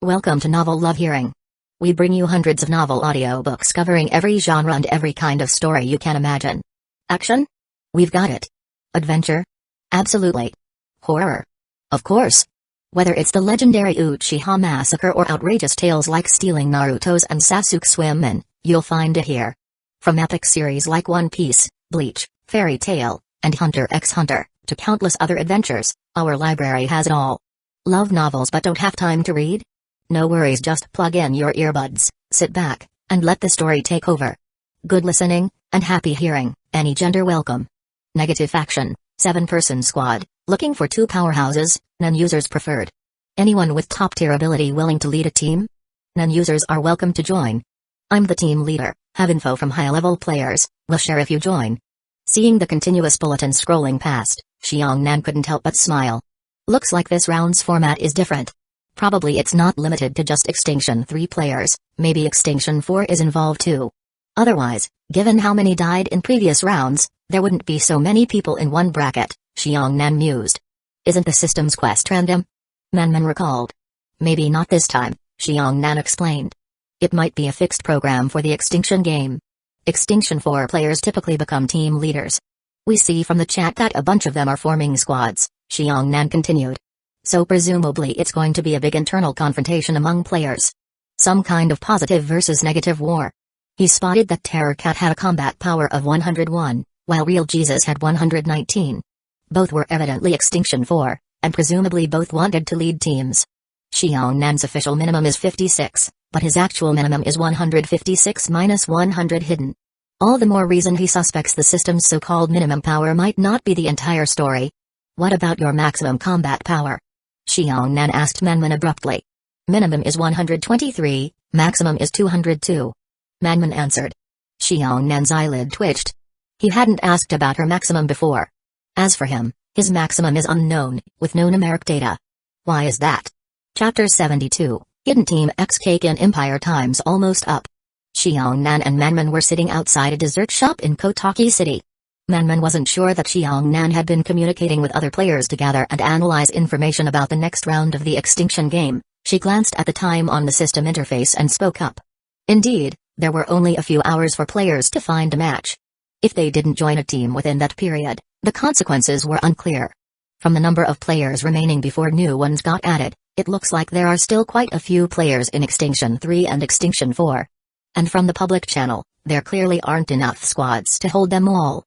Welcome to Novel Love Hearing. We bring you hundreds of novel audiobooks covering every genre and every kind of story you can imagine. Action? We've got it. Adventure? Absolutely. Horror? Of course. Whether it's the legendary Uchiha Massacre or outrageous tales like stealing Naruto's and Sasuke's women, you'll find it here. From epic series like One Piece, Bleach, Fairy Tail, and Hunter x Hunter, to countless other adventures, our library has it all. Love novels but don't have time to read? No worries, just plug in your earbuds, sit back, and let the story take over. Good listening, and happy hearing, any gender welcome. Negative faction, 7-person squad, looking for 2 powerhouses, non-users preferred. Anyone with top-tier ability willing to lead a team? Non-users are welcome to join. I'm the team leader, have info from high-level players, will share if you join. Seeing the continuous bulletin scrolling past, Xiangnan couldn't help but smile. Looks like this round's format is different. Probably it's not limited to just Extinction 3 players, maybe Extinction 4 is involved too. Otherwise, given how many died in previous rounds, there wouldn't be so many people in one bracket, Xiangnan mused. Isn't the system's quest random? Manman recalled. Maybe not this time, Xiangnan explained. It might be a fixed program for the Extinction game. Extinction 4 players typically become team leaders. We see from the chat that a bunch of them are forming squads, Xiangnan continued. So presumably it's going to be a big internal confrontation among players. Some kind of positive versus negative war. He spotted that Terror Cat had a combat power of 101, while Real Jesus had 119. Both were evidently Extinction 4, and presumably both wanted to lead teams. Xiangnan's official minimum is 56, but his actual minimum is 156 minus 100 hidden. All the more reason he suspects the system's so-called minimum power might not be the entire story. What about your maximum combat power? Xiangnan asked Manman abruptly. Minimum is 123, maximum is 202. Manman answered. Xiangnan's eyelid twitched. He hadn't asked about her maximum before. As for him, his maximum is unknown, with no numeric data. Why is that? Chapter 72, Hidden Team X Cake in Empire Time's almost up. Xiangnan and Manman were sitting outside a dessert shop in Kotaki City. Manman wasn't sure that Xiangnan had been communicating with other players to gather and analyze information about the next round of the Extinction game. She glanced at the time on the system interface and spoke up. Indeed, there were only a few hours for players to find a match. If they didn't join a team within that period, the consequences were unclear. From the number of players remaining before new ones got added, it looks like there are still quite a few players in Extinction 3 and Extinction 4. And from the public channel, there clearly aren't enough squads to hold them all.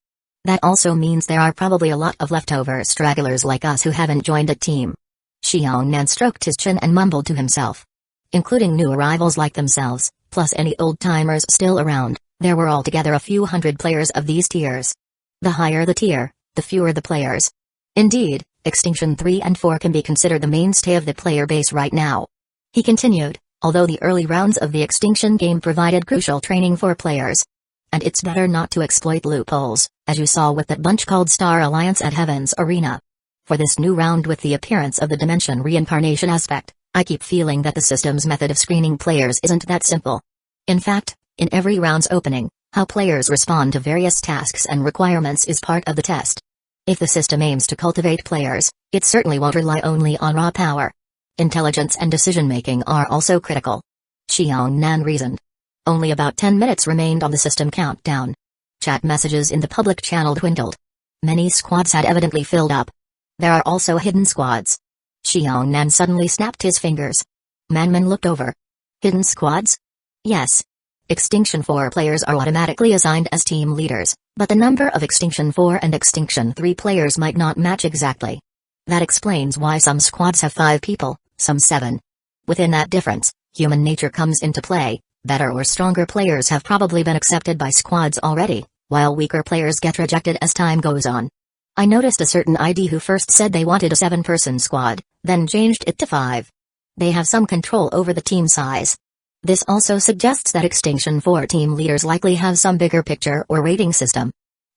That also means there are probably a lot of leftover stragglers like us who haven't joined a team. Xiangnan stroked his chin and mumbled to himself. Including new arrivals like themselves, plus any old-timers still around, there were altogether a few hundred players of these tiers. The higher the tier, the fewer the players. Indeed, Extinction 3 and 4 can be considered the mainstay of the player base right now. He continued, although the early rounds of the Extinction game provided crucial training for players. And it's better not to exploit loopholes, as you saw with that bunch called Star Alliance at Heaven's Arena. For this new round with the appearance of the dimension reincarnation aspect, I keep feeling that the system's method of screening players isn't that simple. In fact, in every round's opening, how players respond to various tasks and requirements is part of the test. If the system aims to cultivate players, it certainly won't rely only on raw power. Intelligence and decision-making are also critical. Xiangnan reasoned. Only about 10 minutes remained on the system countdown. Chat messages in the public channel dwindled. Many squads had evidently filled up. There are also hidden squads. Xiangnan suddenly snapped his fingers. Manman looked over. Hidden squads? Yes. Extinction 4 players are automatically assigned as team leaders, but the number of Extinction 4 and Extinction 3 players might not match exactly. That explains why some squads have 5 people, some 7. Within that difference, human nature comes into play. Better or stronger players have probably been accepted by squads already, while weaker players get rejected as time goes on. I noticed a certain ID who first said they wanted a 7-person squad, then changed it to 5. They have some control over the team size. This also suggests that Extinction 4 team leaders likely have some bigger picture or rating system.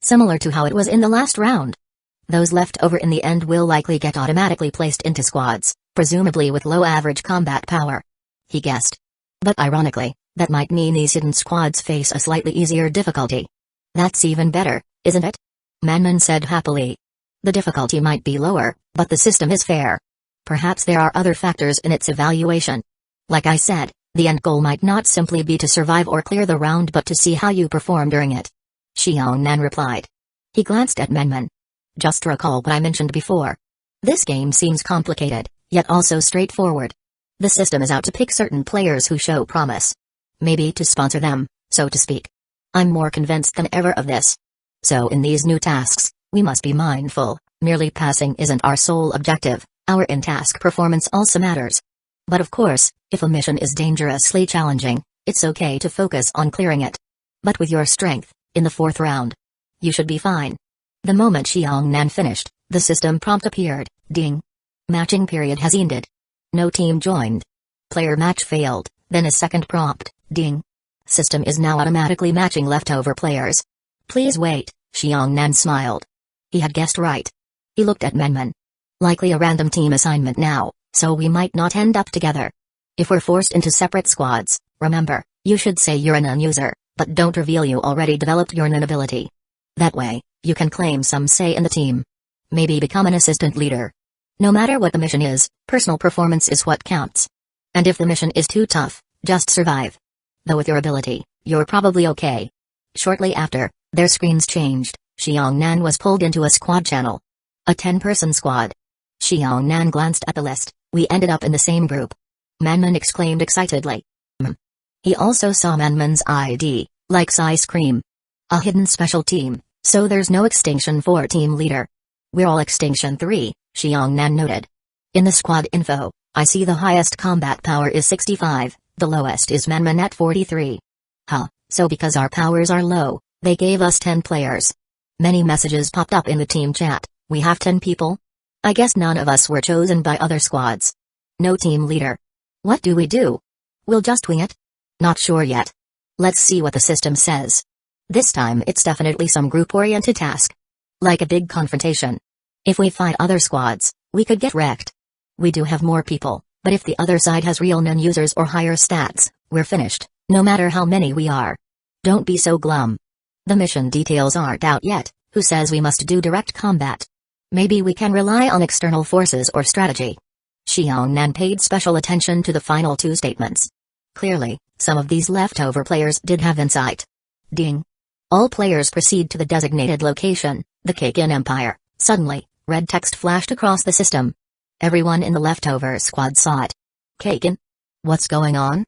Similar to how it was in the last round. Those left over in the end will likely get automatically placed into squads, presumably with low average combat power. He guessed. But ironically, that might mean these hidden squads face a slightly easier difficulty. That's even better, isn't it? Manman said happily. The difficulty might be lower, but the system is fair. Perhaps there are other factors in its evaluation. Like I said, the end goal might not simply be to survive or clear the round but to see how you perform during it. Xiongnan replied. He glanced at Menman. Just recall what I mentioned before. This game seems complicated, yet also straightforward. The system is out to pick certain players who show promise. Maybe to sponsor them, so to speak. I'm more convinced than ever of this. So in these new tasks, we must be mindful. Merely passing isn't our sole objective, our in-task performance also matters. But of course, if a mission is dangerously challenging, it's okay to focus on clearing it. But with your strength, in the 4th round, you should be fine. The moment Xiongnan finished, the system prompt appeared, ding. Matching period has ended. No team joined. Player match failed, then a second prompt, ding. System is now automatically matching leftover players. Please wait, Xiongnan smiled. He had guessed right. He looked at Menman. Likely a random team assignment now, so we might not end up together. If we're forced into separate squads, remember, you should say you're a non-user, but don't reveal you already developed your non ability. That way, you can claim some say in the team. Maybe become an assistant leader. No matter what the mission is, personal performance is what counts. And if the mission is too tough, just survive. Though with your ability, you're probably okay. Shortly after, their screens changed. Xiongnan was pulled into a squad channel. A 10-person squad. Xiongnan glanced at the list. We ended up in the same group. Manman exclaimed excitedly. He also saw Manman's ID, likes ice cream. A hidden special team, so there's no extinction 4 team leader. We're all extinction 3, Xiongnan noted. In the squad info, I see the highest combat power is 65, the lowest is Manman at 43. So because our powers are low, they gave us 10 players. Many messages popped up in the team chat. We have 10 people? I guess none of us were chosen by other squads. No team leader. What do we do? We'll just wing it? Not sure yet. Let's see what the system says. This time it's definitely some group-oriented task. Like a big confrontation. If we fight other squads, we could get wrecked. We do have more people, but if the other side has real non-users or higher stats, we're finished, no matter how many we are. Don't be so glum. The mission details aren't out yet. Who says we must do direct combat? Maybe we can rely on external forces or strategy. Xiongnan paid special attention to the final 2 statements. Clearly, some of these leftover players did have insight. Ding. All players proceed to the designated location, the Kakin Empire. Suddenly, red text flashed across the system. Everyone in the leftover squad saw it. Kakin? What's going on?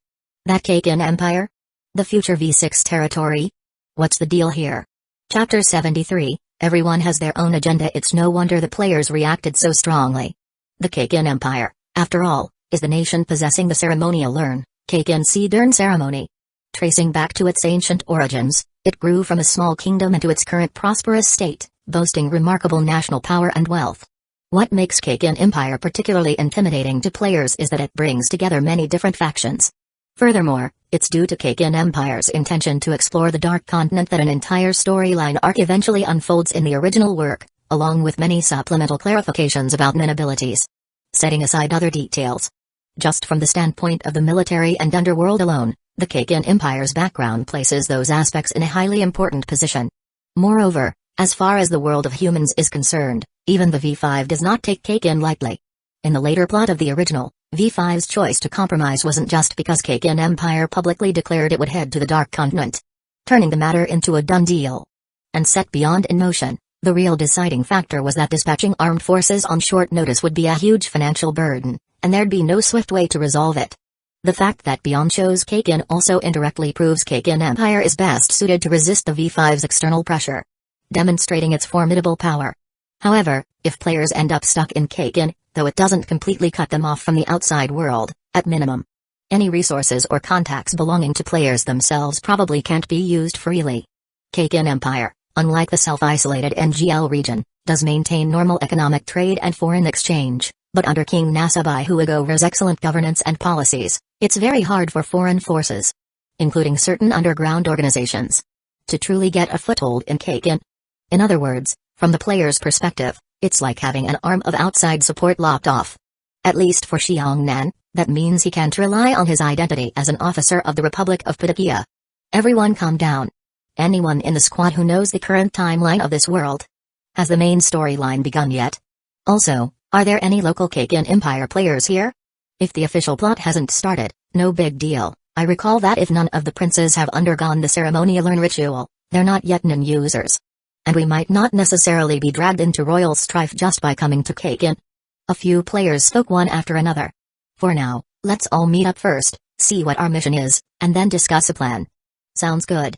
That Kakin Empire? The future V6 territory? What's the deal here? Chapter 73, Everyone has their own agenda. It's no wonder the players reacted so strongly. The Kakin Empire, after all, is the nation possessing the ceremonial urn, Kakin Seedurn ceremony. Tracing back to its ancient origins, it grew from a small kingdom into its current prosperous state, boasting remarkable national power and wealth. What makes Kakin Empire particularly intimidating to players is that it brings together many different factions. Furthermore, it's due to Kakin Empire's intention to explore the Dark Continent that an entire storyline arc eventually unfolds in the original work, along with many supplemental clarifications about men abilities. Setting aside other details. Just from the standpoint of the military and underworld alone, the Kakin Empire's background places those aspects in a highly important position. Moreover, as far as the world of humans is concerned, even the V5 does not take Kakin lightly. In the later plot of the original, V5's choice to compromise wasn't just because Kakin Empire publicly declared it would head to the Dark Continent, turning the matter into a done deal. And set beyond in motion, the real deciding factor was that dispatching armed forces on short notice would be a huge financial burden, and there'd be no swift way to resolve it. The fact that Beyond chose Kakin also indirectly proves Kakin Empire is best suited to resist the V5's external pressure, demonstrating its formidable power. However, if players end up stuck in Kakin, though it doesn't completely cut them off from the outside world, at minimum, any resources or contacts belonging to players themselves probably can't be used freely. Kakin Empire, unlike the self-isolated NGL region, does maintain normal economic trade and foreign exchange, but under King Nasabai Huagover's excellent governance and policies, it's very hard for foreign forces, including certain underground organizations, to truly get a foothold in Kakin. In other words, from the player's perspective, it's like having an arm of outside support lopped off. At least for Xiongnan, that means he can't rely on his identity as an officer of the Republic of Patakia. Everyone calm down. Anyone in the squad who knows the current timeline of this world? Has the main storyline begun yet? Also, are there any local Kakin Empire players here? If the official plot hasn't started, No big deal. I recall that if none of the princes have undergone the ceremonial and ritual, they're not yet non-users. And we might not necessarily be dragged into royal strife just by coming to Kakin. A few players spoke one after another. For now, let's all meet up first, see what our mission is, and then discuss a plan. Sounds good.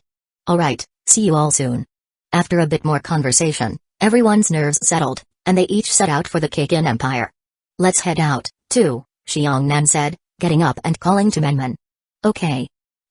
Alright, see you all soon. After a bit more conversation, everyone's nerves settled, and they each set out for the Kakin Empire. Let's head out, too, Xiongnan said, getting up and calling to Menman. Okay.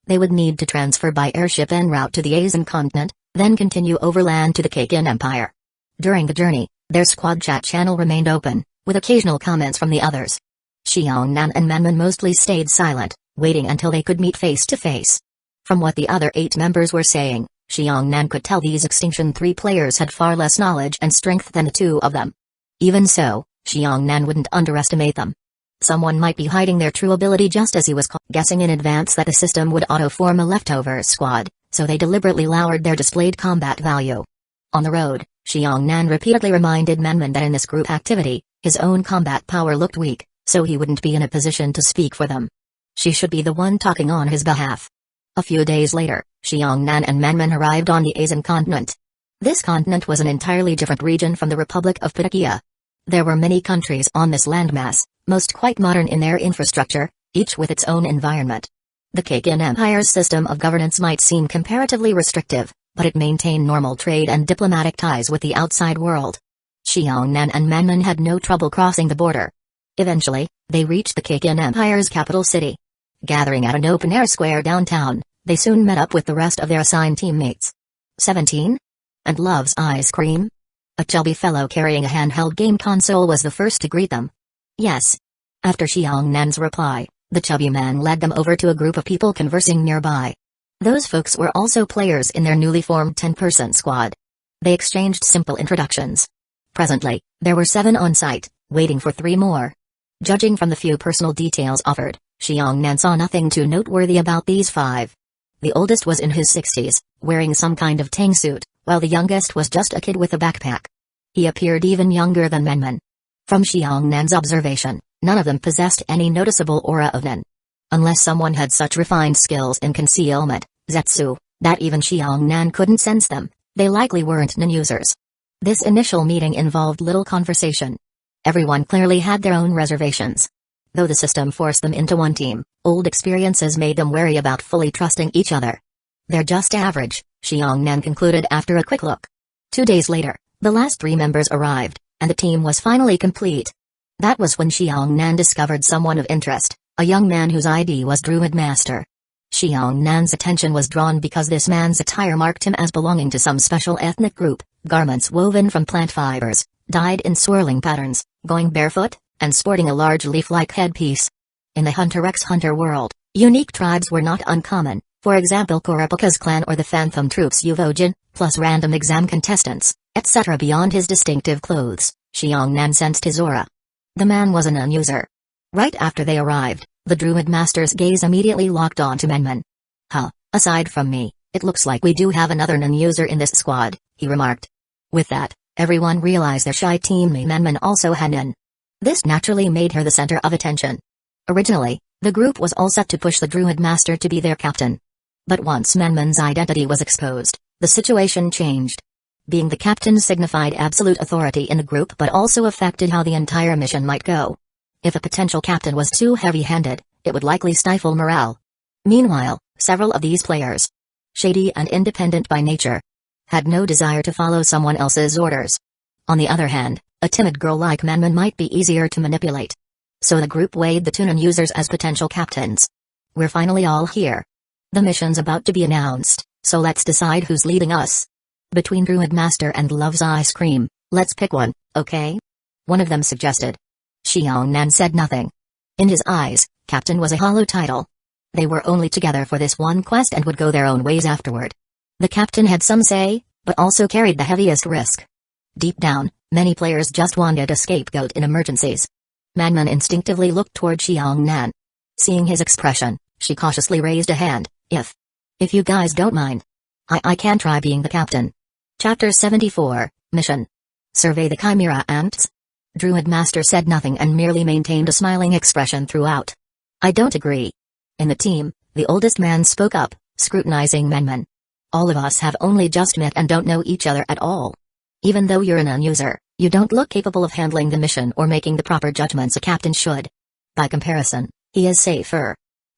They would need to transfer by airship en route to the Asian continent, then continue overland to the Kakin Empire. During the journey, their squad chat channel remained open, with occasional comments from the others. Xiongnan and Menman mostly stayed silent, waiting until they could meet face to face. From what the other 8 members were saying, Xiongnan could tell these Extinction 3 players had far less knowledge and strength than the 2 of them. Even so, Xiongnan wouldn't underestimate them. Someone might be hiding their true ability just as he was guessing in advance that the system would auto-form a leftover squad, so they deliberately lowered their displayed combat value. On the road, Xiongnan repeatedly reminded Menman that in this group activity, his own combat power looked weak, so he wouldn't be in a position to speak for them. She should be the one talking on his behalf. A few days later, Xiongnan and Menman arrived on the Asian continent. This continent was an entirely different region from the Republic of Patakia. There were many countries on this landmass, most quite modern in their infrastructure, each with its own environment. The Kakin Empire's system of governance might seem comparatively restrictive, but it maintained normal trade and diplomatic ties with the outside world. Xiongnan and Menman had no trouble crossing the border. Eventually, they reached the Kakin Empire's capital city. Gathering at an open-air square downtown, they soon met up with the rest of their assigned teammates. 17? And loves ice cream? A chubby fellow carrying a handheld game console was the first to greet them. Yes. After Xiongnan reply, the chubby man led them over to a group of people conversing nearby. Those folks were also players in their newly formed 10-person squad. They exchanged simple introductions. Presently, there were 7 on site, waiting for 3 more. Judging from the few personal details offered, Xiongnan saw nothing too noteworthy about these 5. The oldest was in his 60s, wearing some kind of tang suit, while the youngest was just a kid with a backpack. He appeared even younger than Menman. From Xiongnan observation, none of them possessed any noticeable aura of nen. Unless someone had such refined skills in concealment, Zetsu, that even Xiongnan couldn't sense them, they likely weren't nen users. This initial meeting involved little conversation. Everyone clearly had their own reservations. Though the system forced them into one team, old experiences made them wary about fully trusting each other. They're just average, Xiongnan concluded after a quick look. 2 days later, the last 3 members arrived, and the team was finally complete. That was when Xiongnan discovered someone of interest, a young man whose ID was Druid Master. Xiongnan attention was drawn because this man's attire marked him as belonging to some special ethnic group, garments woven from plant fibers, dyed in swirling patterns, going barefoot, and sporting a large leaf-like headpiece. In the Hunter x Hunter world, unique tribes were not uncommon, for example Kurapika's clan or the Phantom Troops Uvojin, plus random exam contestants, etc. Beyond his distinctive clothes, Xiongnan sensed his aura. The man was a non-user. Right after they arrived, the Druid Master's gaze immediately locked on to Menman. Aside from me, it looks like we do have another non-user in this squad, he remarked. With that, everyone realized their shy teammate Menman also had nen. This naturally made her the center of attention. Originally, the group was all set to push the Druid Master to be their captain. But once Menman's identity was exposed, the situation changed. Being the captain signified absolute authority in the group but also affected how the entire mission might go. If a potential captain was too heavy-handed, it would likely stifle morale. Meanwhile, several of these players, shady and independent by nature, had no desire to follow someone else's orders. On the other hand, a timid girl like Menman might be easier to manipulate. So the group weighed the 2 non-users as potential captains. We're finally all here. The mission's about to be announced, so let's decide who's leading us. Between Druid Master and Loves Ice Cream, let's pick one, okay? One of them suggested. Xiongnan said nothing. In his eyes, Captain was a hollow title. They were only together for this one quest and would go their own ways afterward. The captain had some say, but also carried the heaviest risk. Deep down, many players just wanted a scapegoat in emergencies. Menman instinctively looked toward Xiongnan. Seeing his expression, she cautiously raised a hand. If you guys don't mind, I can try being the captain. Chapter 74, Mission. Survey the Chimera Ants? Druid Master said nothing and merely maintained a smiling expression throughout. I don't agree. In the team, the oldest man spoke up, scrutinizing Menman. All of us have only just met and don't know each other at all. Even though you're an unuser, you don't look capable of handling the mission or making the proper judgments a captain should. By comparison, he is safer.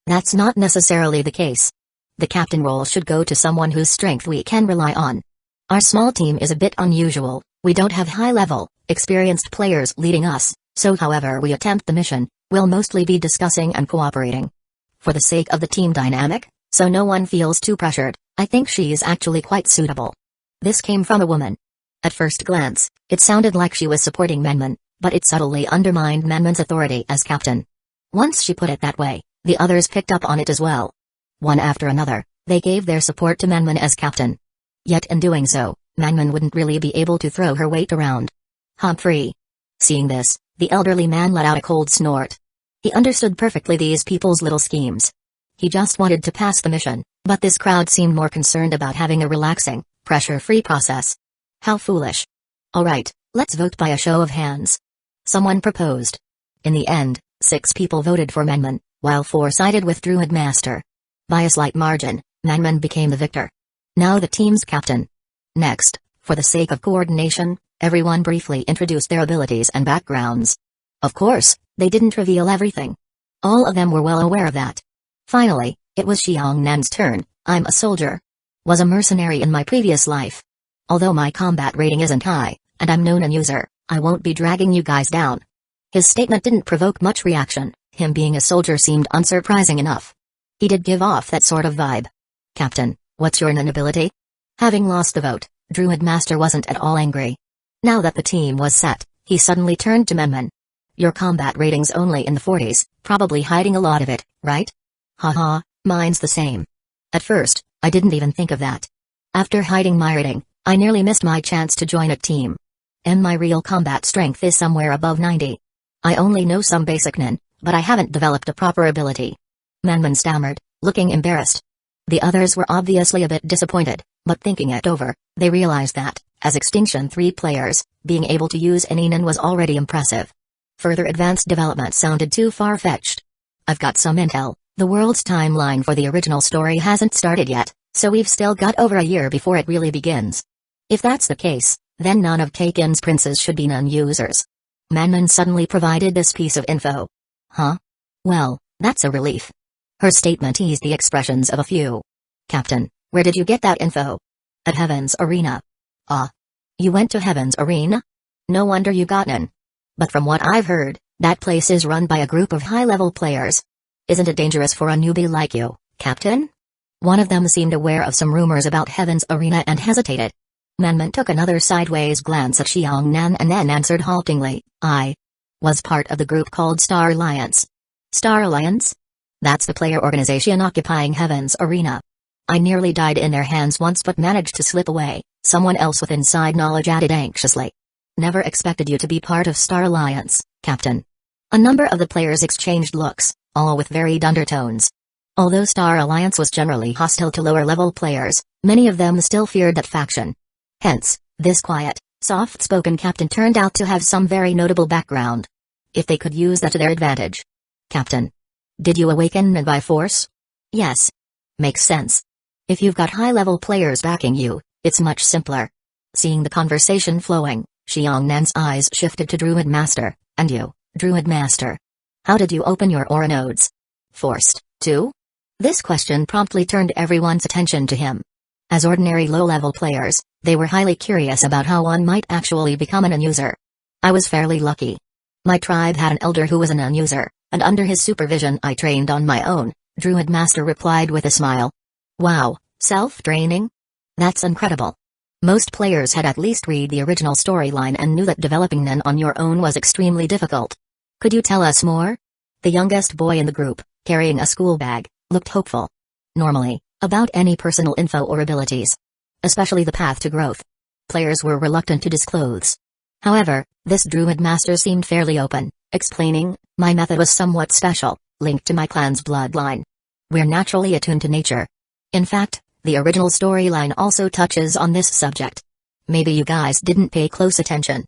That's not necessarily the case. The captain role should go to someone whose strength we can rely on. Our small team is a bit unusual. We don't have high-level, experienced players leading us, so however we attempt the mission, we'll mostly be discussing and cooperating. For the sake of the team dynamic, so no one feels too pressured, I think she is actually quite suitable. This came from a woman. At first glance, it sounded like she was supporting Menman, but it subtly undermined Menman's authority as captain. Once she put it that way, the others picked up on it as well. One after another, they gave their support to Menman as captain. Yet in doing so, Menman wouldn't really be able to throw her weight around. Humphrey. Seeing this, the elderly man let out a cold snort. He understood perfectly these people's little schemes. He just wanted to pass the mission, but this crowd seemed more concerned about having a relaxing, pressure-free process. How foolish. Alright, let's vote by a show of hands. Someone proposed. In the end, 6 people voted for Menman, while 4 sided with Druid Master. By a slight margin, Menman became the victor. Now the team's captain. Next, for the sake of coordination, everyone briefly introduced their abilities and backgrounds. Of course, they didn't reveal everything. All of them were well aware of that. Finally, it was Xiangnan's turn. I'm a soldier. Was a mercenary in my previous life. Although my combat rating isn't high, and I'm known user, I won't be dragging you guys down. His statement didn't provoke much reaction. Him being a soldier seemed unsurprising enough. He did give off that sort of vibe. Captain, what's your Nen ability? Having lost the vote, Druid Master wasn't at all angry. Now that the team was set, he suddenly turned to Menman. Your combat rating's only in the 40s, probably hiding a lot of it, right? Haha, mine's the same. At first, I didn't even think of that. After hiding my rating, I nearly missed my chance to join a team. And my real combat strength is somewhere above 90. I only know some basic Nen, but I haven't developed a proper ability. Menman stammered, looking embarrassed. The others were obviously a bit disappointed, but thinking it over, they realized that, as Extinction 3 players, being able to use any Nen was already impressive. Further advanced development sounded too far-fetched. I've got some intel. The world's timeline for the original story hasn't started yet, so we've still got over a year before it really begins. If that's the case, then none of Taken's princes should be non-users. Menman suddenly provided this piece of info. Huh? Well, that's a relief. Her statement eased the expressions of a few. Captain, where did you get that info? At Heaven's Arena. Ah. You went to Heaven's Arena? No wonder you got in. But from what I've heard, that place is run by a group of high-level players. Isn't it dangerous for a newbie like you, Captain? One of them seemed aware of some rumors about Heaven's Arena and hesitated. Menman took another sideways glance at Xiangnan and then answered haltingly, I was part of the group called Star Alliance. Star Alliance? That's the player organization occupying Heaven's Arena. I nearly died in their hands once but managed to slip away, someone else with inside knowledge added anxiously. Never expected you to be part of Star Alliance, Captain. A number of the players exchanged looks, all with varied undertones. Although Star Alliance was generally hostile to lower-level players, many of them still feared that faction. Hence, this quiet, soft-spoken captain turned out to have some very notable background. If they could use that to their advantage. Captain. Did you awaken Nen by force? Yes. Makes sense. If you've got high-level players backing you, it's much simpler. Seeing the conversation flowing, Xiangnan's eyes shifted to Druid Master, and you, Druid Master. How did you open your aura nodes? Forced, too? This question promptly turned everyone's attention to him. As ordinary low-level players, they were highly curious about how one might actually become an user. I was fairly lucky. My tribe had an elder who was an user, and under his supervision I trained on my own, Druid Master replied with a smile. Wow, self-training? That's incredible. Most players had at least read the original storyline and knew that developing Nen on your own was extremely difficult. Could you tell us more? The youngest boy in the group, carrying a school bag, looked hopeful. Normally, about any personal info or abilities. Especially the path to growth. Players were reluctant to disclose. However, this Druid Master seemed fairly open, explaining, my method was somewhat special, linked to my clan's bloodline. We're naturally attuned to nature. In fact, the original storyline also touches on this subject. Maybe you guys didn't pay close attention.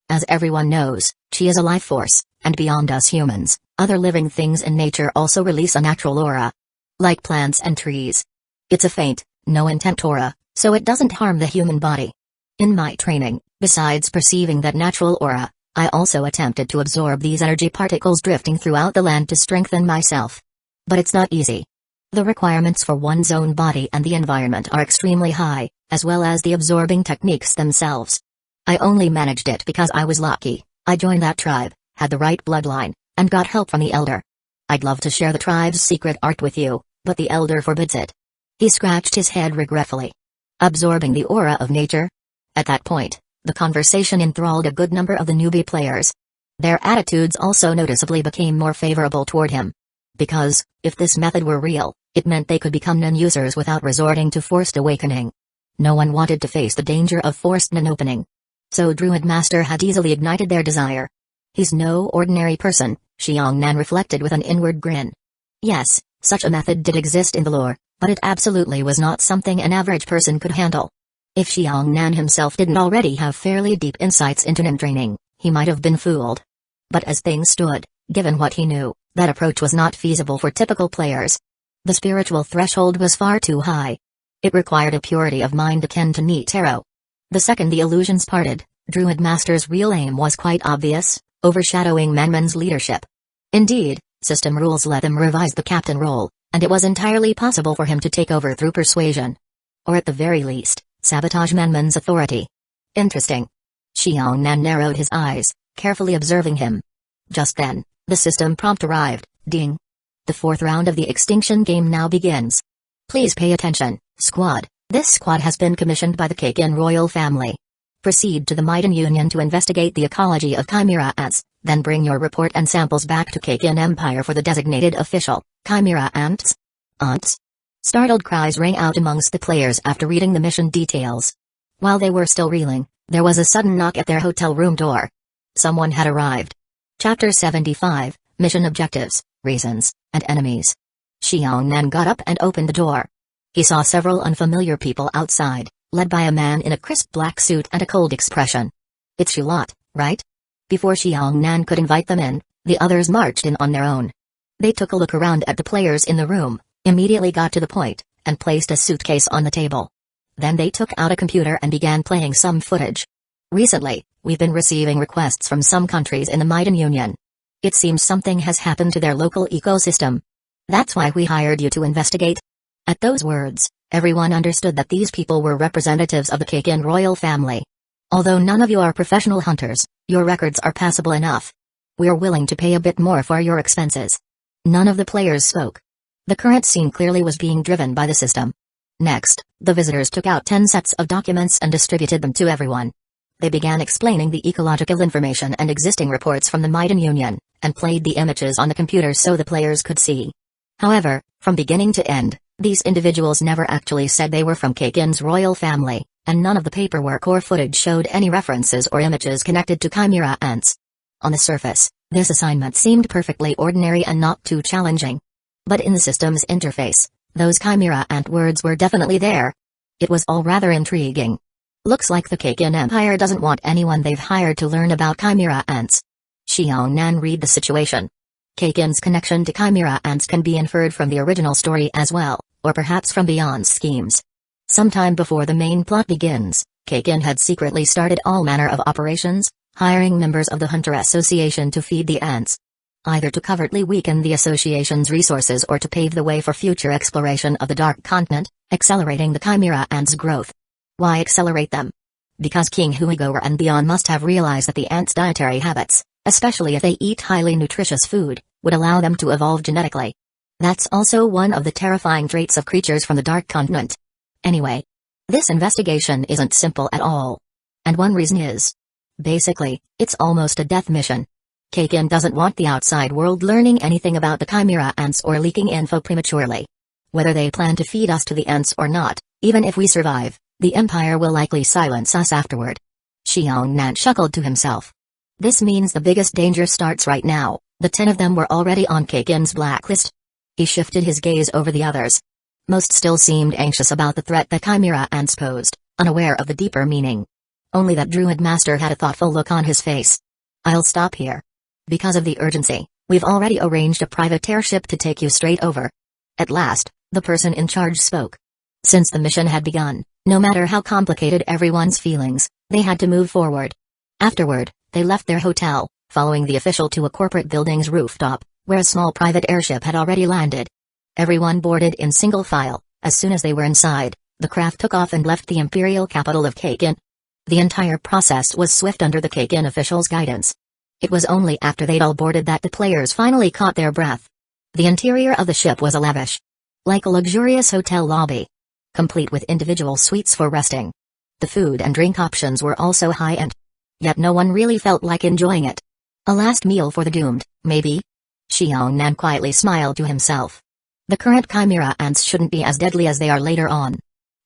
As everyone knows, Chi is a life force, and beyond us humans, other living things in nature also release a natural aura. like plants and trees. It's a faint, no-intent aura, so it doesn't harm the human body. In my training, besides perceiving that natural aura, I also attempted to absorb these energy particles drifting throughout the land to strengthen myself. But it's not easy. The requirements for one's own body and the environment are extremely high, as well as the absorbing techniques themselves. I only managed it because I was lucky. I joined that tribe, had the right bloodline, and got help from the elder. I'd love to share the tribe's secret art with you, but the elder forbids it. He scratched his head regretfully. Absorbing the aura of nature? At that point, the conversation enthralled a good number of the newbie players. Their attitudes also noticeably became more favorable toward him. Because, if this method were real, it meant they could become non-users without resorting to forced awakening. No one wanted to face the danger of forced non-opening. So Druid Master had easily ignited their desire. He's no ordinary person, Xiongnan reflected with an inward grin. Yes, such a method did exist in the lore, but it absolutely was not something an average person could handle. If Xiongnan himself didn't already have fairly deep insights into nin training, he might have been fooled. But as things stood, given what he knew, that approach was not feasible for typical players. The spiritual threshold was far too high. It required a purity of mind akin to neat tarot. The second the illusions parted, Druid Master's real aim was quite obvious, overshadowing Manman's leadership. Indeed, system rules let him revise the captain role, and it was entirely possible for him to take over through persuasion. Or at the very least, sabotage Manman's authority. Interesting. Xiongnan narrowed his eyes, carefully observing him. Just then, the system prompt arrived. Ding. The fourth round of the extinction game now begins. Please pay attention, squad. This squad has been commissioned by the Kakin royal family. Proceed to the Maiden Union to investigate the ecology of Chimera ants, then bring your report and samples back to Kakin Empire for the designated official, Chimera ants. Ants? Startled cries rang out amongst the players after reading the mission details. While they were still reeling, there was a sudden knock at their hotel room door. Someone had arrived. Chapter 75, Mission Objectives, Reasons, and Enemies. Xiongnan got up and opened the door. He saw several unfamiliar people outside, led by a man in a crisp black suit and a cold expression. It's you lot, right? Before Xiongnan could invite them in, the others marched in on their own. They took a look around at the players in the room, immediately got to the point, and placed a suitcase on the table. Then they took out a computer and began playing some footage. Recently, we've been receiving requests from some countries in the Maiden Union. It seems something has happened to their local ecosystem. That's why we hired you to investigate. At those words, everyone understood that these people were representatives of the Kakin royal family. Although none of you are professional hunters, your records are passable enough. We're willing to pay a bit more for your expenses. None of the players spoke. The current scene clearly was being driven by the system. Next, the visitors took out 10 sets of documents and distributed them to everyone. They began explaining the ecological information and existing reports from the Maiden Union, and played the images on the computer so the players could see. However, from beginning to end, these individuals never actually said they were from Kakin's royal family, and none of the paperwork or footage showed any references or images connected to Chimera ants. On the surface, this assignment seemed perfectly ordinary and not too challenging. But in the system's interface, those Chimera ant words were definitely there. It was all rather intriguing. Looks like the Kakin Empire doesn't want anyone they've hired to learn about Chimera ants. Xiongnan read the situation. Kakin's connection to Chimera ants can be inferred from the original story as well, or perhaps from Beyond's schemes. Sometime before the main plot begins, Kakin had secretly started all manner of operations, hiring members of the Hunter Association to feed the ants. Either to covertly weaken the association's resources or to pave the way for future exploration of the Dark Continent, accelerating the Chimera ants' growth. Why accelerate them? Because King Huigoer and Beyond must have realized that the ants' dietary habits, especially if they eat highly nutritious food, would allow them to evolve genetically. That's also one of the terrifying traits of creatures from the Dark Continent. Anyway, this investigation isn't simple at all. And one reason is, basically, it's almost a death mission. Kakin doesn't want the outside world learning anything about the Chimera ants or leaking info prematurely. Whether they plan to feed us to the ants or not, even if we survive, the Empire will likely silence us afterward. Xiongnan chuckled to himself. This means the biggest danger starts right now. The 10 of them were already on Kakin's blacklist. He shifted his gaze over the others. Most still seemed anxious about the threat that Chimera ants posed, unaware of the deeper meaning. Only that Druid Master had a thoughtful look on his face. I'll stop here. Because of the urgency, we've already arranged a private airship to take you straight over. At last, the person in charge spoke. Since the mission had begun, no matter how complicated everyone's feelings, they had to move forward. Afterward, they left their hotel, following the official to a corporate building's rooftop, where a small private airship had already landed. Everyone boarded in single file. As soon as they were inside, the craft took off and left the imperial capital of Kakin. The entire process was swift under the Kakin officials' guidance. It was only after they'd all boarded that the players finally caught their breath. The interior of the ship was lavish, like a luxurious hotel lobby, complete with individual suites for resting. The food and drink options were also high-end. Yet no one really felt like enjoying it. A last meal for the doomed, maybe? Xiongnan quietly smiled to himself. The current chimera ants shouldn't be as deadly as they are later on.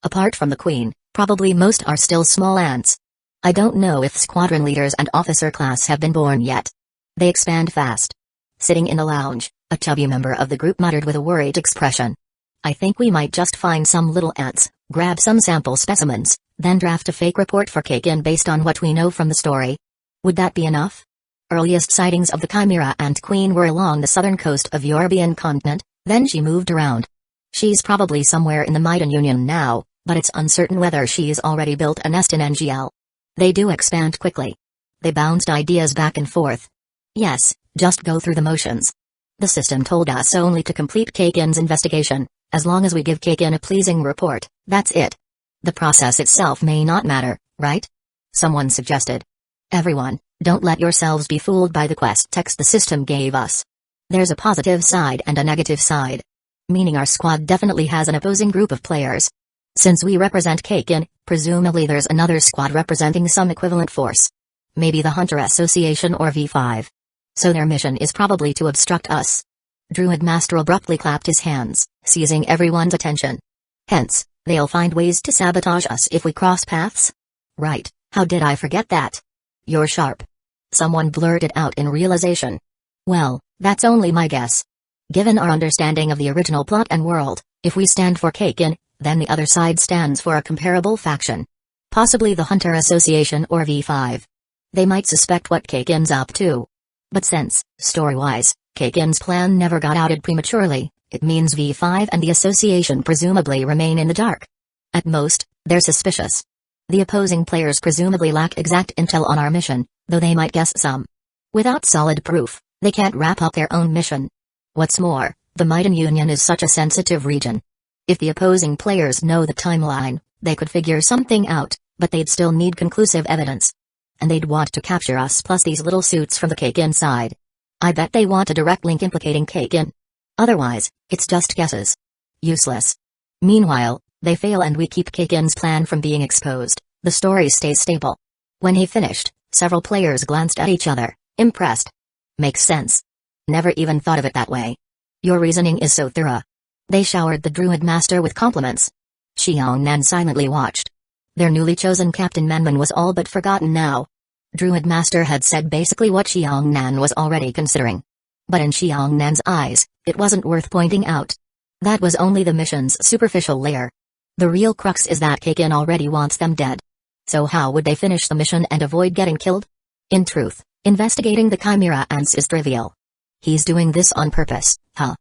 Apart from the queen, probably most are still small ants. I don't know if squadron leaders and officer class have been born yet. They expand fast. Sitting in a lounge, a chubby member of the group muttered with a worried expression. I think we might just find some little ants, grab some sample specimens, then draft a fake report for Kakin based on what we know from the story. Would that be enough? Earliest sightings of the chimera ant queen were along the southern coast of European continent, then she moved around. She's probably somewhere in the Maiden Union now, but it's uncertain whether she's already built a nest in NGL. They do expand quickly. They bounced ideas back and forth. Yes, just go through the motions. The system told us only to complete Kakin's investigation. As long as we give Kakin a pleasing report, that's it. The process itself may not matter, right? Someone suggested. Everyone, don't let yourselves be fooled by the quest text the system gave us. There's a positive side and a negative side. Meaning our squad definitely has an opposing group of players. Since we represent Kakin, presumably there's another squad representing some equivalent force. Maybe the Hunter Association or V5. So their mission is probably to obstruct us. Druid Master abruptly clapped his hands, seizing everyone's attention. Hence, they'll find ways to sabotage us if we cross paths? Right, how did I forget that? You're sharp. Someone blurted out in realization. Well, that's only my guess. Given our understanding of the original plot and world, if we stand for Kakin, then the other side stands for a comparable faction. Possibly the Hunter Association or V5. They might suspect what Kakin's up to. But since, story-wise, Kakin's plan never got outed prematurely, it means V5 and the Association presumably remain in the dark. At most, they're suspicious. The opposing players presumably lack exact intel on our mission, though they might guess some. Without solid proof, they can't wrap up their own mission. What's more, the Maiden Union is such a sensitive region. If the opposing players know the timeline, they could figure something out, but they'd still need conclusive evidence. And they'd want to capture us plus these little suits from the Kakin side. I bet they want a direct link implicating Kakin. Otherwise, it's just guesses. Useless. Meanwhile, they fail and we keep Kakin's plan from being exposed. The story stays stable. When he finished, several players glanced at each other, impressed. Makes sense. Never even thought of it that way. Your reasoning is so thorough. They showered the Druid Master with compliments. Xiongnan silently watched. Their newly chosen Captain Manman was all but forgotten now. Druid Master had said basically what Xiongnan was already considering. But in Xiongnan's eyes, it wasn't worth pointing out. That was only the mission's superficial layer. The real crux is that Kakin already wants them dead. So how would they finish the mission and avoid getting killed? In truth, investigating the Chimera ants is trivial. He's doing this on purpose, huh?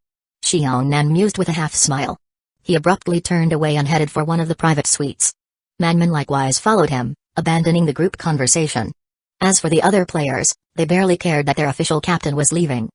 Xiongnan mused with a half-smile. He abruptly turned away and headed for one of the private suites. Manman likewise followed him, abandoning the group conversation. As for the other players, they barely cared that their official captain was leaving.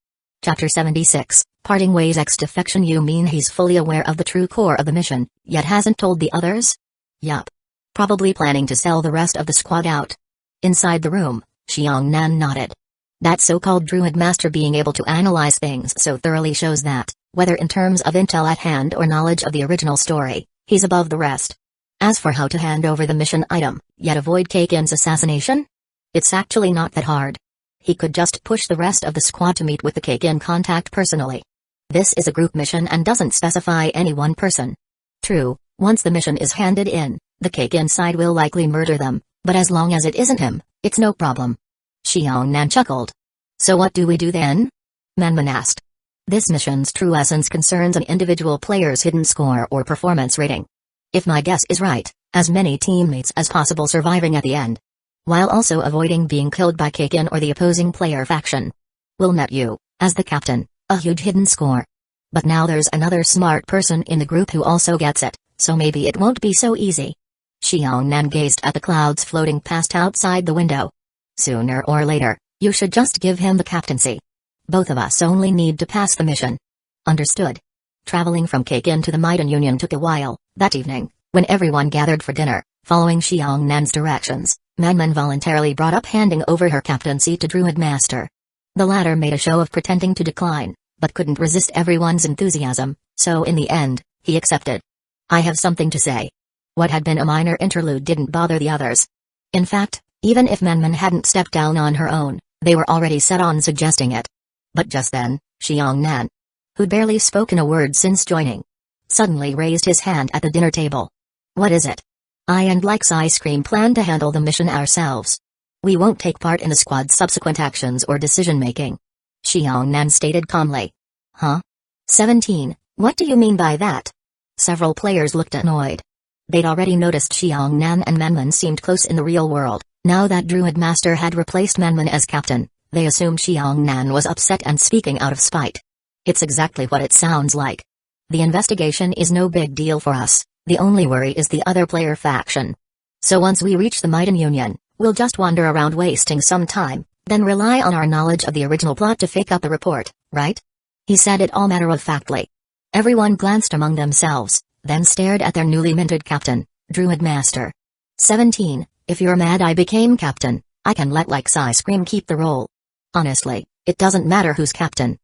Chapter 76, Parting Ways. Ex defection. You mean he's fully aware of the true core of the mission, yet hasn't told the others? Yup. Probably planning to sell the rest of the squad out. Inside the room, Xiongnan nodded. That so-called Druid Master being able to analyze things so thoroughly shows that, whether in terms of intel at hand or knowledge of the original story, he's above the rest. As for how to hand over the mission item, yet avoid Kakin's assassination? It's actually not that hard. He could just push the rest of the squad to meet with the Kakin contact personally. This is a group mission and doesn't specify any one person. True, once the mission is handed in, the Kakin side will likely murder them, but as long as it isn't him, it's no problem. Xiongnan chuckled. So what do we do then? Manman asked. This mission's true essence concerns an individual player's hidden score or performance rating. If my guess is right, as many teammates as possible surviving at the end. While also avoiding being killed by Kakin or the opposing player faction. Will net you, as the captain, a huge hidden score. But now there's another smart person in the group who also gets it, so maybe it won't be so easy. Xiangnan gazed at the clouds floating past outside the window. Sooner or later, you should just give him the captaincy. Both of us only need to pass the mission. Understood. Traveling from Kakin to the Maiden Union took a while. That evening, when everyone gathered for dinner, following Xiangnan's directions, Manman voluntarily brought up handing over her captaincy to Druid Master. The latter made a show of pretending to decline, but couldn't resist everyone's enthusiasm, so in the end, he accepted. I have something to say. What had been a minor interlude didn't bother the others. In fact, even if Manman hadn't stepped down on her own, they were already set on suggesting it. But just then, Xiangnan, who'd barely spoken a word since joining, suddenly raised his hand at the dinner table. What is it? I and Likes Ice Cream plan to handle the mission ourselves. We won't take part in the squad's subsequent actions or decision-making. Xiangnan stated calmly. Huh? 17, what do you mean by that? Several players looked annoyed. They'd already noticed Xiangnan and Manman seemed close in the real world. Now that Druid Master had replaced Manman as captain, they assumed Xiangnan was upset and speaking out of spite. It's exactly what it sounds like. The investigation is no big deal for us, the only worry is the other player faction. So once we reach the Maiden Union, we'll just wander around wasting some time, then rely on our knowledge of the original plot to fake up the report, right? He said it all matter-of-factly. Everyone glanced among themselves, then stared at their newly minted captain, Druid Master. 17, if you're mad I became captain, I can let Likes Ice Cream keep the role. Honestly, it doesn't matter who's captain.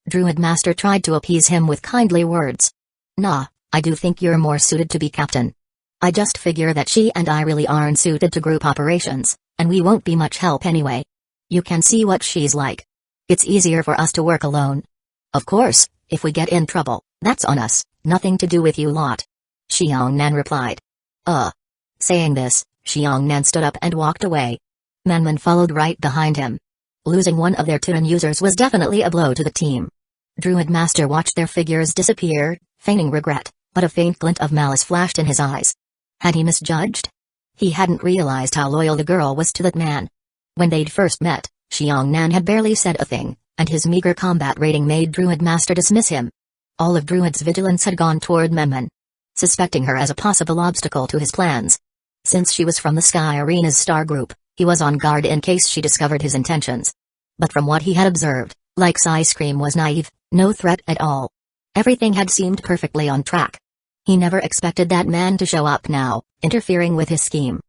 Druid Master tried to appease him with kindly words. Nah, I do think you're more suited to be captain. I just figure that she and I really aren't suited to group operations, and we won't be much help anyway. You can see what she's like. It's easier for us to work alone. Of course, if we get in trouble, that's on us, nothing to do with you lot. Xiangnan replied. Saying this, Xiangnan stood up and walked away. Manman followed right behind him. Losing one of their Turin users was definitely a blow to the team. Druid Master watched their figures disappear, feigning regret, but a faint glint of malice flashed in his eyes. Had he misjudged? He hadn't realized how loyal the girl was to that man. When they'd first met, Xiangnan had barely said a thing, and his meager combat rating made Druid Master dismiss him. All of Druid's vigilance had gone toward Manman, suspecting her as a possible obstacle to his plans. Since she was from the Sky Arena's star group, he was on guard in case she discovered his intentions. But from what he had observed, Likes Ice Cream was naive, no threat at all. Everything had seemed perfectly on track. He never expected that man to show up now, interfering with his scheme.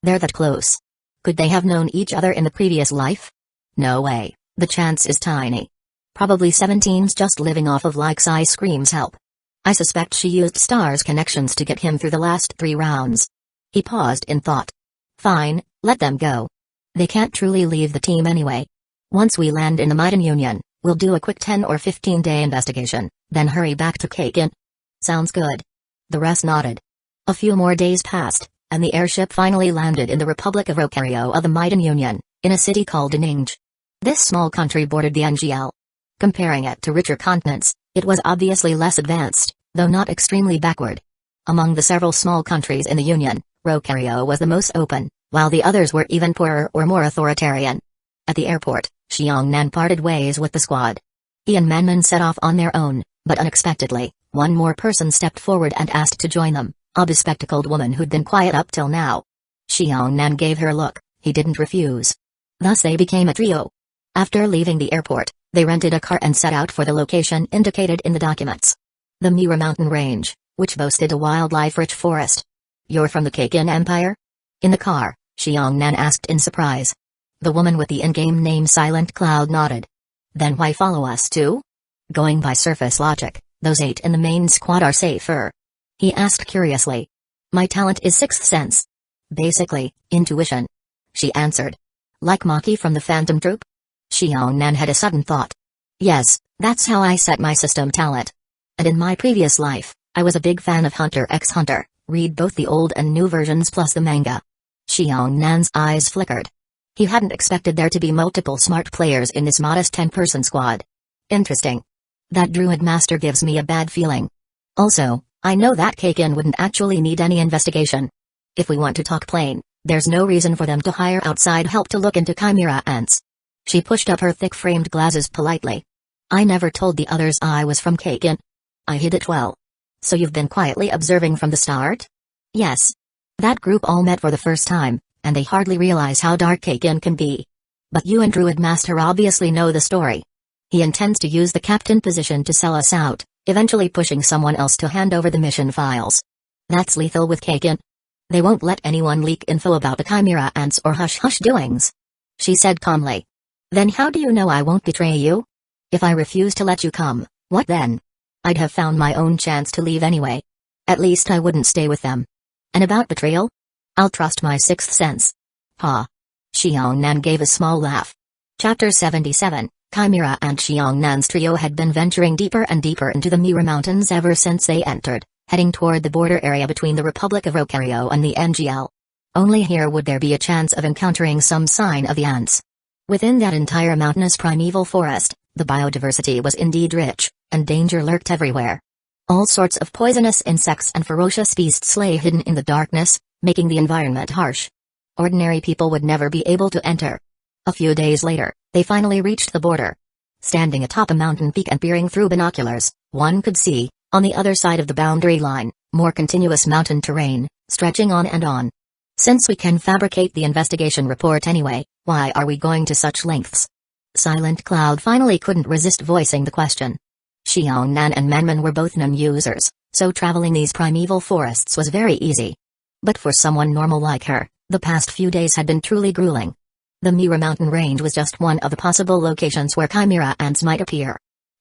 They're that close. Could they have known each other in the previous life? No way, the chance is tiny. Probably 17's just living off of Likes Ice Cream's help. I suspect she used Star's connections to get him through the last 3 rounds. He paused in thought. Fine, let them go. They can't truly leave the team anyway. Once we land in the Maiden Union, we'll do a quick 10 or 15-day investigation, then hurry back to Kakin. Sounds good. The rest nodded. A few more days passed, and the airship finally landed in the Republic of Rocario of the Maiden Union, in a city called Deninge. This small country bordered the NGL. Comparing it to richer continents, it was obviously less advanced, though not extremely backward. Among the several small countries in the Union, Rocario was the most open, while the others were even poorer or more authoritarian. At the airport, Xiangnan parted ways with the squad. He and Manman set off on their own, but unexpectedly, one more person stepped forward and asked to join them, a bespectacled woman who'd been quiet up till now. Xiangnan gave her a look, he didn't refuse. Thus they became a trio. After leaving the airport, they rented a car and set out for the location indicated in the documents. The Mira mountain range, which boasted a wildlife-rich forest. You're from the Kakin Empire? In the car, Xiangnan asked in surprise. The woman with the in-game name Silent Cloud nodded. Then why follow us too? Going by surface logic, those 8 in the main squad are safer. He asked curiously. My talent is sixth sense. Basically, intuition. She answered. Like Maki from the Phantom Troop? Xiangnan had a sudden thought. Yes, that's how I set my system talent. And in my previous life, I was a big fan of Hunter x Hunter, read both the old and new versions plus the manga. Xiangnan's eyes flickered. He hadn't expected there to be multiple smart players in this modest 10-person squad. Interesting. That Druid Master gives me a bad feeling. Also, I know that Kakin wouldn't actually need any investigation. If we want to talk plain, there's no reason for them to hire outside help to look into chimera ants. She pushed up her thick-framed glasses politely. I never told the others I was from Kakin. I hid it well. So you've been quietly observing from the start? Yes. That group all met for the first time, and they hardly realize how dark Kakin can be. But you and Druid Master obviously know the story. He intends to use the captain position to sell us out, eventually pushing someone else to hand over the mission files. That's lethal with Kakin. They won't let anyone leak info about the Chimera ants or hush-hush doings. She said calmly. Then how do you know I won't betray you? If I refuse to let you come, what then? I'd have found my own chance to leave anyway. At least I wouldn't stay with them. And about betrayal? I'll trust my sixth sense. Ha. Xiongnan gave a small laugh. Chapter 77, Chimera and Xiongnan's trio had been venturing deeper and deeper into the Mira Mountains ever since they entered, heading toward the border area between the Republic of Rocario and the NGL. Only here would there be a chance of encountering some sign of the ants. Within that entire mountainous primeval forest, the biodiversity was indeed rich, and danger lurked everywhere. All sorts of poisonous insects and ferocious beasts lay hidden in the darkness, making the environment harsh. Ordinary people would never be able to enter. A few days later, they finally reached the border. Standing atop a mountain peak and peering through binoculars, one could see, on the other side of the boundary line, more continuous mountain terrain, stretching on and on. Since we can fabricate the investigation report anyway, why are we going to such lengths? Silent Cloud finally couldn't resist voicing the question. Xiongnan and Manman were both NAM users, so traveling these primeval forests was very easy. But for someone normal like her, the past few days had been truly grueling. The Mira mountain range was just one of the possible locations where Chimera ants might appear.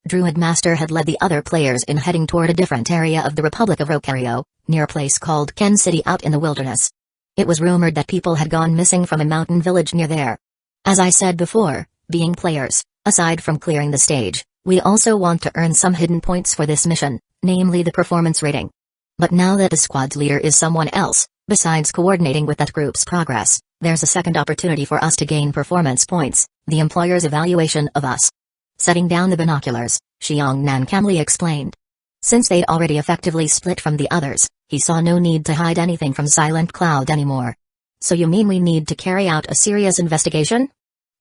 Druid Master had led the other players in heading toward a different area of the Republic of Rocario, near a place called Ken City out in the wilderness. It was rumored that people had gone missing from a mountain village near there. As I said before, being players, aside from clearing the stage, we also want to earn some hidden points for this mission, namely the performance rating. But now that the squad's leader is someone else, besides coordinating with that group's progress, there's a second opportunity for us to gain performance points, the employer's evaluation of us. Setting down the binoculars, Xiongnan calmly explained. Since they'd already effectively split from the others, he saw no need to hide anything from Silent Cloud anymore. So you mean we need to carry out a serious investigation?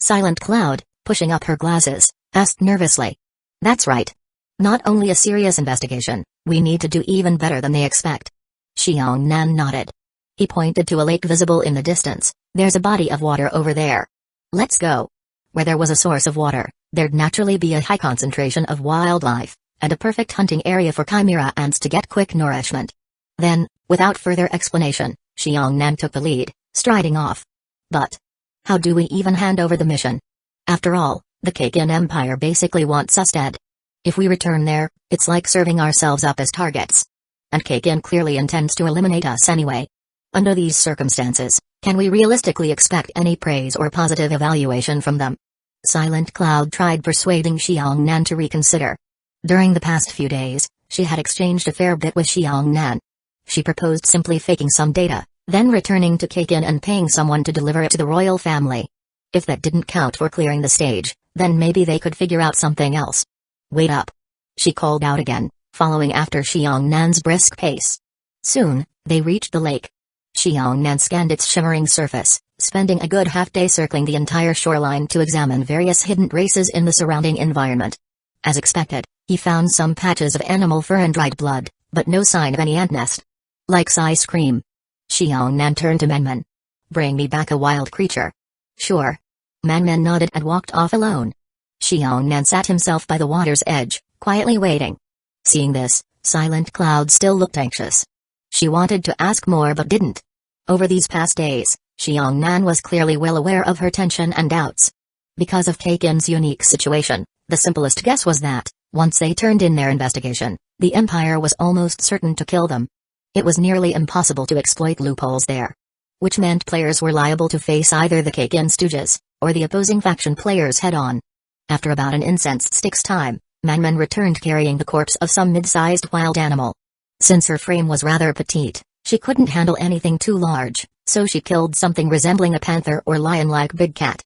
Silent Cloud, pushing up her glasses, asked nervously. That's right. Not only a serious investigation, we need to do even better than they expect. Xiongnan nodded. He pointed to a lake visible in the distance. There's a body of water over there. Let's go. Where there was a source of water, there'd naturally be a high concentration of wildlife, and a perfect hunting area for Chimera ants to get quick nourishment. Then, without further explanation, Xiongnan took the lead, striding off. But how do we even hand over the mission? After all, the Kakin Empire basically wants us dead. If we return there, it's like serving ourselves up as targets. And Kakin clearly intends to eliminate us anyway. Under these circumstances, can we realistically expect any praise or positive evaluation from them? Silent Cloud tried persuading Xiongnan to reconsider. During the past few days, she had exchanged a fair bit with Xiongnan. She proposed simply faking some data, then returning to Kakin and paying someone to deliver it to the royal family. If that didn't count for clearing the stage, then maybe they could figure out something else. Wait up. She called out again, following after Xiongnan brisk pace. Soon, they reached the lake. Xiongnan scanned its shimmering surface, spending a good half-day circling the entire shoreline to examine various hidden races in the surrounding environment. As expected, he found some patches of animal fur and dried blood, but no sign of any ant nest. Likes ice cream. Xiongnan turned to Manman. Bring me back a wild creature. Sure. Manman nodded and walked off alone. Xiongnan sat himself by the water's edge, quietly waiting. Seeing this, Silent Cloud still looked anxious. She wanted to ask more but didn't. Over these past days, Xiongnan was clearly well aware of her tension and doubts. Because of Kakin's unique situation, the simplest guess was that, once they turned in their investigation, the Empire was almost certain to kill them. It was nearly impossible to exploit loopholes there. Which meant players were liable to face either the Kakin stooges, or the opposing faction players head-on. After about an incensed stick's time, Manman returned carrying the corpse of some mid-sized wild animal. Since her frame was rather petite, she couldn't handle anything too large, so she killed something resembling a panther or lion-like big cat.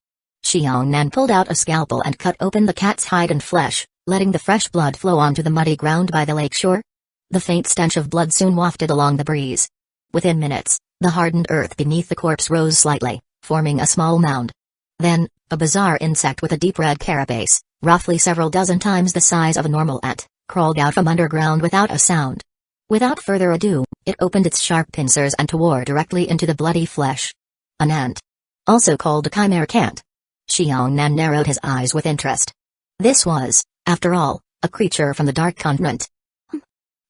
Xiongnan pulled out a scalpel and cut open the cat's hide and flesh, letting the fresh blood flow onto the muddy ground by the lakeshore. The faint stench of blood soon wafted along the breeze. Within minutes, the hardened earth beneath the corpse rose slightly, forming a small mound. Then, a bizarre insect with a deep red carapace, roughly several dozen times the size of a normal ant, crawled out from underground without a sound. Without further ado, it opened its sharp pincers and tore directly into the bloody flesh. An ant. Also called a chimera ant. Xiongnan narrowed his eyes with interest. This was, after all, a creature from the Dark Continent.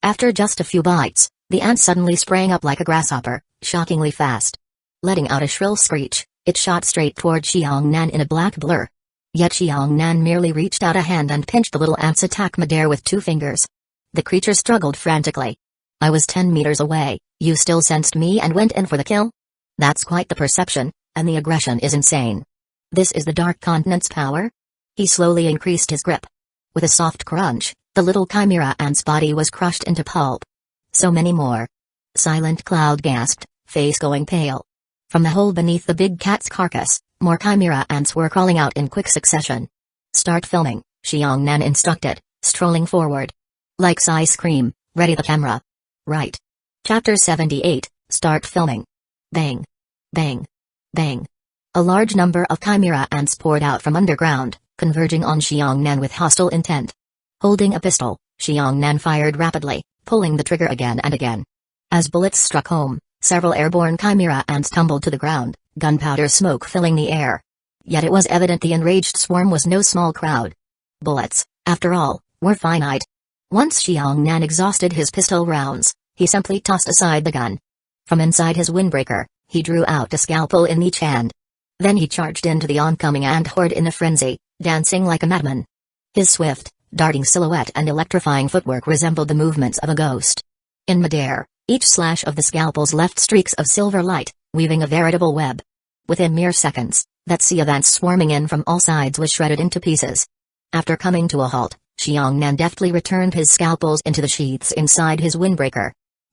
After just a few bites, the ant suddenly sprang up like a grasshopper, shockingly fast. Letting out a shrill screech, it shot straight toward Xiongnan in a black blur. Yet Xiongnan merely reached out a hand and pinched the little ant's attack midair with 2 fingers. The creature struggled frantically. I was 10 meters away, you still sensed me and went in for the kill? That's quite the perception, and the aggression is insane. This is the Dark Continent's power? He slowly increased his grip. With a soft crunch, the little chimera ant's body was crushed into pulp. So many more. Silent Cloud gasped, face going pale. From the hole beneath the big cat's carcass, more chimera ants were crawling out in quick succession. Start filming, Xiongnan instructed, strolling forward. Like ice cream, ready the camera. Right. Chapter 78, Start filming. Bang. Bang. Bang. A large number of chimera ants poured out from underground, converging on Xiongnan with hostile intent. Holding a pistol, Xiongnan fired rapidly, pulling the trigger again and again. As bullets struck home, several airborne chimera ants tumbled to the ground, gunpowder smoke filling the air. Yet it was evident the enraged swarm was no small crowd. Bullets, after all, were finite. Once Xiongnan exhausted his pistol rounds, he simply tossed aside the gun. From inside his windbreaker, he drew out a scalpel in each hand. Then he charged into the oncoming ant horde in a frenzy, dancing like a madman. His swift, darting silhouette and electrifying footwork resembled the movements of a ghost. In midair, each slash of the scalpels left streaks of silver light, weaving a veritable web. Within mere seconds, that sea of ants swarming in from all sides was shredded into pieces. After coming to a halt, Xiongnan deftly returned his scalpels into the sheaths inside his windbreaker.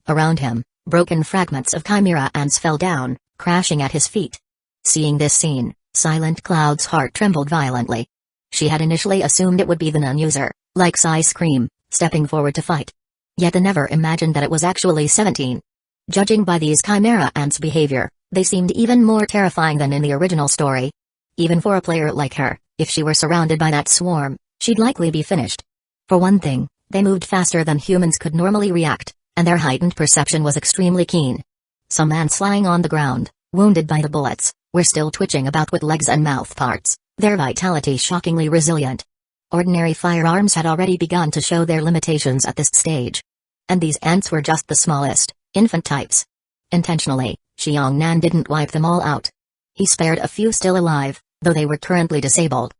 Around him, broken fragments of chimera ants fell down, crashing at his feet. Seeing this scene, Silent Cloud's heart trembled violently. She had initially assumed it would be the non-user, like ice cream, stepping forward to fight. Yet they never imagined that it was actually 17. Judging by these chimera ants' behavior, they seemed even more terrifying than in the original story. Even for a player like her, if she were surrounded by that swarm, she'd likely be finished. For one thing, they moved faster than humans could normally react, and their heightened perception was extremely keen. Some ants lying on the ground, wounded by the bullets, were still twitching about with legs and mouth parts, their vitality shockingly resilient. Ordinary firearms had already begun to show their limitations at this stage. And these ants were just the smallest, infant types. Intentionally, Xiongnan didn't wipe them all out. He spared a few still alive, though they were currently disabled.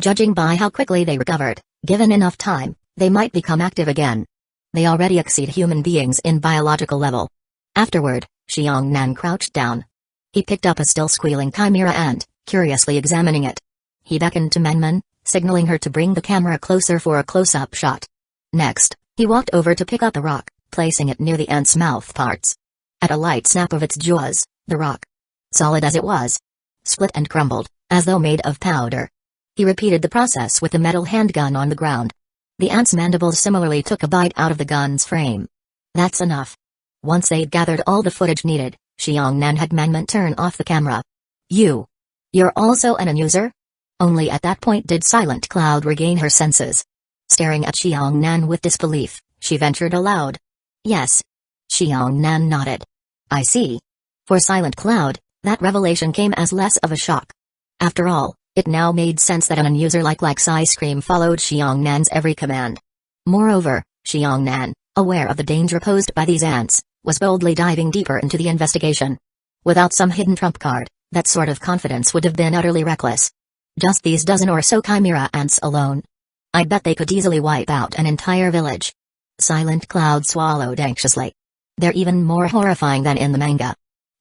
Judging by how quickly they recovered, given enough time, they might become active again. They already exceed human beings in biological level. Afterward, Xiongnan crouched down. He picked up a still squealing chimera ant, curiously examining it. He beckoned to Menman, signaling her to bring the camera closer for a close-up shot. Next, he walked over to pick up a rock, placing it near the ant's mouth parts. At a light snap of its jaws, the rock, solid as it was, split and crumbled, as though made of powder. He repeated the process with the metal handgun on the ground. The ant's mandibles similarly took a bite out of the gun's frame. That's enough. Once they'd gathered all the footage needed, Xiongnan had Menman turn off the camera. You're also an user? Only at that point did Silent Cloud regain her senses. Staring at Xiongnan with disbelief, she ventured aloud. Yes. Xiongnan nodded. I see. For Silent Cloud, that revelation came as less of a shock. After all, it now made sense that an unuser like ice cream followed Xiongnan every command. Moreover, Xiongnan, aware of the danger posed by these ants, was boldly diving deeper into the investigation. Without some hidden trump card, that sort of confidence would have been utterly reckless. Just these dozen or so chimera ants alone. I bet they could easily wipe out an entire village. Silent Cloud swallowed anxiously. They're even more horrifying than in the manga.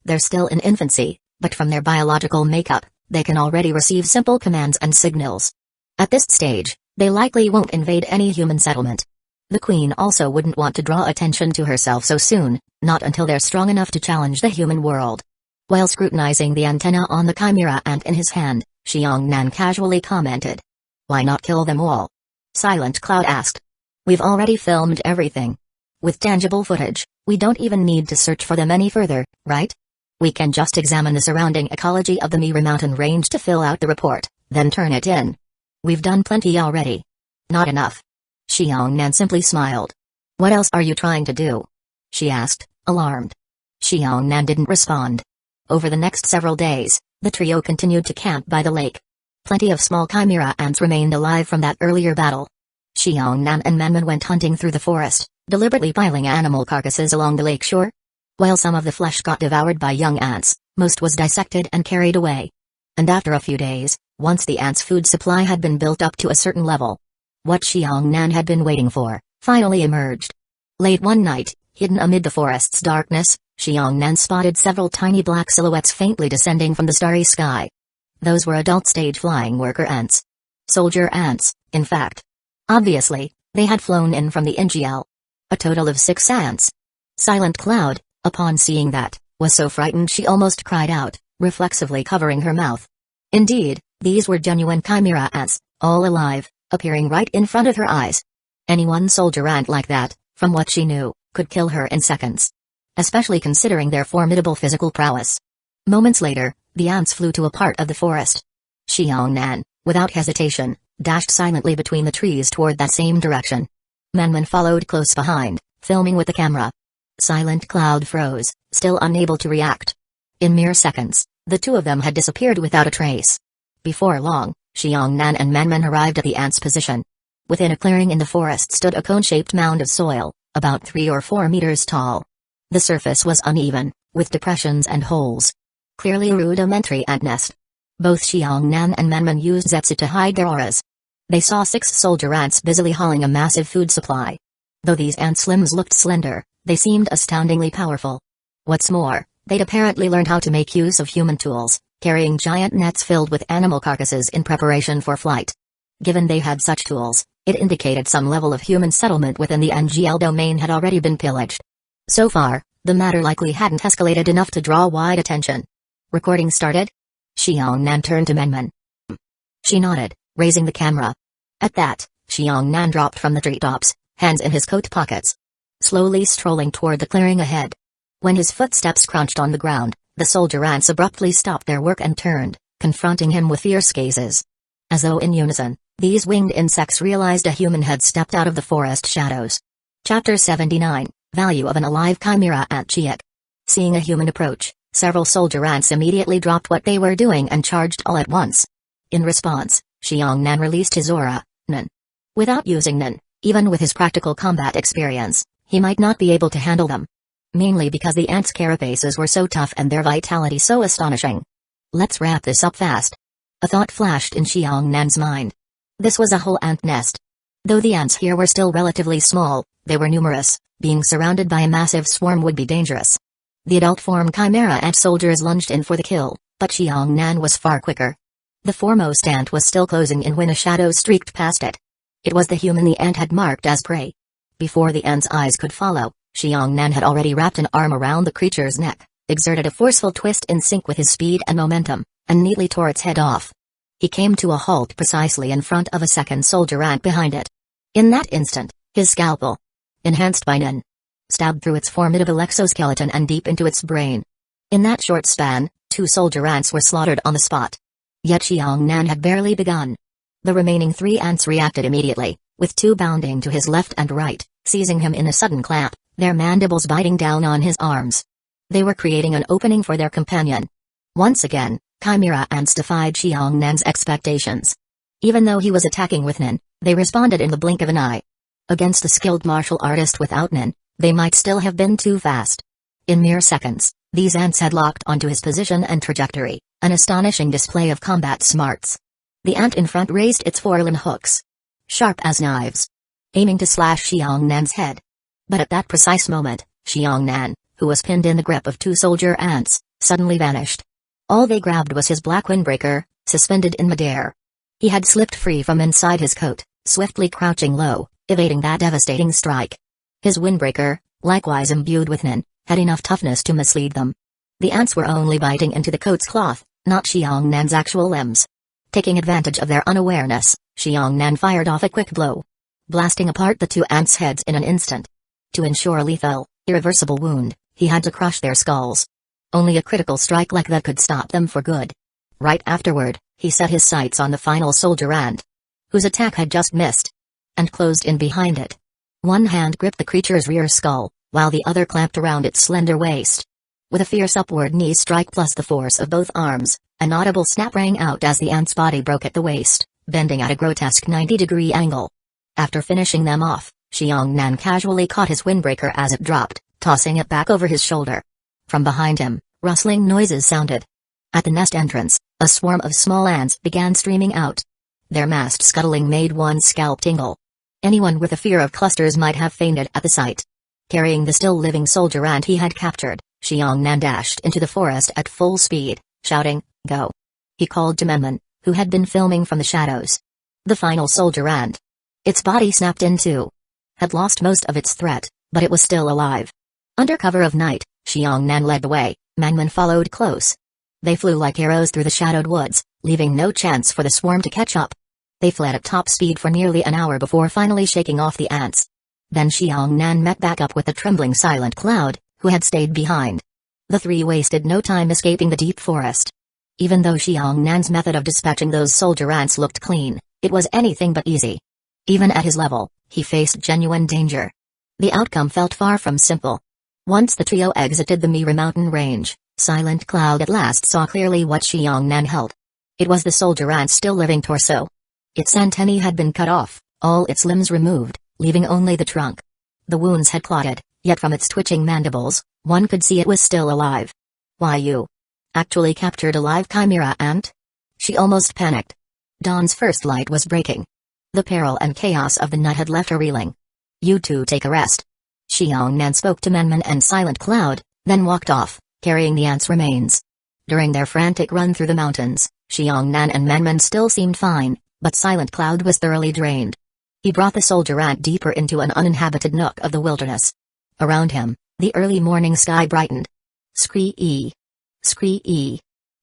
They're still in infancy, but from their biological makeup, they can already receive simple commands and signals. At this stage, they likely won't invade any human settlement. The Queen also wouldn't want to draw attention to herself so soon, not until they're strong enough to challenge the human world. While scrutinizing the antenna on the chimera ant in his hand, Xiongnan casually commented. Why not kill them all? Silent Cloud asked. We've already filmed everything. With tangible footage, we don't even need to search for them any further, right? We can just examine the surrounding ecology of the Mira mountain range to fill out the report, then turn it in. We've done plenty already. Not enough. Xiangnan simply smiled. "What else are you trying to do?" she asked, alarmed. Xiangnan didn't respond. Over the next several days, the trio continued to camp by the lake. Plenty of small chimera ants remained alive from that earlier battle. Xiangnan and Menman went hunting through the forest, deliberately piling animal carcasses along the lake shore. While some of the flesh got devoured by young ants, most was dissected and carried away. And after a few days, once the ants' food supply had been built up to a certain level, what Xiangnan had been waiting for finally emerged. Late one night, hidden amid the forest's darkness, Xiangnan spotted several tiny black silhouettes faintly descending from the starry sky. Those were adult-stage flying worker ants. Soldier ants, in fact. Obviously, they had flown in from the NGL. A total of 6 ants. Silent Cloud, upon seeing that, was so frightened she almost cried out, reflexively covering her mouth. Indeed, these were genuine chimera ants, all alive, appearing right in front of her eyes. Any one soldier ant like that, from what she knew, could kill her in seconds. Especially considering their formidable physical prowess. Moments later, the ants flew to a part of the forest. Xiangnan, without hesitation, dashed silently between the trees toward that same direction. Menman followed close behind, filming with the camera. Silent Cloud froze, still unable to react. In mere seconds, the two of them had disappeared without a trace. Before long, Xiangnan and Menman arrived at the ants' position. Within a clearing in the forest stood a cone-shaped mound of soil, about 3 or 4 meters tall. The surface was uneven, with depressions and holes. Clearly a rudimentary ant nest. Both Xiangnan and Menman used Zetsu to hide their auras. They saw 6 soldier ants busily hauling a massive food supply. Though these ants' limbs looked slender, they seemed astoundingly powerful. What's more, they'd apparently learned how to make use of human tools, carrying giant nets filled with animal carcasses in preparation for flight. Given they had such tools, it indicated some level of human settlement within the NGL domain had already been pillaged. So far, the matter likely hadn't escalated enough to draw wide attention. Recording started? Xiangnan turned to Menman. She nodded, raising the camera. At that, Xiangnan dropped from the treetops, hands in his coat pockets. Slowly strolling toward the clearing ahead. When his footsteps crunched on the ground, the soldier ants abruptly stopped their work and turned, confronting him with fierce gazes. As though in unison, these winged insects realized a human had stepped out of the forest shadows. Chapter 79, Value of an Alive Chimera Ant Chiak. Seeing a human approach, several soldier ants immediately dropped what they were doing and charged all at once. In response, Xiangnan released his aura, Nen. Without using Nen, even with his practical combat experience, he might not be able to handle them. Mainly because the ants' carapaces were so tough and their vitality so astonishing. Let's wrap this up fast. A thought flashed in Xiangnan's mind. This was a whole ant nest. Though the ants here were still relatively small, they were numerous. Being surrounded by a massive swarm would be dangerous. The adult form chimera ant soldiers lunged in for the kill, but Xiangnan was far quicker. The foremost ant was still closing in when a shadow streaked past it. It was the human the ant had marked as prey. Before the ant's eyes could follow, Xiangnan had already wrapped an arm around the creature's neck, exerted a forceful twist in sync with his speed and momentum, and neatly tore its head off. He came to a halt precisely in front of a second soldier ant behind it. In that instant, his scalpel, enhanced by Nen, stabbed through its formidable exoskeleton and deep into its brain. In that short span, 2 soldier ants were slaughtered on the spot. Yet Xiangnan had barely begun. The remaining 3 ants reacted immediately, with 2 bounding to his left and right, seizing him in a sudden clap, their mandibles biting down on his arms. They were creating an opening for their companion. Once again, chimera ants defied Xiangnan's expectations. Even though he was attacking with Nen, they responded in the blink of an eye. Against a skilled martial artist without Nen, they might still have been too fast. In mere seconds, these ants had locked onto his position and trajectory, an astonishing display of combat smarts. The ant in front raised its forelimb hooks, sharp as knives, aiming to slash Xiangnan's head. But at that precise moment, Xiangnan, who was pinned in the grip of 2 soldier ants, suddenly vanished. All they grabbed was his black windbreaker, suspended in midair. He had slipped free from inside his coat, swiftly crouching low, evading that devastating strike. His windbreaker, likewise imbued with Nen, had enough toughness to mislead them. The ants were only biting into the coat's cloth, not Xiangnan's actual limbs. Taking advantage of their unawareness, Xiangnan fired off a quick blow, blasting apart the 2 ants' heads in an instant. To ensure a lethal, irreversible wound, he had to crush their skulls. Only a critical strike like that could stop them for good. Right afterward, he set his sights on the final soldier ant, whose attack had just missed. and closed in behind it. One hand gripped the creature's rear skull, while the other clamped around its slender waist. With a fierce upward knee strike plus the force of both arms, an audible snap rang out as the ant's body broke at the waist, bending at a grotesque 90-degree angle. After finishing them off, Xiongnan casually caught his windbreaker as it dropped, tossing it back over his shoulder. From behind him, rustling noises sounded. At the nest entrance, a swarm of small ants began streaming out. Their massed scuttling made one's scalp tingle. Anyone with a fear of clusters might have fainted at the sight. Carrying the still-living soldier ant he had captured, Xiongnan dashed into the forest at full speed, shouting, "Go!" He called to Menman, who had been filming from the shadows. The final soldier ant. Its body snapped in two. Had lost most of its threat, but it was still alive. Under cover of night, Xiongnan led the way, Menman followed close. They flew like arrows through the shadowed woods, leaving no chance for the swarm to catch up. They fled at top speed for nearly an hour before finally shaking off the ants. Then Xiongnan met back up with the trembling Silent Cloud, who had stayed behind. The three wasted no time escaping the deep forest. Even though Xiongnan method of dispatching those soldier ants looked clean, it was anything but easy. Even at his level, he faced genuine danger. The outcome felt far from simple. Once the trio exited the Mira mountain range, Silent Cloud at last saw clearly what Xiongnan held. It was the soldier ant's still-living torso. Its antennae had been cut off, all its limbs removed, leaving only the trunk. The wounds had clotted, yet from its twitching mandibles, one could see it was still alive. "Why, you actually captured a live chimera ant?" She almost panicked. Dawn's first light was breaking. The peril and chaos of the night had left her reeling. "You two take a rest." Xiongnan spoke to Menman and Silent Cloud, then walked off, carrying the ant's remains. During their frantic run through the mountains, Xiongnan and Menman still seemed fine, but Silent Cloud was thoroughly drained. He brought the soldier ant deeper into an uninhabited nook of the wilderness. Around him, the early morning sky brightened. Scree-ee. Scree-ee.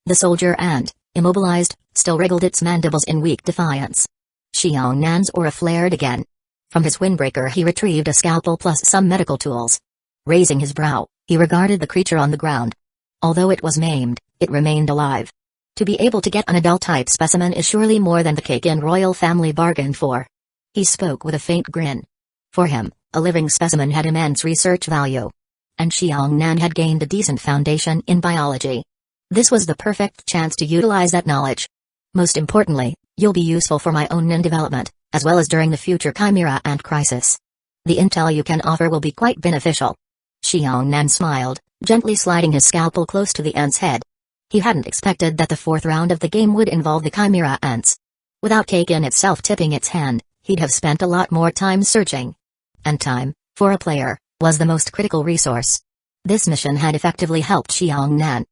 The soldier ant, immobilized, still wriggled its mandibles in weak defiance. Xiongnan aura flared again. From his windbreaker he retrieved a scalpel plus some medical tools. Raising his brow, he regarded the creature on the ground. Although it was maimed, it remained alive. To be able to get an adult-type specimen is surely more than the Kakin royal family bargained for. He spoke with a faint grin. For him, a living specimen had immense research value. And Xiongnan had gained a decent foundation in biology. This was the perfect chance to utilize that knowledge. Most importantly, you'll be useful for my own development, as well as during the future chimera ant crisis. The intel you can offer will be quite beneficial. Xiongnan smiled, gently sliding his scalpel close to the ant's head. He hadn't expected that the fourth round of the game would involve the chimera ants. Without Kakin itself tipping its hand, he'd have spent a lot more time searching. And time, for a player, was the most critical resource. This mission had effectively helped Xiongnan.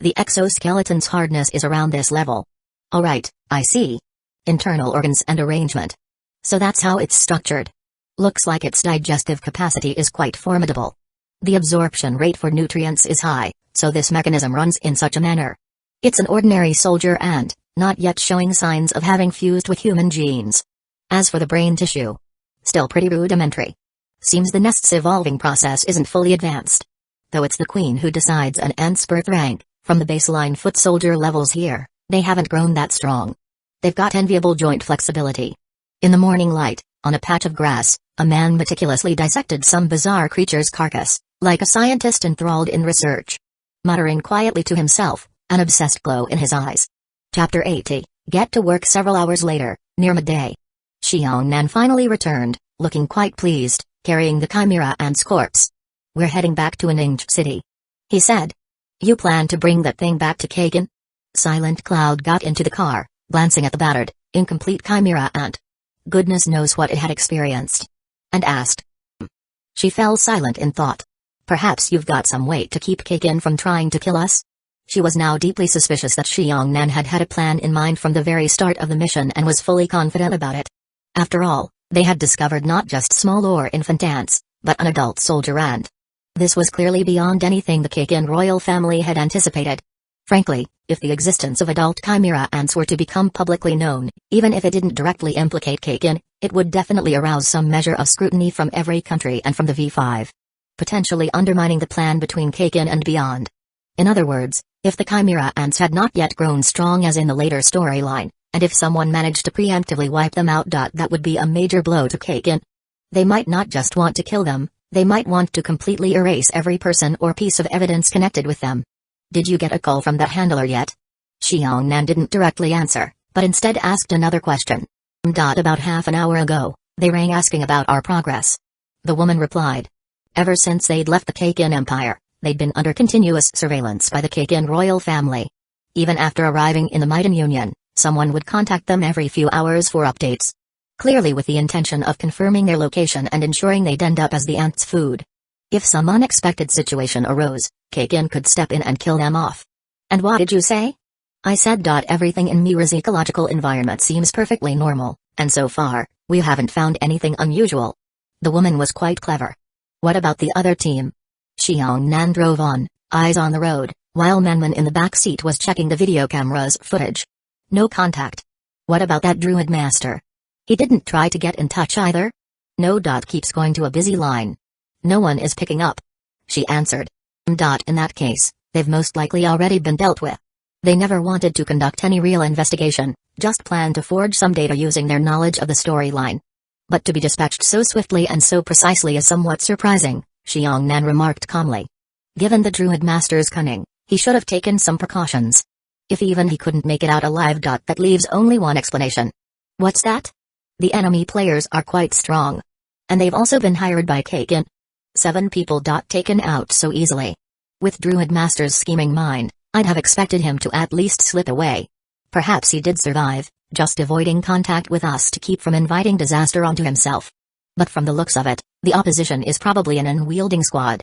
The exoskeleton's hardness is around this level. Alright, I see. Internal organs and arrangement. So that's how it's structured. Looks like its digestive capacity is quite formidable. The absorption rate for nutrients is high, so this mechanism runs in such a manner. It's an ordinary soldier ant, not yet showing signs of having fused with human genes. As for the brain tissue, still pretty rudimentary. Seems the nest's evolving process isn't fully advanced. Though it's the queen who decides an ant's birth rank, from the baseline foot soldier levels here, they haven't grown that strong. They've got enviable joint flexibility. In the morning light, on a patch of grass, a man meticulously dissected some bizarre creature's carcass, like a scientist enthralled in research. Muttering quietly to himself, an obsessed glow in his eyes. Chapter 80, Get to work several hours later, near midday. Xiongnan finally returned, looking quite pleased, carrying the chimera ant's corpse. "We're heading back to Aninj City," he said. "You plan to bring that thing back to Kagan?" Silent Cloud got into the car, glancing at the battered, incomplete chimera ant. Goodness knows what it had experienced. And asked. She fell silent in thought. "Perhaps you've got some way to keep Kagan from trying to kill us?" She was now deeply suspicious that Xiongnan had had a plan in mind from the very start of the mission and was fully confident about it. After all, they had discovered not just small or infant ants, but an adult soldier ant. This was clearly beyond anything the Kakin royal family had anticipated. Frankly, if the existence of adult chimera ants were to become publicly known, even if it didn't directly implicate Kakin, it would definitely arouse some measure of scrutiny from every country and from the V5. Potentially undermining the plan between Kakin and beyond. In other words, if the chimera ants had not yet grown strong as in the later storyline, And if someone managed to preemptively wipe them out, that would be a major blow to Kakin. They might not just want to kill them, they might want to completely erase every person or piece of evidence connected with them. Did you get a call from that handler yet? Xiongnan didn't directly answer, but instead asked another question. About half an hour ago, they rang asking about our progress. The woman replied. Ever since they'd left the Kakin Empire, they'd been under continuous surveillance by the Kakin royal family. Even after arriving in the Maiden Union, someone would contact them every few hours for updates. Clearly with the intention of confirming their location and ensuring they'd end up as the ants' food. If some unexpected situation arose, Kakin could step in and kill them off. And what did you say? I said. Everything in Mira's ecological environment seems perfectly normal, and so far, we haven't found anything unusual. The woman was quite clever. What about the other team? Xiongnan drove on, eyes on the road, while Menman in the back seat was checking the video camera's footage. No contact. What about that druid master? He didn't try to get in touch either? No. Keeps going to a busy line. No one is picking up. She answered. In that case, they've most likely already been dealt with. They never wanted to conduct any real investigation, just planned to forge some data using their knowledge of the storyline. But to be dispatched so swiftly and so precisely is somewhat surprising, Xiongnan remarked calmly. Given the druid master's cunning, he should have taken some precautions. If even he couldn't make it out alive. That leaves only one explanation. What's that? The enemy players are quite strong. And they've also been hired by Kakin. 7 people. Taken out so easily. With Druid Master's scheming mind, I'd have expected him to at least slip away. Perhaps he did survive, just avoiding contact with us to keep from inviting disaster onto himself. But from the looks of it, the opposition is probably an unyielding squad.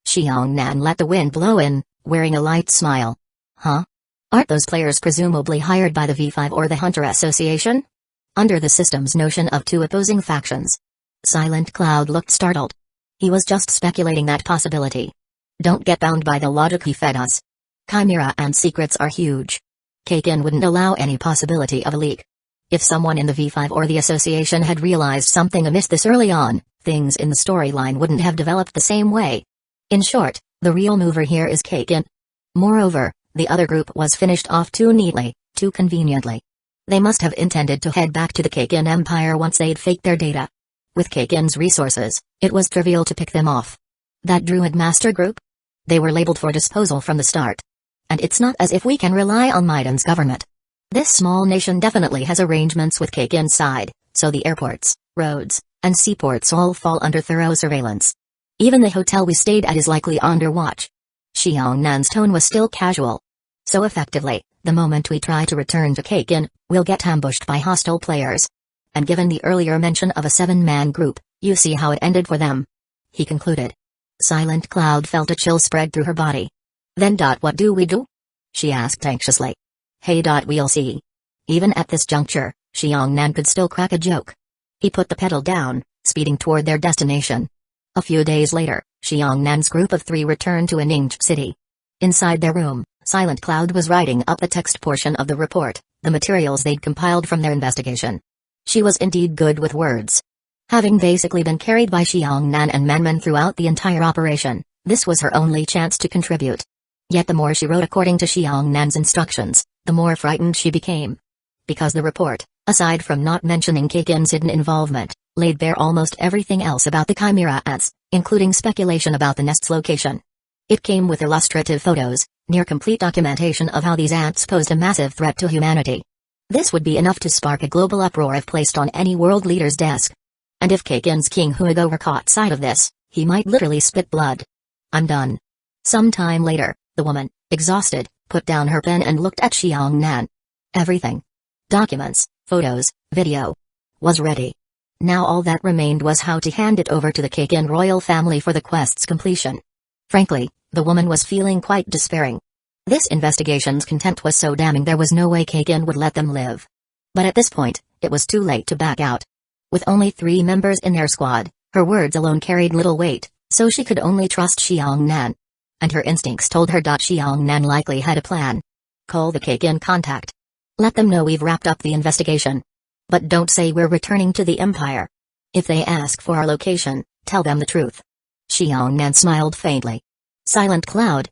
Xiongnan let the wind blow in, wearing a light smile. Huh? Aren't those players presumably hired by the V5 or the Hunter Association? Under the system's notion of 2 opposing factions. Silent Cloud looked startled. He was just speculating that possibility. Don't get bound by the logic he fed us. Chimera and secrets are huge. Kakin wouldn't allow any possibility of a leak. If someone in the V5 or the Association had realized something amiss this early on, things in the storyline wouldn't have developed the same way. In short, the real mover here is Kakin. Moreover, the other group was finished off too neatly, too conveniently. They must have intended to head back to the Kakin Empire once they'd faked their data. With Kakin's resources, it was trivial to pick them off. That Druid Master group? They were labeled for disposal from the start. And it's not as if we can rely on Maiden's government. This small nation definitely has arrangements with Kakin's side, so the airports, roads, and seaports all fall under thorough surveillance. Even the hotel we stayed at is likely under watch. Xiaongnan's tone was still casual. So effectively, the moment we try to return to Kakin, we'll get ambushed by hostile players. And given the earlier mention of a 7-man group, you see how it ended for them. He concluded. Silent Cloud felt a chill spread through her body. Then what do we do? She asked anxiously. Hey we'll see. Even at this juncture, Xiongnan could still crack a joke. He put the pedal down, speeding toward their destination. A few days later, Xiaongnan's group of 3 returned to Ningzh City. Inside their room, Silent Cloud was writing up the text portion of the report, the materials they'd compiled from their investigation. She was indeed good with words. Having basically been carried by Xiongnan and Menman throughout the entire operation, this was her only chance to contribute. Yet the more she wrote according to Xiaongnan's instructions, the more frightened she became. Because the report, aside from not mentioning Kakin's hidden involvement, laid bare almost everything else about the Chimera ants, including speculation about the nest's location. It came with illustrative photos, near-complete documentation of how these ants posed a massive threat to humanity. This would be enough to spark a global uproar if placed on any world leader's desk. And if Kakin's King Huigo were caught sight of this, he might literally spit blood. I'm done. Some time later, the woman, exhausted, put down her pen and looked at Xiaongnan. Everything. Documents, photos, video. Was ready. Now all that remained was how to hand it over to the Kakin royal family for the quest's completion. Frankly, the woman was feeling quite despairing. This investigation's content was so damning there was no way Kakin would let them live. But at this point, it was too late to back out. With only 3 members in their squad, her words alone carried little weight, so she could only trust Xiaongnan. And her instincts told her Xiaongnan likely had a plan. Call the Kakin contact. Let them know we've wrapped up the investigation. But don't say we're returning to the Empire. If they ask for our location, tell them the truth. Xiaongnan smiled faintly. Silent Cloud,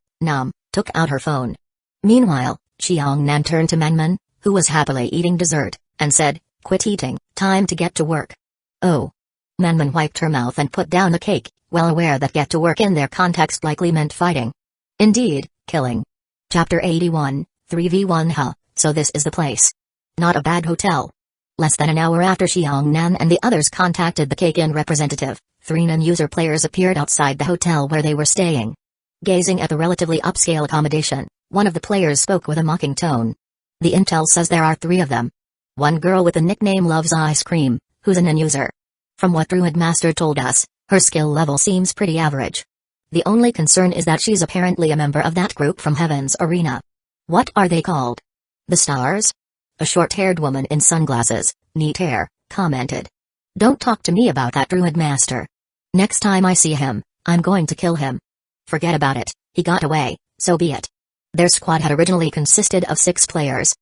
took out her phone. Meanwhile, Xiaongnan turned to Menman, who was happily eating dessert, and said, "Quit eating, time to get to work." "Oh." Manman wiped her mouth and put down the cake, well aware that get to work in their context likely meant fighting. Indeed, killing. Chapter 81, 3v1 Huh, so this is the place. Not a bad hotel. Less than an hour after Xiang Nan and the others contacted the Cake-In representative, 3 non-user players appeared outside the hotel where they were staying. Gazing at the relatively upscale accommodation, one of the players spoke with a mocking tone. "The intel says there are 3 of them. One girl with the nickname Loves Ice Cream, who's a non-user. From what Druid Master told us, her skill level seems pretty average. The only concern is that she's apparently a member of that group from Heaven's Arena." "What are they called?" "The Stars?" A short-haired woman in sunglasses, neat hair, commented. "Don't talk to me about that Druid Master. Next time I see him, I'm going to kill him." "Forget about it, he got away, so be it." Their squad had originally consisted of 6 players.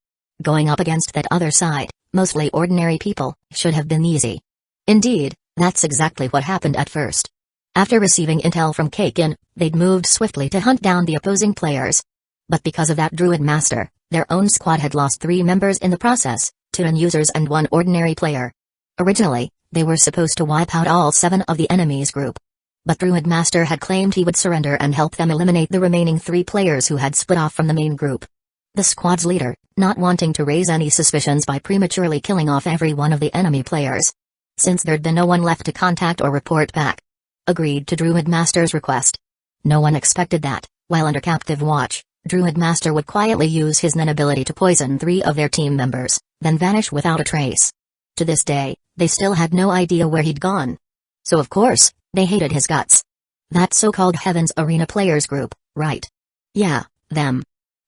Going up against that other side, mostly ordinary people, should have been easy. Indeed, that's exactly what happened at first. After receiving intel from Cake-In, they'd moved swiftly to hunt down the opposing players. But because of that Druid Master, their own squad had lost 3 members in the process, 2 non-users and 1 ordinary player. Originally, they were supposed to wipe out all 7 of the enemy's group. But Druid Master had claimed he would surrender and help them eliminate the remaining 3 players who had split off from the main group. The squad's leader, not wanting to raise any suspicions by prematurely killing off every one of the enemy players, since there'd been no one left to contact or report back, agreed to Druid Master's request. No one expected that, while under captive watch, Druid Master would quietly use his Nen ability to poison 3 of their team members, then vanish without a trace. To this day, they still had no idea where he'd gone. So of course, they hated his guts. That so-called Heaven's Arena players group, right? Yeah, them.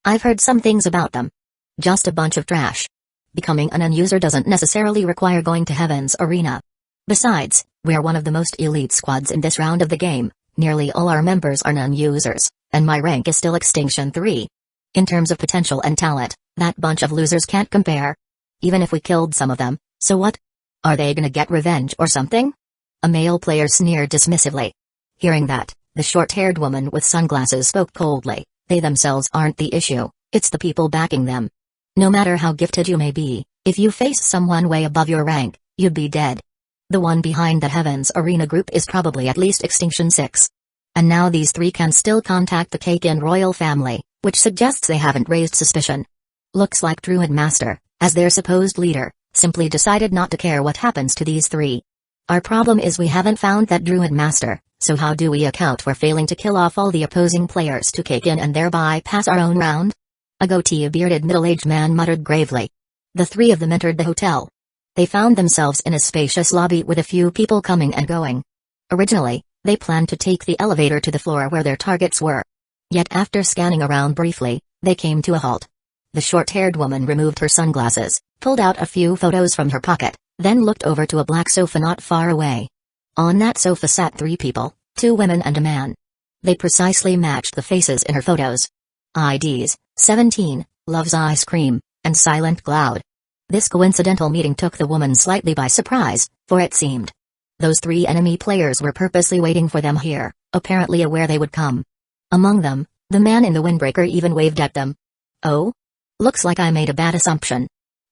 I've heard some things about them. Just a bunch of trash. Becoming a non-user doesn't necessarily require going to Heaven's Arena. Besides, we're one of the most elite squads in this round of the game, nearly all our members are non-users, and my rank is still Extinction 3. In terms of potential and talent, that bunch of losers can't compare. Even if we killed some of them, so what? Are they gonna get revenge or something? A male player sneered dismissively. Hearing that, the short-haired woman with sunglasses spoke coldly. They themselves aren't the issue, it's the people backing them. No matter how gifted you may be, if you face someone way above your rank, you'd be dead. The one behind the Heaven's Arena group is probably at least Extinction 6. And now these 3 can still contact the Cake-In royal family, which suggests they haven't raised suspicion. Looks like Druid Master, as their supposed leader, simply decided not to care what happens to these 3. Our problem is we haven't found that Druid Master, so how do we account for failing to kill off all the opposing players to Cake-In and thereby pass our own round? A goatee-bearded middle-aged man muttered gravely. The 3 of them entered the hotel. They found themselves in a spacious lobby with a few people coming and going. Originally, they planned to take the elevator to the floor where their targets were. Yet after scanning around briefly, they came to a halt. The short-haired woman removed her sunglasses, pulled out a few photos from her pocket, then looked over to a black sofa not far away. On that sofa sat 3 people, 2 women and a man. They precisely matched the faces in her photos. IDs, 17, Loves Ice Cream, and Silent Cloud. This coincidental meeting took the woman slightly by surprise, for it seemed those 3 enemy players were purposely waiting for them here, apparently aware they would come. Among them, the man in the windbreaker even waved at them. Oh? Looks like I made a bad assumption.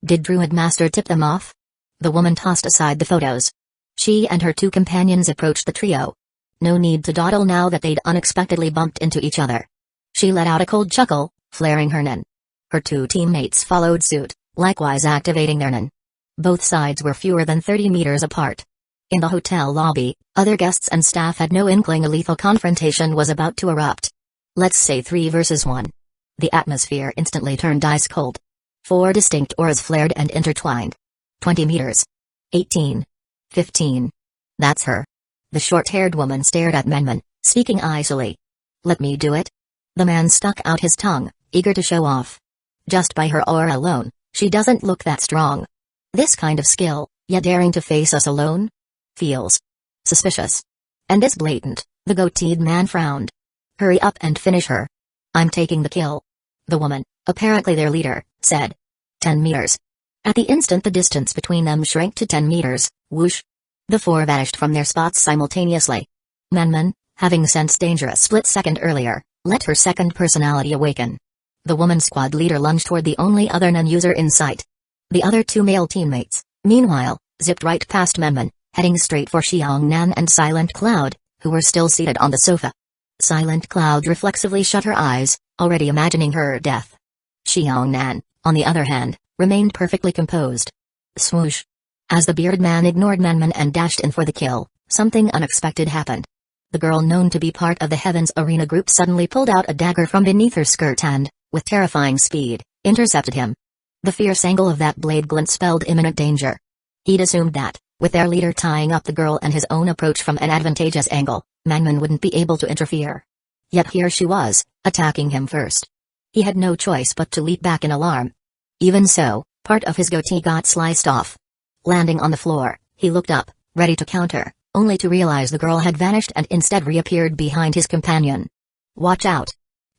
Did Druid Master tip them off? The woman tossed aside the photos. She and her 2 companions approached the trio. No need to dawdle now that they'd unexpectedly bumped into each other. She let out a cold chuckle, flaring her Nen. Her 2 teammates followed suit, likewise activating their Nen. Both sides were fewer than 30 meters apart. In the hotel lobby, other guests and staff had no inkling a lethal confrontation was about to erupt. Let's say 3 versus 1. The atmosphere instantly turned ice cold. 4 distinct auras flared and intertwined. 20 meters. 18. 15. That's her. The short-haired woman stared at Menman, speaking icily. Let me do it? The man stuck out his tongue, eager to show off. Just by her aura alone, she doesn't look that strong. This kind of skill, yet daring to face us alone? Feels suspicious. And this blatant, the goateed man frowned. Hurry up and finish her. I'm taking the kill. The woman, apparently their leader, said. 10 meters. At the instant the distance between them shrank to 10 meters, whoosh. The 4 vanished from their spots simultaneously. Menman, having sensed danger a split second earlier, let her second personality awaken. The woman's squad leader lunged toward the only other non-user in sight. The other two male teammates, meanwhile, zipped right past Menman, heading straight for Xiangnan and Silent Cloud, who were still seated on the sofa. Silent Cloud reflexively shut her eyes, already imagining her death. Xiangnan, on the other hand, remained perfectly composed. Swoosh! As the bearded man ignored Menman and dashed in for the kill, something unexpected happened. The girl known to be part of the Heavens Arena group suddenly pulled out a dagger from beneath her skirt and, with terrifying speed, intercepted him. The fierce angle of that blade glint spelled imminent danger. He'd assumed that, with their leader tying up the girl and his own approach from an advantageous angle, Menman wouldn't be able to interfere. Yet here she was, attacking him first. He had no choice but to leap back in alarm. Even so, part of his goatee got sliced off. Landing on the floor, he looked up, ready to counter, only to realize the girl had vanished and instead reappeared behind his companion. "Watch out!"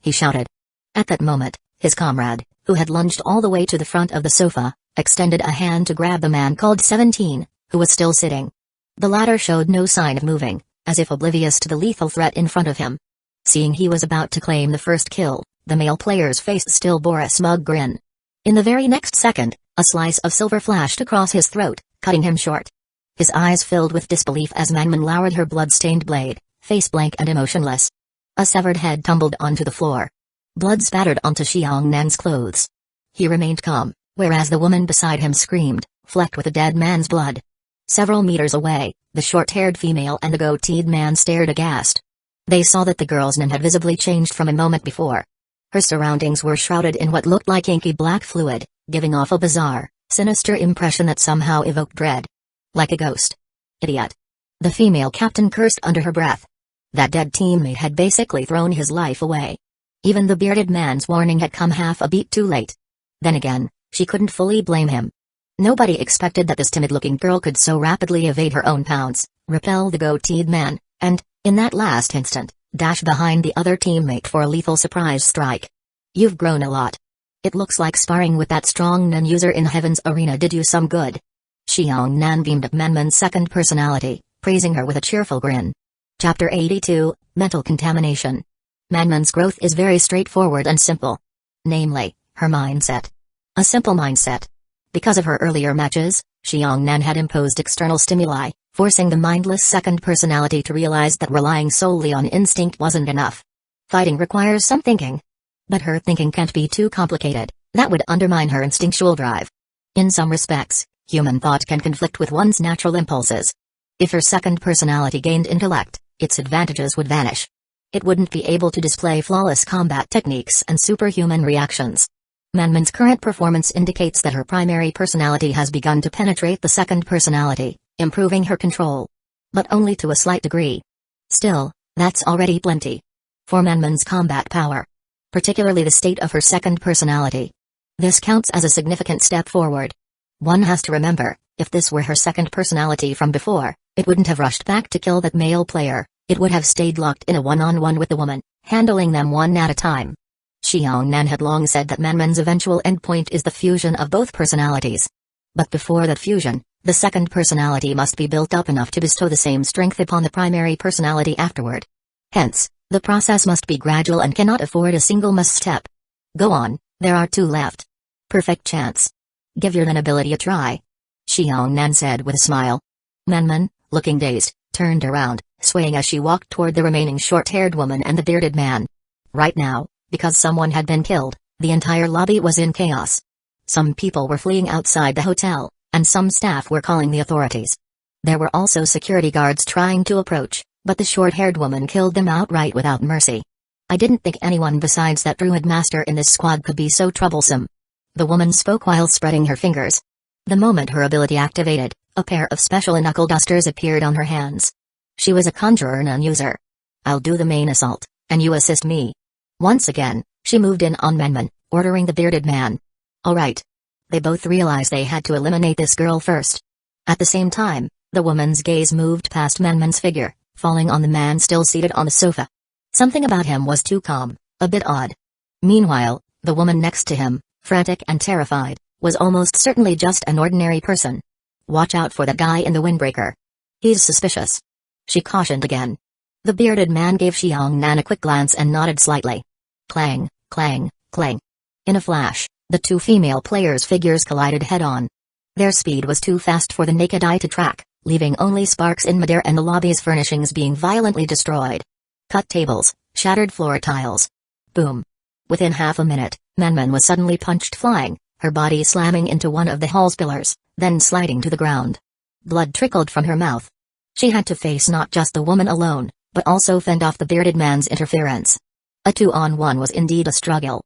he shouted. At that moment, his comrade, who had lunged all the way to the front of the sofa, extended a hand to grab the man called 17, who was still sitting. The latter showed no sign of moving, as if oblivious to the lethal threat in front of him. Seeing he was about to claim the first kill, the male player's face still bore a smug grin. In the very next second, a slice of silver flashed across his throat, cutting him short. His eyes filled with disbelief as Menman lowered her blood-stained blade, face blank and emotionless. A severed head tumbled onto the floor. Blood spattered onto Xiangnan's clothes. He remained calm, whereas the woman beside him screamed, flecked with the dead man's blood. Several meters away, the short-haired female and the goateed man stared aghast. They saw that the girl's nun had visibly changed from a moment before. Her surroundings were shrouded in what looked like inky black fluid, giving off a bizarre, sinister impression that somehow evoked dread. Like a ghost. Idiot. The female captain cursed under her breath. That dead teammate had basically thrown his life away. Even the bearded man's warning had come half a beat too late. Then again, she couldn't fully blame him. Nobody expected that this timid-looking girl could so rapidly evade her own pounce, repel the goateed man, and, in that last instant, dash behind the other teammate for a lethal surprise strike. "You've grown a lot. It looks like sparring with that strong non-user in Heaven's Arena did you some good." Xiangnan beamed at Menman's second personality, praising her with a cheerful grin. Chapter 82, Mental Contamination. Menman's growth is very straightforward and simple. Namely, her mindset. A simple mindset. Because of her earlier matches, Xiangnan had imposed external stimuli, forcing the mindless second personality to realize that relying solely on instinct wasn't enough. Fighting requires some thinking. But her thinking can't be too complicated, that would undermine her instinctual drive. In some respects, human thought can conflict with one's natural impulses. If her second personality gained intellect, its advantages would vanish. It wouldn't be able to display flawless combat techniques and superhuman reactions. Menman's current performance indicates that her primary personality has begun to penetrate the second personality, improving her control. But only to a slight degree. Still, that's already plenty. For Menman's combat power. Particularly the state of her second personality. This counts as a significant step forward. One has to remember, if this were her second personality from before, it wouldn't have rushed back to kill that male player, it would have stayed locked in a one-on-one with the woman, handling them one at a time. Xiangnan had long said that Menman's eventual endpoint is the fusion of both personalities. But before that fusion, the second personality must be built up enough to bestow the same strength upon the primary personality afterward. Hence, the process must be gradual and cannot afford a single misstep. Go on, there are two left. Perfect chance. Give your ability a try. Xiangnan said with a smile. Menman, looking dazed, turned around, swaying as she walked toward the remaining short-haired woman and the bearded man. Right now, because someone had been killed, the entire lobby was in chaos. Some people were fleeing outside the hotel, and some staff were calling the authorities. There were also security guards trying to approach, but the short-haired woman killed them outright without mercy. I didn't think anyone besides that druid master in this squad could be so troublesome. The woman spoke while spreading her fingers. The moment her ability activated, a pair of special knuckle dusters appeared on her hands. She was a conjurer non-user. I'll do the main assault, and you assist me. Once again, she moved in on Menman, ordering the bearded man. All right. They both realized they had to eliminate this girl first. At the same time, the woman's gaze moved past Menman's figure, falling on the man still seated on the sofa. Something about him was too calm, a bit odd. Meanwhile, the woman next to him, frantic and terrified, was almost certainly just an ordinary person. Watch out for that guy in the windbreaker. He's suspicious. She cautioned again. The bearded man gave Xiangnan a quick glance and nodded slightly. Clang, clang, clang. In a flash, the two female players' figures collided head-on. Their speed was too fast for the naked eye to track, leaving only sparks in midair and the lobby's furnishings being violently destroyed. Cut tables, shattered floor tiles. Boom. Within half a minute, Manman was suddenly punched flying, her body slamming into one of the hall's pillars, then sliding to the ground. Blood trickled from her mouth. She had to face not just the woman alone, but also fend off the bearded man's interference. A 2-on-1 was indeed a struggle.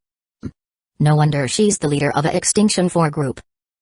No wonder she's the leader of a Extinction 4 group.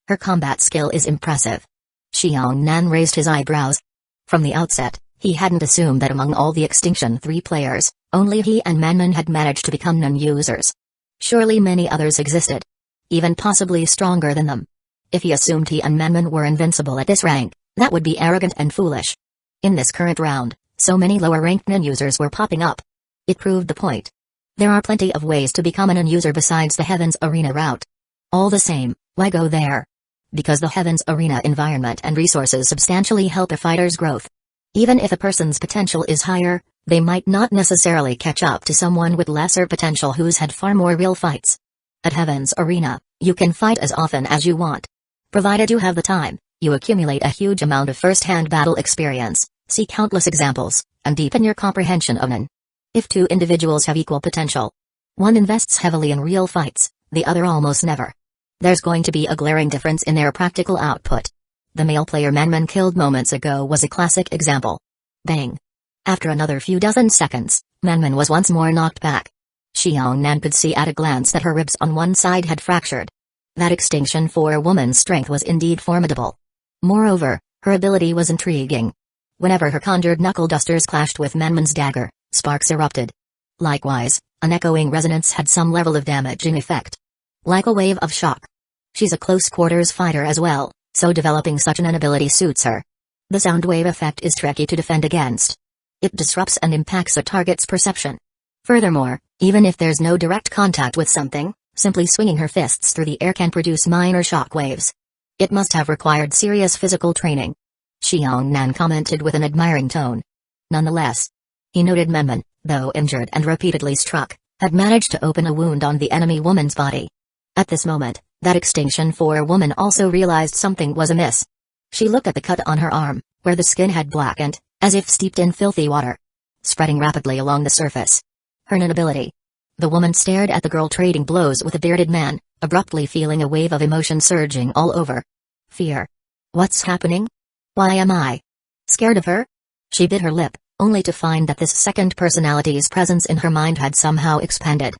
Her combat skill is impressive. Xiang Nan raised his eyebrows. From the outset, he hadn't assumed that among all the Extinction 3 players, only he and Manman had managed to become non-users. Surely many others existed. Even possibly stronger than them. If he assumed he and Manman were invincible at this rank, that would be arrogant and foolish. In this current round, so many lower-ranked non-users were popping up. It proved the point. There are plenty of ways to become a non-user besides the Heavens Arena route. All the same, why go there? Because the Heavens Arena environment and resources substantially help a fighter's growth. Even if a person's potential is higher, they might not necessarily catch up to someone with lesser potential who's had far more real fights. At Heavens Arena, you can fight as often as you want. Provided you have the time, you accumulate a huge amount of first-hand battle experience, see countless examples, and deepen your comprehension of an. If two individuals have equal potential, one invests heavily in real fights, the other almost never. There's going to be a glaring difference in their practical output. The male player Manman killed moments ago was a classic example. Bang! After another few dozen seconds, Manman was once more knocked back. Xiang Nan could see at a glance that her ribs on one side had fractured. That Extinction 4 woman's strength was indeed formidable. Moreover, her ability was intriguing. Whenever her conjured knuckle dusters clashed with Manman's dagger, sparks erupted. Likewise, an echoing resonance had some level of damaging effect. Like a wave of shock. She's a close-quarters fighter as well, so developing such an ability suits her. The sound wave effect is tricky to defend against. It disrupts and impacts a target's perception. Furthermore, even if there's no direct contact with something, simply swinging her fists through the air can produce minor shock waves. It must have required serious physical training. Xiang Nan commented with an admiring tone. Nonetheless, he noted Manman, though injured and repeatedly struck, had managed to open a wound on the enemy woman's body. At this moment, that Extinction 4 woman also realized something was amiss. She looked at the cut on her arm, where the skin had blackened, as if steeped in filthy water, spreading rapidly along the surface. Her inability. The woman stared at the girl trading blows with the bearded man, abruptly feeling a wave of emotion surging all over. Fear. What's happening? Why am I scared of her? She bit her lip, only to find that this second personality's presence in her mind had somehow expanded.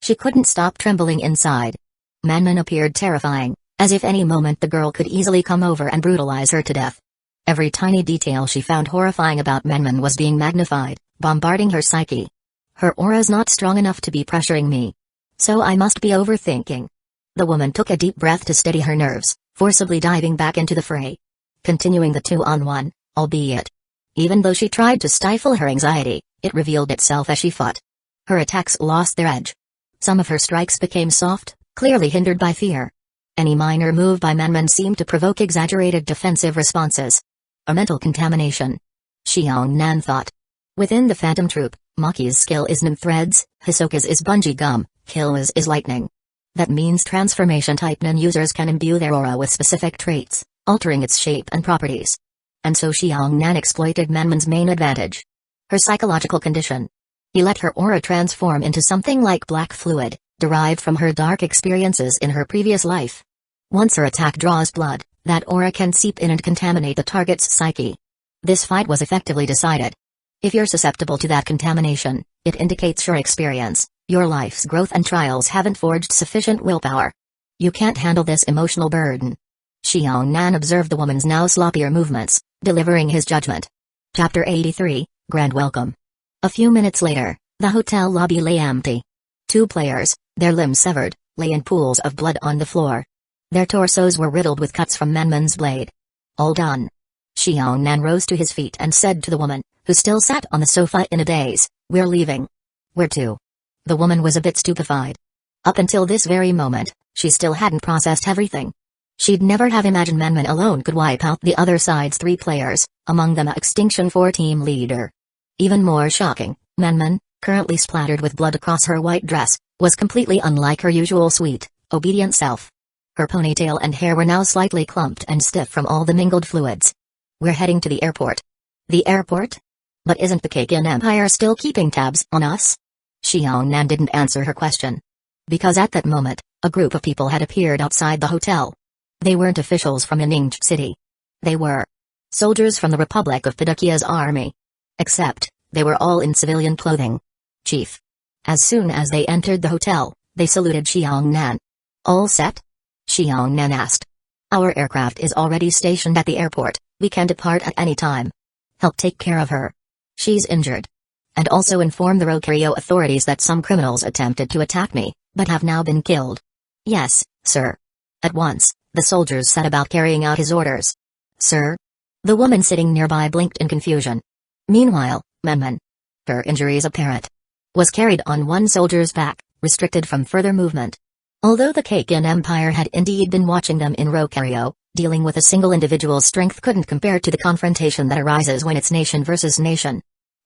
She couldn't stop trembling inside. Manman appeared terrifying, as if any moment the girl could easily come over and brutalize her to death. Every tiny detail she found horrifying about Manman was being magnified, bombarding her psyche. Her aura's not strong enough to be pressuring me. So I must be overthinking. The woman took a deep breath to steady her nerves, forcibly diving back into the fray. Continuing the 2-on-1, albeit. Even though she tried to stifle her anxiety, it revealed itself as she fought. Her attacks lost their edge. Some of her strikes became soft, clearly hindered by fear. Any minor move by Manman seemed to provoke exaggerated defensive responses. A mental contamination. Xiang Nan thought. Within the Phantom Troop, Maki's skill is nim threads, Hisoka's is bungee gum, Kill's is lightning. That means transformation-type non-users can imbue their aura with specific traits, altering its shape and properties. And so Xiang Nan exploited Manman's main advantage. Her psychological condition. He let her aura transform into something like black fluid, derived from her dark experiences in her previous life. Once her attack draws blood, that aura can seep in and contaminate the target's psyche. This fight was effectively decided. If you're susceptible to that contamination, it indicates your experience, your life's growth and trials haven't forged sufficient willpower. You can't handle this emotional burden. Xiang Nan observed the woman's now sloppier movements, delivering his judgment. Chapter 83, Grand Welcome. A few minutes later, the hotel lobby lay empty. Two players, their limbs severed, lay in pools of blood on the floor. Their torsos were riddled with cuts from Manman's blade. All done. Xiang Nan rose to his feet and said to the woman, who still sat on the sofa in a daze, "We're leaving." "Where to?" The woman was a bit stupefied. Up until this very moment, she still hadn't processed everything. She'd never have imagined Manman alone could wipe out the other side's 3 players, among them a Extinction 4 team leader. Even more shocking, Manman, currently splattered with blood across her white dress, was completely unlike her usual sweet, obedient self. Her ponytail and hair were now slightly clumped and stiff from all the mingled fluids. "We're heading to the airport." "The airport? But isn't the Kakin Empire still keeping tabs on us?" Xiongnan didn't answer her question. Because at that moment, a group of people had appeared outside the hotel. They weren't officials from Ningxi City. They were soldiers from the Republic of Padakia's army. Except, they were all in civilian clothing. "Chief." As soon as they entered the hotel, they saluted Xiongnan. "All set?" Xiongnan asked. "Our aircraft is already stationed at the airport, we can depart at any time. Help take care of her. She's injured. And also inform the Rokario authorities that some criminals attempted to attack me, but have now been killed." "Yes, sir." At once, the soldiers set about carrying out his orders. "Sir?" The woman sitting nearby blinked in confusion. Meanwhile, Menman, her injuries apparent, was carried on one soldier's back, restricted from further movement. Although the Kakin Empire had indeed been watching them in Rokario, dealing with a single individual's strength couldn't compare to the confrontation that arises when it's nation versus nation.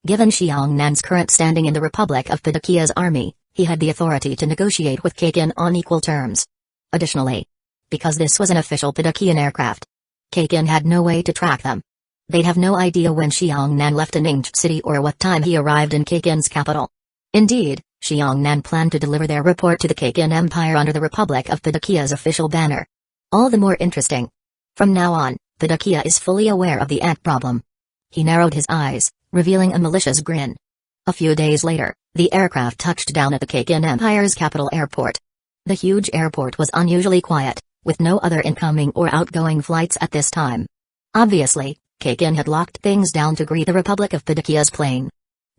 Given Xiongnan's current standing in the Republic of Padakia's army, he had the authority to negotiate with Kakin on equal terms. Additionally, because this was an official Padakian aircraft, Kakin had no way to track them. They'd have no idea when Xiongnan left Ningxi City or what time he arrived in Kakin's capital. Indeed, Xiongnan planned to deliver their report to the Kakin Empire under the Republic of Padakia's official banner. All the more interesting. From now on, Padakia is fully aware of the ant problem. He narrowed his eyes, revealing a malicious grin. A few days later, the aircraft touched down at the Kakin Empire's capital airport. The huge airport was unusually quiet, with no other incoming or outgoing flights at this time. Obviously, Kakin had locked things down to greet the Republic of Padakia's plane.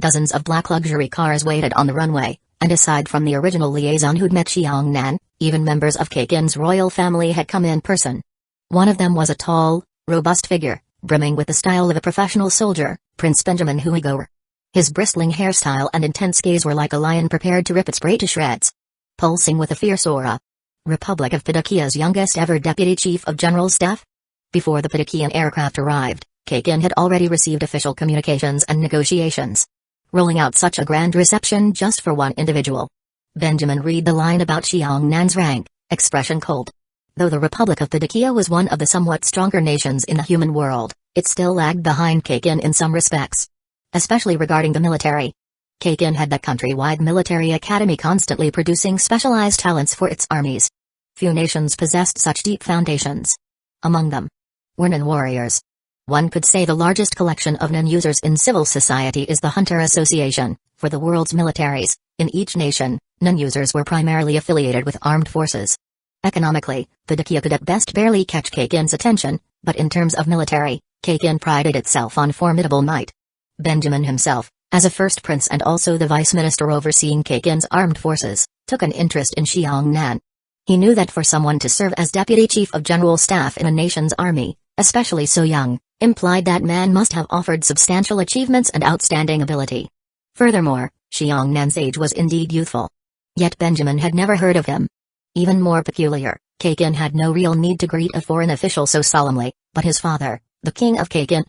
Dozens of black luxury cars waited on the runway, and aside from the original liaison who'd met Xiongnan, even members of Kakin's royal family had come in person. One of them was a tall, robust figure, brimming with the style of a professional soldier, Prince Benjamin Huigoer. His bristling hairstyle and intense gaze were like a lion prepared to rip its prey to shreds. Pulsing with a fierce aura. Republic of Padakia's youngest ever Deputy Chief of General Staff? Before the Padakian aircraft arrived, Kakin had already received official communications and negotiations. Rolling out such a grand reception just for one individual. Benjamin read the line about Xiongnan's rank, expression cold. Though the Republic of Padakia was one of the somewhat stronger nations in the human world, it still lagged behind Kakin in some respects. Especially regarding the military. Kakin had the countrywide military academy constantly producing specialized talents for its armies. Few nations possessed such deep foundations. Among them were Nun warriors. One could say the largest collection of Nun users in civil society is the Hunter Association. For the world's militaries, in each nation, Nun users were primarily affiliated with armed forces. Economically, Padakia could at best barely catch Kakin's attention, but in terms of military, Kakin prided itself on formidable might. Benjamin himself, as a first prince and also the vice minister overseeing Kakin's armed forces, took an interest in Xiongnan. He knew that for someone to serve as deputy chief of general staff in a nation's army, especially so young, implied that man must have offered substantial achievements and outstanding ability. Furthermore, Xiongnan's age was indeed youthful. Yet Benjamin had never heard of him. Even more peculiar, Kakin had no real need to greet a foreign official so solemnly, but his father, the king of Kakin,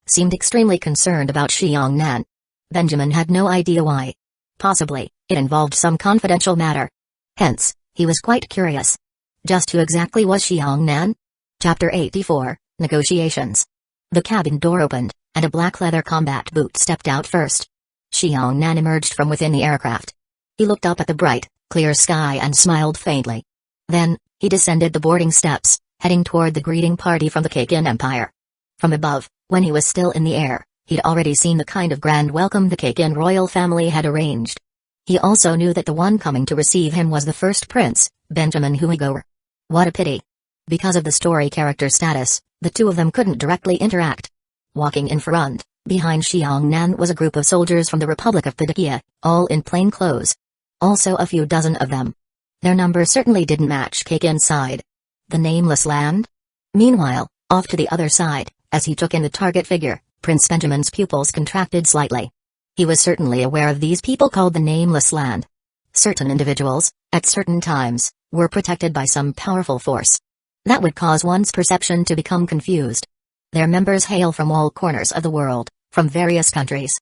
seemed extremely concerned about Xiongnan. Benjamin had no idea why. Possibly, it involved some confidential matter. Hence, he was quite curious. Just who exactly was Xiongnan? Chapter 84, Negotiations. The cabin door opened, and a black leather combat boot stepped out first. Xiongnan emerged from within the aircraft. He looked up at the bright, clear sky and smiled faintly. Then, he descended the boarding steps, heading toward the greeting party from the Kakin Empire. From above, when he was still in the air, he'd already seen the kind of grand welcome the Kakin royal family had arranged. He also knew that the one coming to receive him was the first prince, Benjamin Huigoer. What a pity. Because of the story character status, the two of them couldn't directly interact. Walking in front, behind Xiongnan was a group of soldiers from the Republic of Padakia, all in plain clothes. Also a few dozen of them. Their numbers certainly didn't match Kakin's side. The nameless land? Meanwhile, off to the other side, as he took in the target figure, Prince Benjamin's pupils contracted slightly. He was certainly aware of these people called the Nameless Land. Certain individuals, at certain times, were protected by some powerful force. That would cause one's perception to become confused. Their members hail from all corners of the world, from various countries.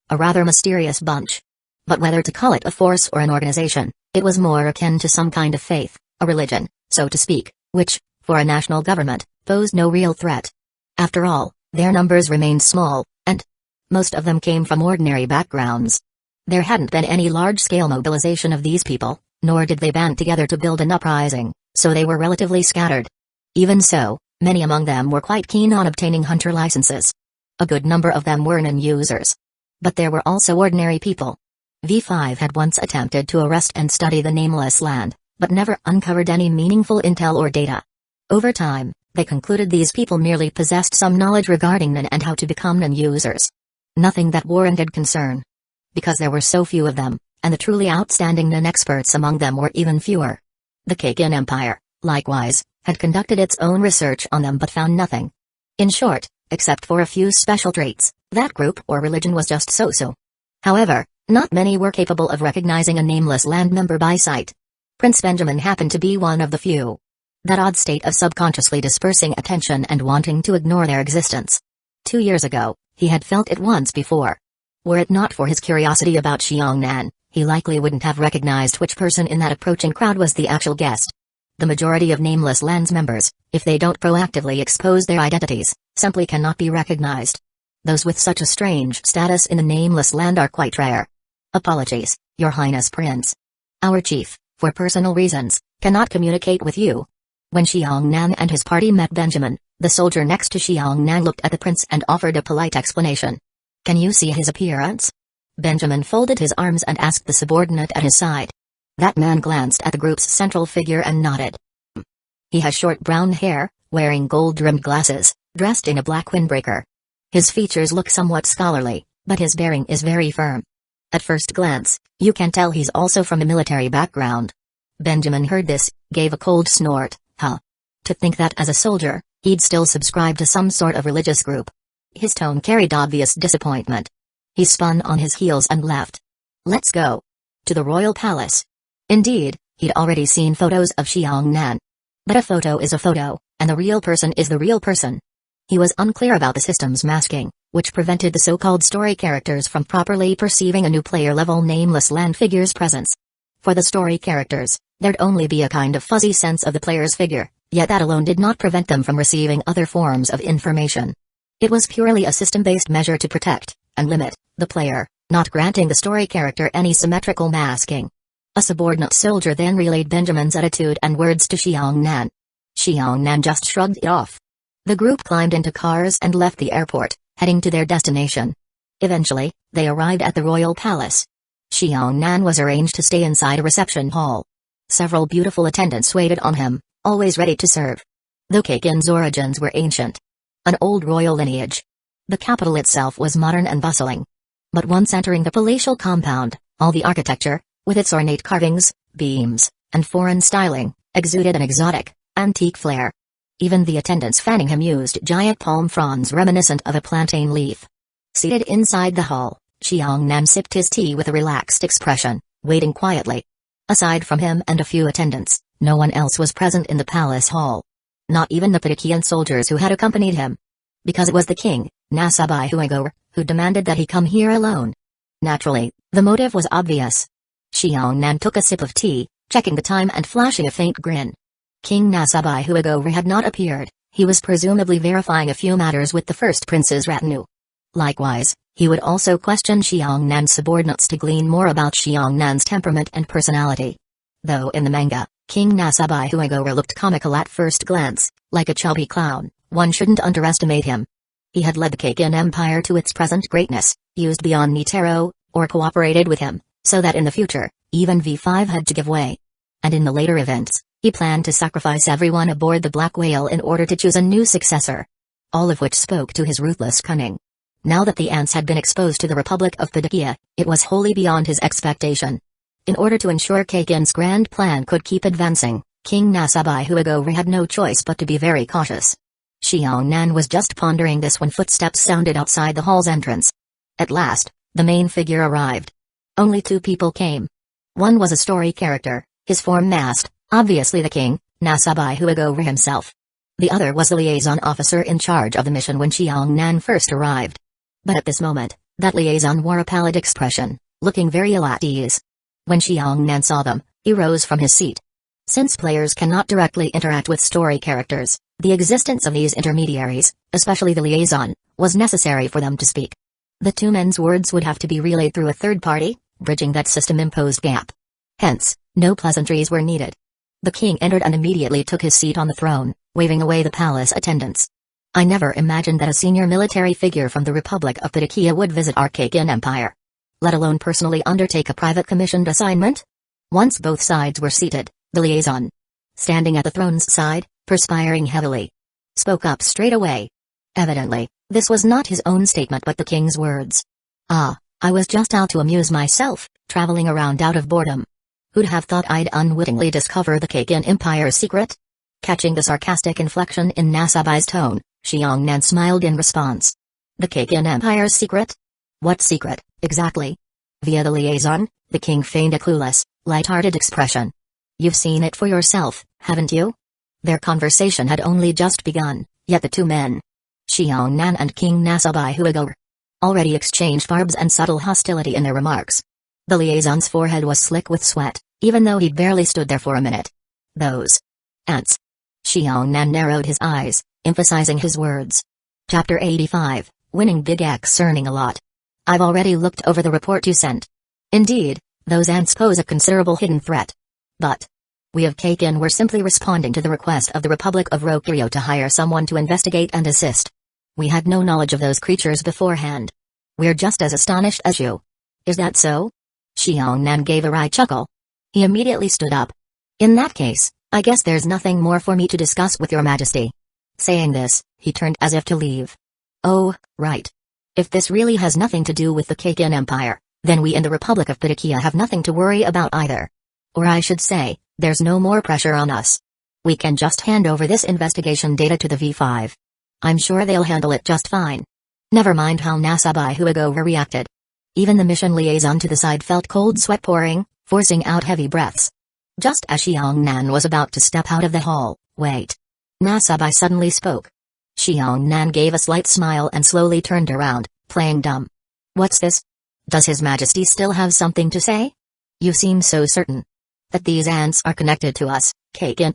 A rather mysterious bunch. But whether to call it a force or an organization, it was more akin to some kind of faith, a religion, so to speak, which, for a national government, posed no real threat. After all, their numbers remained small, and most of them came from ordinary backgrounds. There hadn't been any large-scale mobilization of these people, nor did they band together to build an uprising, so they were relatively scattered. Even so, many among them were quite keen on obtaining hunter licenses. A good number of them were non-users. But there were also ordinary people. V5 had once attempted to arrest and study the Nameless Land, but never uncovered any meaningful intel or data. Over time, they concluded these people merely possessed some knowledge regarding NAN and how to become non-users. Nothing that warranted concern. Because there were so few of them, and the truly outstanding NAN experts among them were even fewer. The Kakin Empire, likewise, had conducted its own research on them but found nothing. In short, except for a few special traits, that group or religion was just so-so. However, not many were capable of recognizing a Nameless Land member by sight. Prince Benjamin happened to be one of the few. That odd state of subconsciously dispersing attention and wanting to ignore their existence. 2 years ago, he had felt it once before. Were it not for his curiosity about Xiongnan, he likely wouldn't have recognized which person in that approaching crowd was the actual guest. The majority of Nameless Land's members, if they don't proactively expose their identities, simply cannot be recognized. Those with such a strange status in the Nameless Land are quite rare. Apologies, Your Highness Prince. Our chief, for personal reasons, cannot communicate with you. When Xiongnan and his party met Benjamin, the soldier next to Xiongnan looked at the prince and offered a polite explanation. Can you see his appearance? Benjamin folded his arms and asked the subordinate at his side. That man glanced at the group's central figure and nodded. He has short brown hair, wearing gold-rimmed glasses, dressed in a black windbreaker. His features look somewhat scholarly, but his bearing is very firm. At first glance, you can tell he's also from a military background. Benjamin heard this, gave a cold snort. To think that as a soldier, he'd still subscribe to some sort of religious group. His tone carried obvious disappointment. He spun on his heels and left. Let's go. To the royal palace. Indeed, he'd already seen photos of Xiongnan. But a photo is a photo, and the real person is the real person. He was unclear about the system's masking, which prevented the so-called story characters from properly perceiving a new player-level Nameless Land figure's presence. For the story characters, there'd only be a kind of fuzzy sense of the player's figure, yet that alone did not prevent them from receiving other forms of information. It was purely a system-based measure to protect, and limit, the player, not granting the story character any symmetrical masking. A subordinate soldier then relayed Benjamin's attitude and words to Xiongnan. Xiongnan just shrugged it off. The group climbed into cars and left the airport, heading to their destination. Eventually, they arrived at the royal palace. Xiongnan was arranged to stay inside a reception hall. Several beautiful attendants waited on him, always ready to serve. The Kakin's origins were ancient. An old royal lineage. The capital itself was modern and bustling. But once entering the palatial compound, all the architecture, with its ornate carvings, beams, and foreign styling, exuded an exotic, antique flair. Even the attendants fanning him used giant palm fronds reminiscent of a plantain leaf. Seated inside the hall, Xiongnan sipped his tea with a relaxed expression, waiting quietly. Aside from him and a few attendants, no one else was present in the palace hall. Not even the Padakian soldiers who had accompanied him. Because it was the king, Nasabai Huigo, who demanded that he come here alone. Naturally, the motive was obvious. Xiongnan took a sip of tea, checking the time and flashing a faint grin. King Nasabai Huigo had not appeared, he was presumably verifying a few matters with the first prince's retinue. Likewise, he would also question Xiongnan's subordinates to glean more about Xiongnan's temperament and personality. Though in the manga, King Nasabai Huigo looked comical at first glance, like a chubby clown, one shouldn't underestimate him. He had led the Kakin Empire to its present greatness, used beyond Nitaro, or cooperated with him, so that in the future, even V5 had to give way. And in the later events, he planned to sacrifice everyone aboard the Black Whale in order to choose a new successor. All of which spoke to his ruthless cunning. Now that the ants had been exposed to the Republic of Padakia, it was wholly beyond his expectation. In order to ensure Kakin's grand plan could keep advancing, King Nasabai Huigo had no choice but to be very cautious. Xiongnan was just pondering this when footsteps sounded outside the hall's entrance. At last, the main figure arrived. Only 2 people came. One was a story character, his form masked, obviously the king, Nasabai Huigo himself. The other was the liaison officer in charge of the mission when Xiongnan first arrived. But at this moment, that liaison wore a pallid expression, looking very ill at ease. When Xiongnan saw them, he rose from his seat. Since players cannot directly interact with story characters, the existence of these intermediaries, especially the liaison, was necessary for them to speak. The two men's words would have to be relayed through a third party, bridging that system-imposed gap. Hence, no pleasantries were needed. The king entered and immediately took his seat on the throne, waving away the palace attendants. I never imagined that a senior military figure from the Republic of Patakia would visit our Kakin Empire. Let alone personally undertake a private commissioned assignment? Once both sides were seated, the liaison, standing at the throne's side, perspiring heavily, spoke up straight away. Evidently, this was not his own statement but the king's words. I was just out to amuse myself, traveling around out of boredom. Who'd have thought I'd unwittingly discover the Kakin Empire's secret? Catching the sarcastic inflection in Nasabai's tone, Xiongnan smiled in response. The Kakin Empire's secret? What secret, exactly? Via the liaison, the king feigned a clueless, light-hearted expression. You've seen it for yourself, haven't you? Their conversation had only just begun, yet the two men, Xiongnan and King Nasabai Huigo, already exchanged barbs and subtle hostility in their remarks. The liaison's forehead was slick with sweat, even though he'd barely stood there for a minute. Those ants. Xiongnan narrowed his eyes, emphasizing his words. Chapter 85, Winning Big X Earning a Lot. I've already looked over the report you sent. Indeed, those ants pose a considerable hidden threat. But we of Kakin were simply responding to the request of the Republic of Rokiryo to hire someone to investigate and assist. We had no knowledge of those creatures beforehand. We're just as astonished as you. Is that so? Xiongnan gave a wry chuckle. He immediately stood up. In that case, I guess there's nothing more for me to discuss with your majesty. Saying this, he turned as if to leave. Oh, right. If this really has nothing to do with the Kakin Empire, then we in the Republic of Patakia have nothing to worry about either. Or I should say, there's no more pressure on us. We can just hand over this investigation data to the V5. I'm sure they'll handle it just fine. Never mind how Nasabai Huigo reacted. Even the mission liaison to the side felt cold sweat pouring, forcing out heavy breaths. Just as Xiongnan was about to step out of the hall, wait. Nasabai suddenly spoke. Xiongnan gave a slight smile and slowly turned around, playing dumb. What's this? Does His Majesty still have something to say? You seem so certain that these ants are connected to us, Kakin.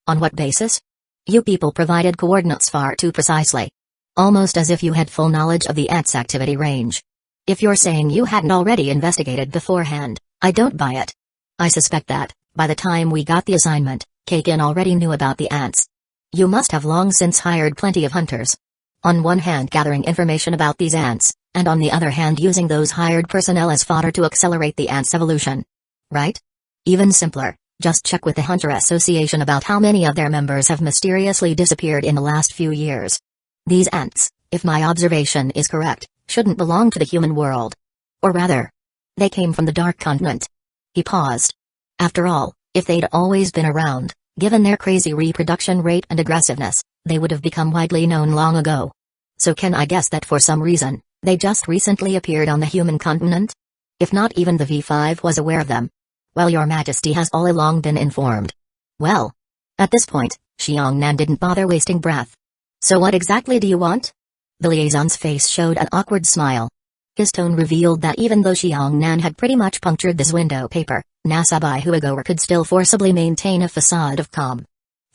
On what basis? You people provided coordinates far too precisely. Almost as if you had full knowledge of the ants' activity range. If you're saying you hadn't already investigated beforehand, I don't buy it. I suspect that, by the time we got the assignment, Kakin already knew about the ants. You must have long since hired plenty of hunters. On one hand gathering information about these ants, and on the other hand using those hired personnel as fodder to accelerate the ants' evolution. Right? Even simpler, just check with the Hunter Association about how many of their members have mysteriously disappeared in the last few years. These ants, if my observation is correct, shouldn't belong to the human world. Or rather, they came from the Dark Continent. He paused. After all, if they'd always been around, given their crazy reproduction rate and aggressiveness, they would have become widely known long ago. So can I guess that for some reason, they just recently appeared on the human continent? If not even the V5 was aware of them. Well, your majesty has all along been informed. Well. At this point, Xiongnan didn't bother wasting breath. So what exactly do you want? The liaison's face showed an awkward smile. His tone revealed that even though Xiongnan had pretty much punctured this window paper, Nasabai Huigo could still forcibly maintain a facade of calm.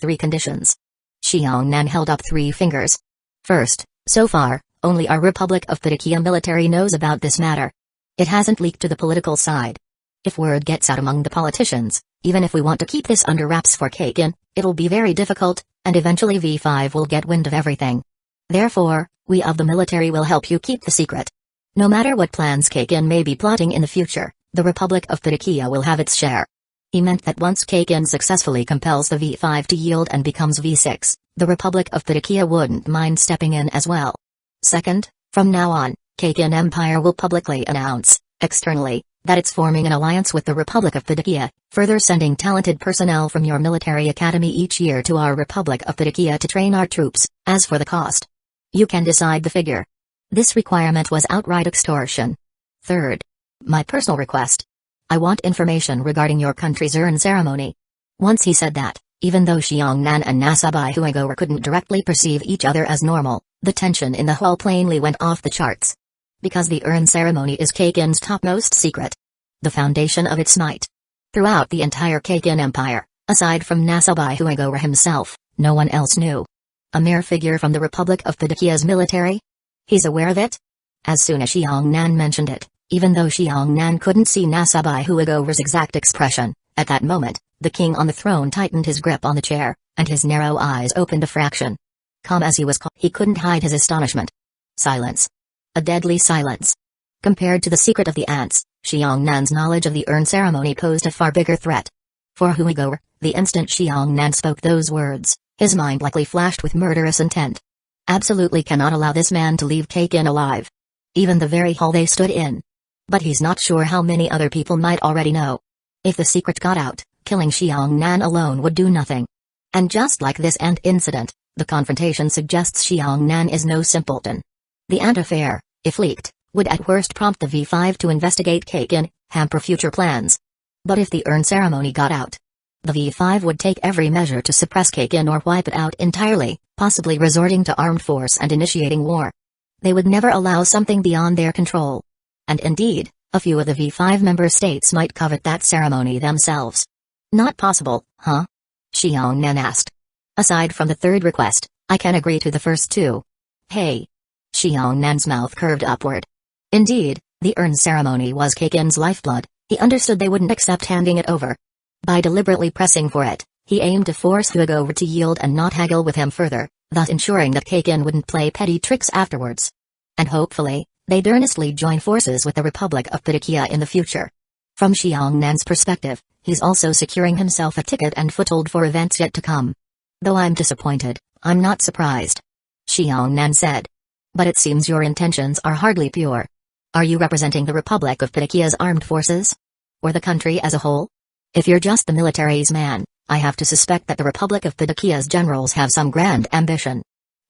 3 conditions. Xiongnan held up 3 fingers. First, so far, only our Republic of Patakia military knows about this matter. It hasn't leaked to the political side. If word gets out among the politicians, even if we want to keep this under wraps for Kakin, it'll be very difficult, and eventually V5 will get wind of everything. Therefore, we of the military will help you keep the secret. No matter what plans Kakin may be plotting in the future, the Republic of Patakia will have its share. He meant that once Kakin successfully compels the V5 to yield and becomes V6, the Republic of Patakia wouldn't mind stepping in as well. Second, from now on, Kakin Empire will publicly announce, externally, that it's forming an alliance with the Republic of Patakia, further sending talented personnel from your military academy each year to our Republic of Patakia to train our troops. As for the cost, you can decide the figure. This requirement was outright extortion. Third, my personal request. I want information regarding your country's urn ceremony. Once he said that, even though Xiongnan and Nasabai Huigo couldn't directly perceive each other as normal, the tension in the hall plainly went off the charts. Because the urn ceremony is Kakin's topmost secret. The foundation of its might. Throughout the entire Kakin Empire, aside from Nasabai Huigower himself, no one else knew. A mere figure from the Republic of Padakia's military? He's aware of it? As soon as Xiongnan mentioned it, even though Xiongnan couldn't see Nasabai Huigower's exact expression, at that moment, the king on the throne tightened his grip on the chair, and his narrow eyes opened a fraction. Calm as he was, he couldn't hide his astonishment. Silence. A deadly silence. Compared to the secret of the ants, Xiongnan's knowledge of the urn ceremony posed a far bigger threat. For Huigower, the instant Xiongnan spoke those words, his mind likely flashed with murderous intent. Absolutely cannot allow this man to leave Kakin alive. Even the very hall they stood in. But he's not sure how many other people might already know. If the secret got out, killing Xiongnan alone would do nothing. And just like this ant incident, the confrontation suggests Xiongnan is no simpleton. The ant affair, if leaked, would at worst prompt the V5 to investigate Kakin, hamper future plans. But if the urn ceremony got out, the V5 would take every measure to suppress Kakin or wipe it out entirely, possibly resorting to armed force and initiating war. They would never allow something beyond their control. And indeed, a few of the V5 member states might covet that ceremony themselves. Not possible, huh? Xiongnan asked. Aside from the third request, I can agree to the first two. Hey. Xiongnan's mouth curved upward. Indeed, the urn ceremony was Kakin's lifeblood. He understood they wouldn't accept handing it over. By deliberately pressing for it, he aimed to force Huigower to yield and not haggle with him further, thus ensuring that Kakin wouldn't play petty tricks afterwards. And hopefully, they'd earnestly join forces with the Republic of Padakia in the future. From Xiongnan's perspective, he's also securing himself a ticket and foothold for events yet to come. Though I'm disappointed, I'm not surprised. Xiongnan said. But it seems your intentions are hardly pure. Are you representing the Republic of Padakia's armed forces? Or the country as a whole? If you're just the military's man, I have to suspect that the Republic of Padakia's generals have some grand ambition.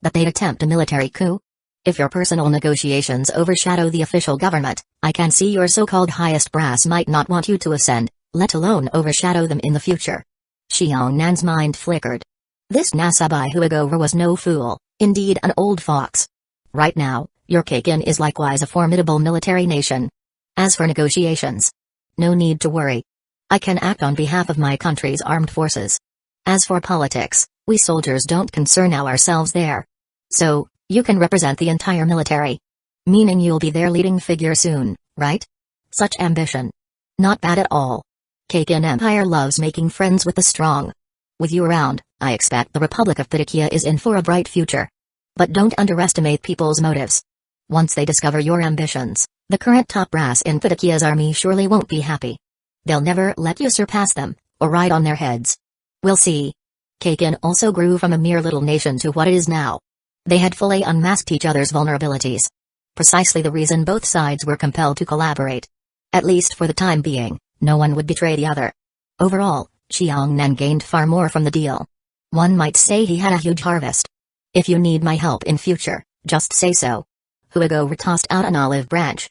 That they'd attempt a military coup? If your personal negotiations overshadow the official government, I can see your so-called highest brass might not want you to ascend, let alone overshadow them in the future. Xiongnan's mind flickered. This Nasabai Huigower was no fool, indeed an old fox. Right now, your Kakin is likewise a formidable military nation. As for negotiations, no need to worry. I can act on behalf of my country's armed forces. As for politics, we soldiers don't concern ourselves there. So, you can represent the entire military. Meaning you'll be their leading figure soon, right? Such ambition. Not bad at all. Kakin Empire loves making friends with the strong. With you around, I expect the Republic of Padakia is in for a bright future. But don't underestimate people's motives. Once they discover your ambitions, the current top brass in Padakia's army surely won't be happy. They'll never let you surpass them, or ride on their heads. We'll see. Kakin also grew from a mere little nation to what it is now. They had fully unmasked each other's vulnerabilities. Precisely the reason both sides were compelled to collaborate. At least for the time being, no one would betray the other. Overall, Xiongnan gained far more from the deal. One might say he had a huge harvest. If you need my help in future, just say so. Huigower tossed out an olive branch.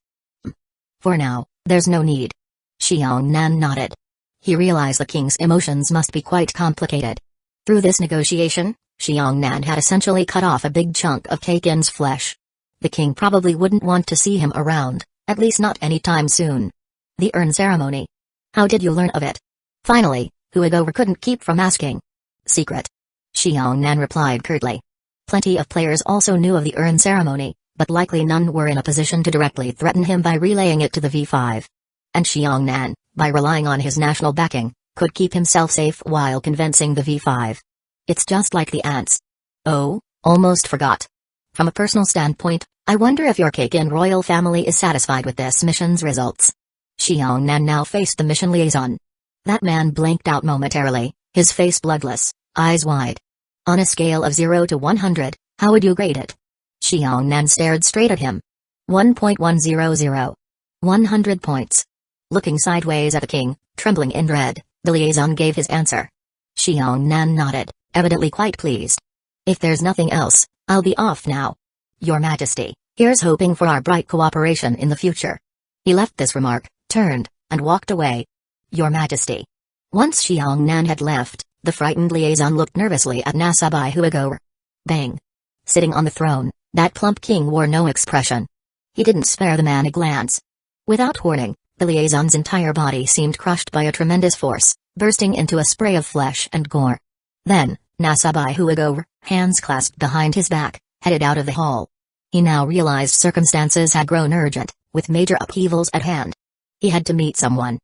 For now, there's no need. Xiongnan nodded. He realized the king's emotions must be quite complicated. Through this negotiation, Xiongnan had essentially cut off a big chunk of Kakin's flesh. The king probably wouldn't want to see him around, at least not anytime soon. The urn ceremony. How did you learn of it? Finally, Huigower couldn't keep from asking. Secret. Xiongnan replied curtly. Plenty of players also knew of the urn ceremony, but likely none were in a position to directly threaten him by relaying it to the V5. And Xiongnan, by relying on his national backing, could keep himself safe while convincing the V5. It's just like the ants. Oh, almost forgot. From a personal standpoint, I wonder if your Kakin royal family is satisfied with this mission's results. Xiongnan now faced the mission liaison. That man blinked out momentarily, his face bloodless, eyes wide. On a scale of 0 to 100, how would you grade it? Xiongnan stared straight at him. 1.100. 100 points. Looking sideways at the king, trembling in dread, the liaison gave his answer. Xiongnan nodded, evidently quite pleased. If there's nothing else, I'll be off now. Your Majesty, here's hoping for our bright cooperation in the future. He left this remark, turned, and walked away. Your Majesty. Once Xiongnan had left, the frightened liaison looked nervously at Nasabai Huigower. Bang. Sitting on the throne, that plump king wore no expression. He didn't spare the man a glance. Without warning, the liaison's entire body seemed crushed by a tremendous force, bursting into a spray of flesh and gore. Then, Nasabai Huigo, hands clasped behind his back, headed out of the hall. He now realized circumstances had grown urgent, with major upheavals at hand. He had to meet someone.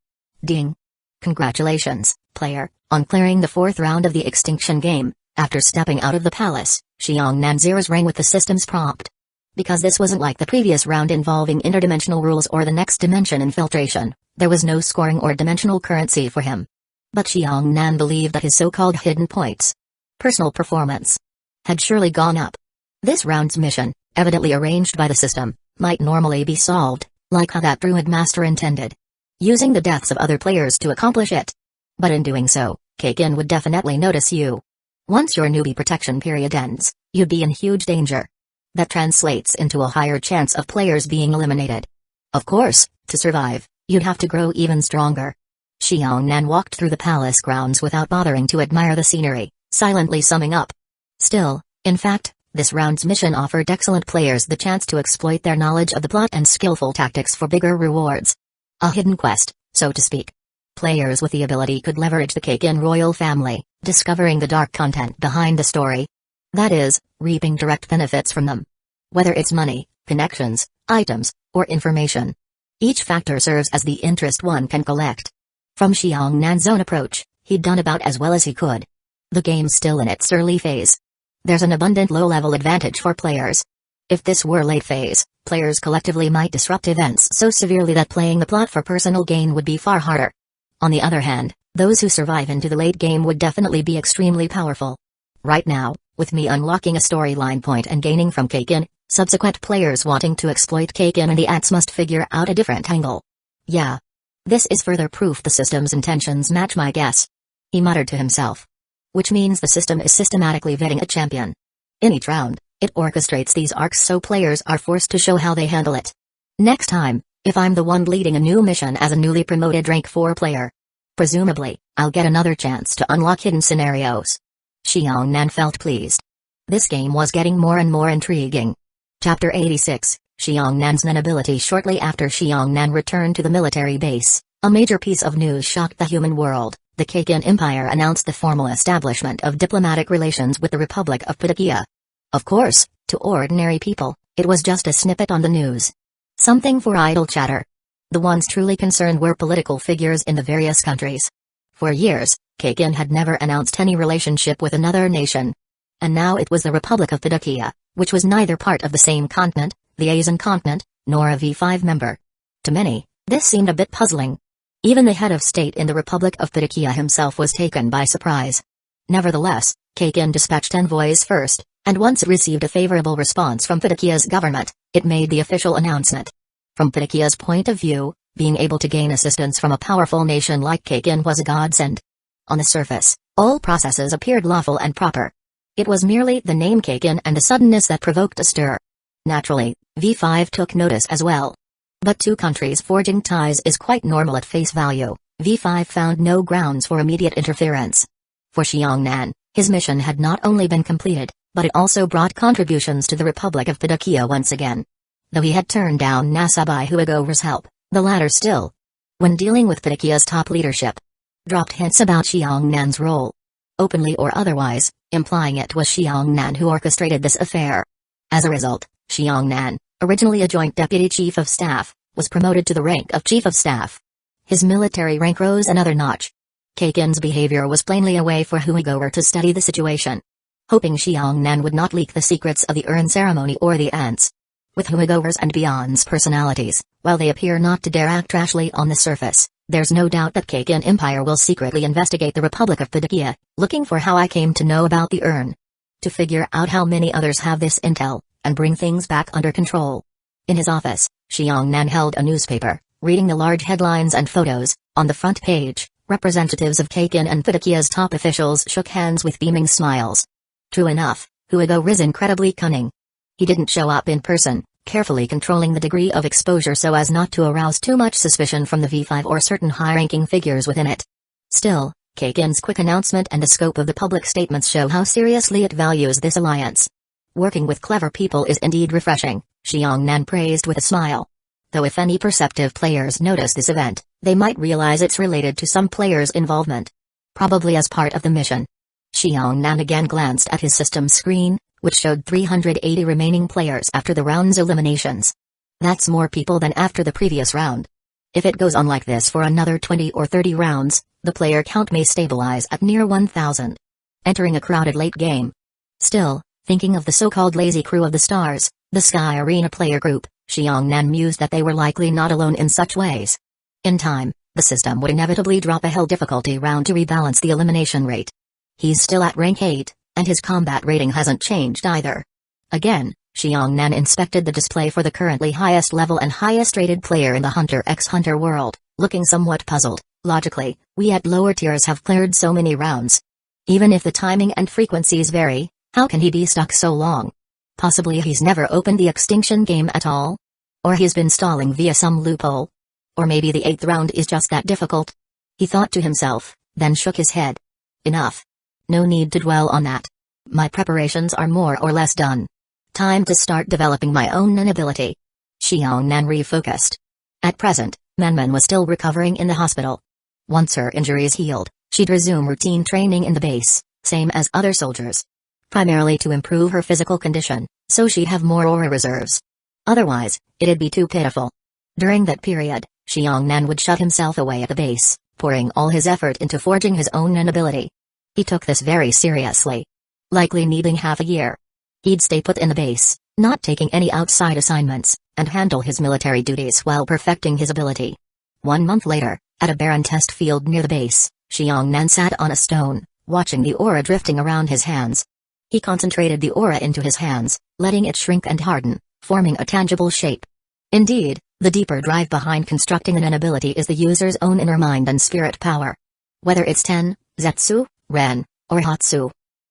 Ding. Congratulations, player, on clearing the 4th round of the extinction game. After stepping out of the palace, Xiangnan's ears rang with the system's prompt. Because this wasn't like the previous round involving interdimensional rules or the next dimension infiltration, there was no scoring or dimensional currency for him. But Xiangnan believed that his so-called hidden points, personal performance, had surely gone up. This round's mission, evidently arranged by the system, might normally be solved, like how that druid master intended, using the deaths of other players to accomplish it. But in doing so, Kakin would definitely notice you. Once your newbie protection period ends, you'd be in huge danger. That translates into a higher chance of players being eliminated. Of course, to survive, you'd have to grow even stronger. Xiangnan walked through the palace grounds without bothering to admire the scenery, silently summing up. Still, in fact, this round's mission offered excellent players the chance to exploit their knowledge of the plot and skillful tactics for bigger rewards. A hidden quest, so to speak. Players with the ability could leverage the Kakin royal family, discovering the dark content behind the story. That is, reaping direct benefits from them. Whether it's money, connections, items, or information. Each factor serves as the interest one can collect. From Xiangnan's own approach, he'd done about as well as he could. The game's still in its early phase. There's an abundant low-level advantage for players. If this were late phase, players collectively might disrupt events so severely that playing the plot for personal gain would be far harder. On the other hand, those who survive into the late game would definitely be extremely powerful. Right now, with me unlocking a storyline point and gaining from Kakin, subsequent players wanting to exploit Kakin and the ants must figure out a different angle. Yeah. This is further proof the system's intentions match my guess. He muttered to himself. Which means the system is systematically vetting a champion. In each round, it orchestrates these arcs so players are forced to show how they handle it. Next time, if I'm the one leading a new mission as a newly promoted rank 4 player, presumably, I'll get another chance to unlock hidden scenarios. Xiangnan felt pleased. This game was getting more and more intriguing. Chapter 86, Xiangnan's Nen ability. Shortly after Xiangnan returned to the military base, a major piece of news shocked the human world. The Kakin Empire announced the formal establishment of diplomatic relations with the Republic of Patakia. Of course, to ordinary people, it was just a snippet on the news. Something for idle chatter. The ones truly concerned were political figures in the various countries. For years, Kakin had never announced any relationship with another nation. And now it was the Republic of Patakia, which was neither part of the same continent, the Asian continent, nor a V5 member. To many, this seemed a bit puzzling. Even the head of state in the Republic of Patakia himself was taken by surprise. Nevertheless, Kakin dispatched envoys first, and once it received a favorable response from Patakia's government, it made the official announcement. From Patakia's point of view, being able to gain assistance from a powerful nation like Kakin was a godsend. On the surface, all processes appeared lawful and proper. It was merely the name Kakin and the suddenness that provoked a stir. Naturally, V5 took notice as well. But two countries forging ties is quite normal at face value. V5 found no grounds for immediate interference. For Xiangnan, his mission had not only been completed, but it also brought contributions to the Republic of Patakia once again. Though he had turned down Nasabai Huigover's help, the latter still, when dealing with Patakia's top leadership, dropped hints about Xiangnan's role. Openly or otherwise, implying it was Xiangnan who orchestrated this affair. As a result, Xiangnan, originally a joint deputy chief of staff, was promoted to the rank of chief of staff. His military rank rose another notch. Kakin's behavior was plainly a way for Huigover to study the situation. Hoping Xiangnan would not leak the secrets of the urn ceremony or the ants. With Huigover's and Beyond's personalities, while they appear not to dare act rashly on the surface, there's no doubt that Kakin Empire will secretly investigate the Republic of Patakia, looking for how I came to know about the urn. To figure out how many others have this intel, and bring things back under control. In his office, Xiangnan held a newspaper, reading the large headlines and photos. On the front page, representatives of Kakin and Patakia's top officials shook hands with beaming smiles. True enough, Huigo was incredibly cunning. He didn't show up in person, carefully controlling the degree of exposure so as not to arouse too much suspicion from the V5 or certain high-ranking figures within it. Still, Kakin's quick announcement and the scope of the public statements show how seriously it values this alliance. Working with clever people is indeed refreshing, Xiang Nan praised with a smile. Though if any perceptive players notice this event, they might realize it's related to some player's involvement. Probably as part of the mission. Xiang Nan again glanced at his system screen, which showed 380 remaining players after the round's eliminations. That's more people than after the previous round. If it goes on like this for another 20 or 30 rounds, the player count may stabilize at near 1,000. Entering a crowded late game. Still, thinking of the so-called lazy crew of the stars, the Sky Arena player group, Xiang Nan mused that they were likely not alone in such ways. In time, the system would inevitably drop a hell difficulty round to rebalance the elimination rate. He's still at rank 8, and his combat rating hasn't changed either. Again, Xiang Nan inspected the display for the currently highest level and highest rated player in the Hunter x Hunter world, looking somewhat puzzled. Logically, we at lower tiers have cleared so many rounds. Even if the timing and frequencies vary, how can he be stuck so long? Possibly he's never opened the extinction game at all? Or he's been stalling via some loophole? Or maybe the 8th round is just that difficult? He thought to himself, then shook his head. Enough. No need to dwell on that. My preparations are more or less done. Time to start developing my own Nen ability. Xiang Nan refocused. At present, Menmen was still recovering in the hospital. Once her injuries healed, she'd resume routine training in the base, same as other soldiers. Primarily to improve her physical condition, so she'd have more aura reserves. Otherwise, it'd be too pitiful. During that period, Xiang Nan would shut himself away at the base, pouring all his effort into forging his own Nen ability. He took this very seriously. Likely needing half a year. He'd stay put in the base, not taking any outside assignments, and handle his military duties while perfecting his ability. 1 month later, at a barren test field near the base, Xiang Nan sat on a stone, watching the aura drifting around his hands. He concentrated the aura into his hands, letting it shrink and harden, forming a tangible shape. Indeed, the deeper drive behind constructing an ability is the user's own inner mind and spirit power. Whether it's Ten, Zetsu, Ren, or Hatsu.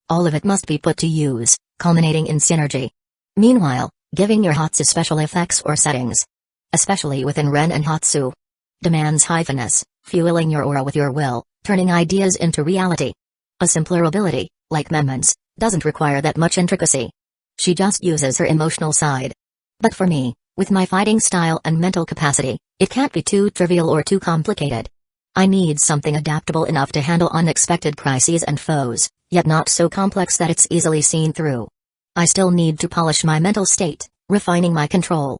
All of it must be put to use, culminating in synergy. Meanwhile, giving your Hatsu special effects or settings, especially within Ren and Hatsu, demands high finesse, fueling your aura with your will, turning ideas into reality. A simpler ability, like Menmen's, doesn't require that much intricacy. She just uses her emotional side. But for me, with my fighting style and mental capacity, it can't be too trivial or too complicated. I need something adaptable enough to handle unexpected crises and foes, yet not so complex that it's easily seen through. I still need to polish my mental state, refining my control.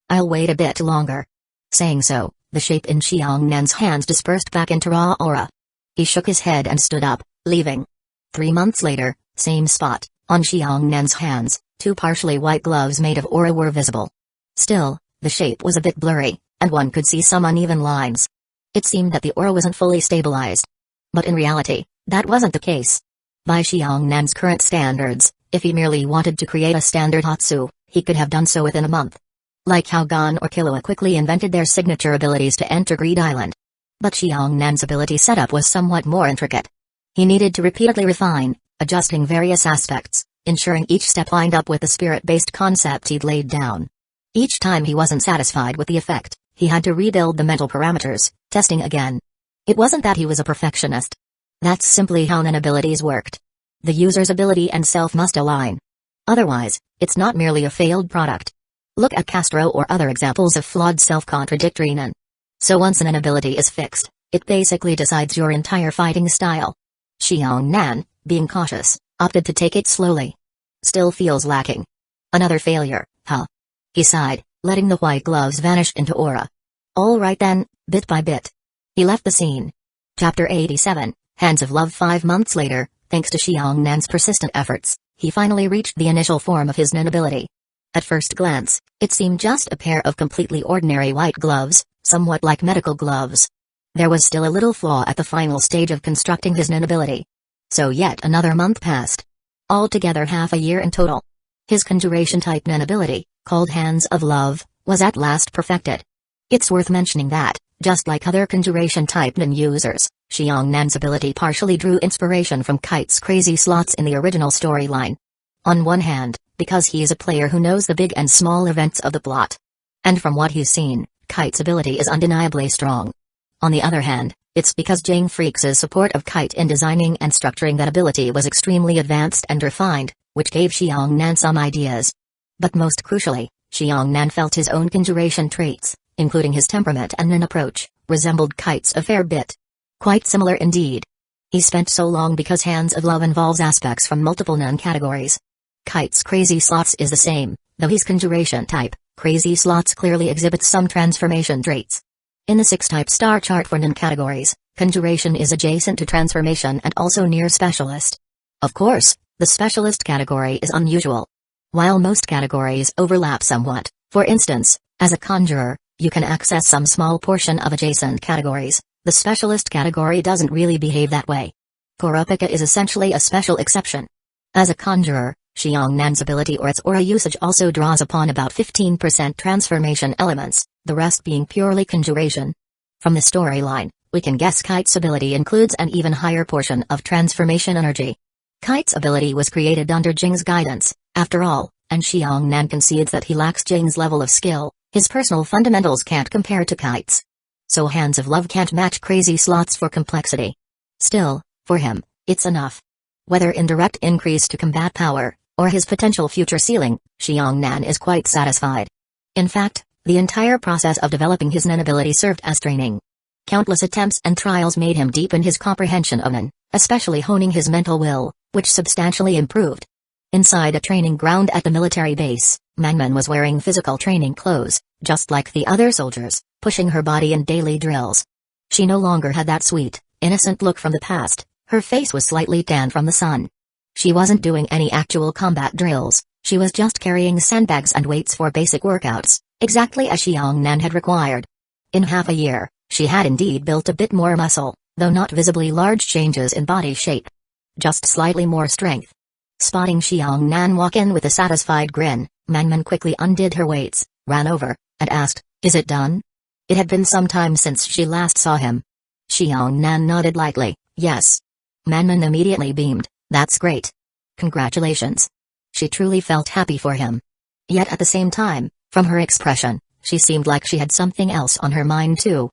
I'll wait a bit longer. Saying so, the shape in Xiang Nan's hands dispersed back into raw aura. He shook his head and stood up, leaving. 3 months later, same spot, on Xiang Nan's hands, 2 partially white gloves made of aura were visible. Still, the shape was a bit blurry, and one could see some uneven lines. It seemed that the aura wasn't fully stabilized. But in reality, that wasn't the case. By Xiang Nan's current standards, if he merely wanted to create a standard Hatsu, he could have done so within a month. Like how Gon or Killua quickly invented their signature abilities to enter Greed Island. But Xiang Nan's ability setup was somewhat more intricate. He needed to repeatedly refine, adjusting various aspects, ensuring each step lined up with the spirit-based concept he'd laid down. Each time he wasn't satisfied with the effect, he had to rebuild the mental parameters, testing again. It wasn't that he was a perfectionist. That's simply how Nen abilities worked. The user's ability and self must align. Otherwise, it's not merely a failed product. Look at Castro or other examples of flawed self-contradictory Nen. So once an ability is fixed, it basically decides your entire fighting style. Xiang Nan, being cautious, opted to take it slowly. Still feels lacking. Another failure, huh? He sighed, letting the white gloves vanish into aura. All right then, bit by bit. He left the scene. Chapter 87, Hands of Love. 5 months later, thanks to Xiang Nan's persistent efforts, he finally reached the initial form of his Nen ability. At first glance, it seemed just a pair of completely ordinary white gloves, somewhat like medical gloves. There was still a little flaw at the final stage of constructing his Nen ability. So yet another month passed. Altogether half a year in total. His conjuration-type Nen ability, called Hands of Love, was at last perfected. It's worth mentioning that, just like other conjuration-type Nen users, Xiang Nan's ability partially drew inspiration from Kite's crazy slots in the original storyline. On one hand, because he is a player who knows the big and small events of the plot. And from what he's seen, Kite's ability is undeniably strong. On the other hand, it's because Jane Freaks' support of Kite in designing and structuring that ability was extremely advanced and refined, which gave Xiang Nan some ideas. But most crucially, Xiongnan felt his own conjuration traits, including his temperament and an approach, resembled Kite's a fair bit. Quite similar indeed. He spent so long because Hands of Love involves aspects from multiple Nun categories. Kite's Crazy Slots is the same, though he's conjuration type. Crazy Slots clearly exhibits some transformation traits. In the 6-type star chart for Nun categories, conjuration is adjacent to transformation and also near specialist. Of course, the specialist category is unusual. While most categories overlap somewhat, for instance, as a conjurer, you can access some small portion of adjacent categories, the specialist category doesn't really behave that way. Kurapika is essentially a special exception. As a conjurer, Xiongnan's ability or its aura usage also draws upon about 15% transformation elements, the rest being purely conjuration. From the storyline, we can guess Kite's ability includes an even higher portion of transformation energy. Kite's ability was created under Jing's guidance, after all, and Xiongnan concedes that he lacks Jing's level of skill. His personal fundamentals can't compare to Kite's. So Hands of Love can't match Crazy Slots for complexity. Still, for him, it's enough. Whether in direct increase to combat power, or his potential future ceiling, Xiongnan is quite satisfied. In fact, the entire process of developing his Nun ability served as training. Countless attempts and trials made him deepen his comprehension of Nun, especially honing his mental will, which substantially improved. Inside a training ground at the military base, Manman was wearing physical training clothes, just like the other soldiers, pushing her body in daily drills. She no longer had that sweet, innocent look from the past, her face was slightly tanned from the sun. She wasn't doing any actual combat drills, she was just carrying sandbags and weights for basic workouts, exactly as Xiongnan had required. In half a year, she had indeed built a bit more muscle, though not visibly large changes in body shape. Just slightly more strength. Spotting Xiongnan walk in with a satisfied grin, Manman quickly undid her weights, ran over, and asked, "Is it done?" It had been some time since she last saw him. Xiongnan nodded lightly, "Yes." Manman immediately beamed, "That's great. Congratulations." She truly felt happy for him. Yet at the same time, from her expression, she seemed like she had something else on her mind too.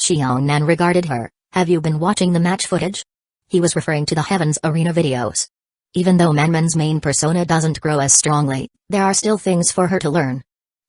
Xiongnan regarded her, "Have you been watching the match footage?" He was referring to the Heavens Arena videos. Even though Manman's main persona doesn't grow as strongly, there are still things for her to learn.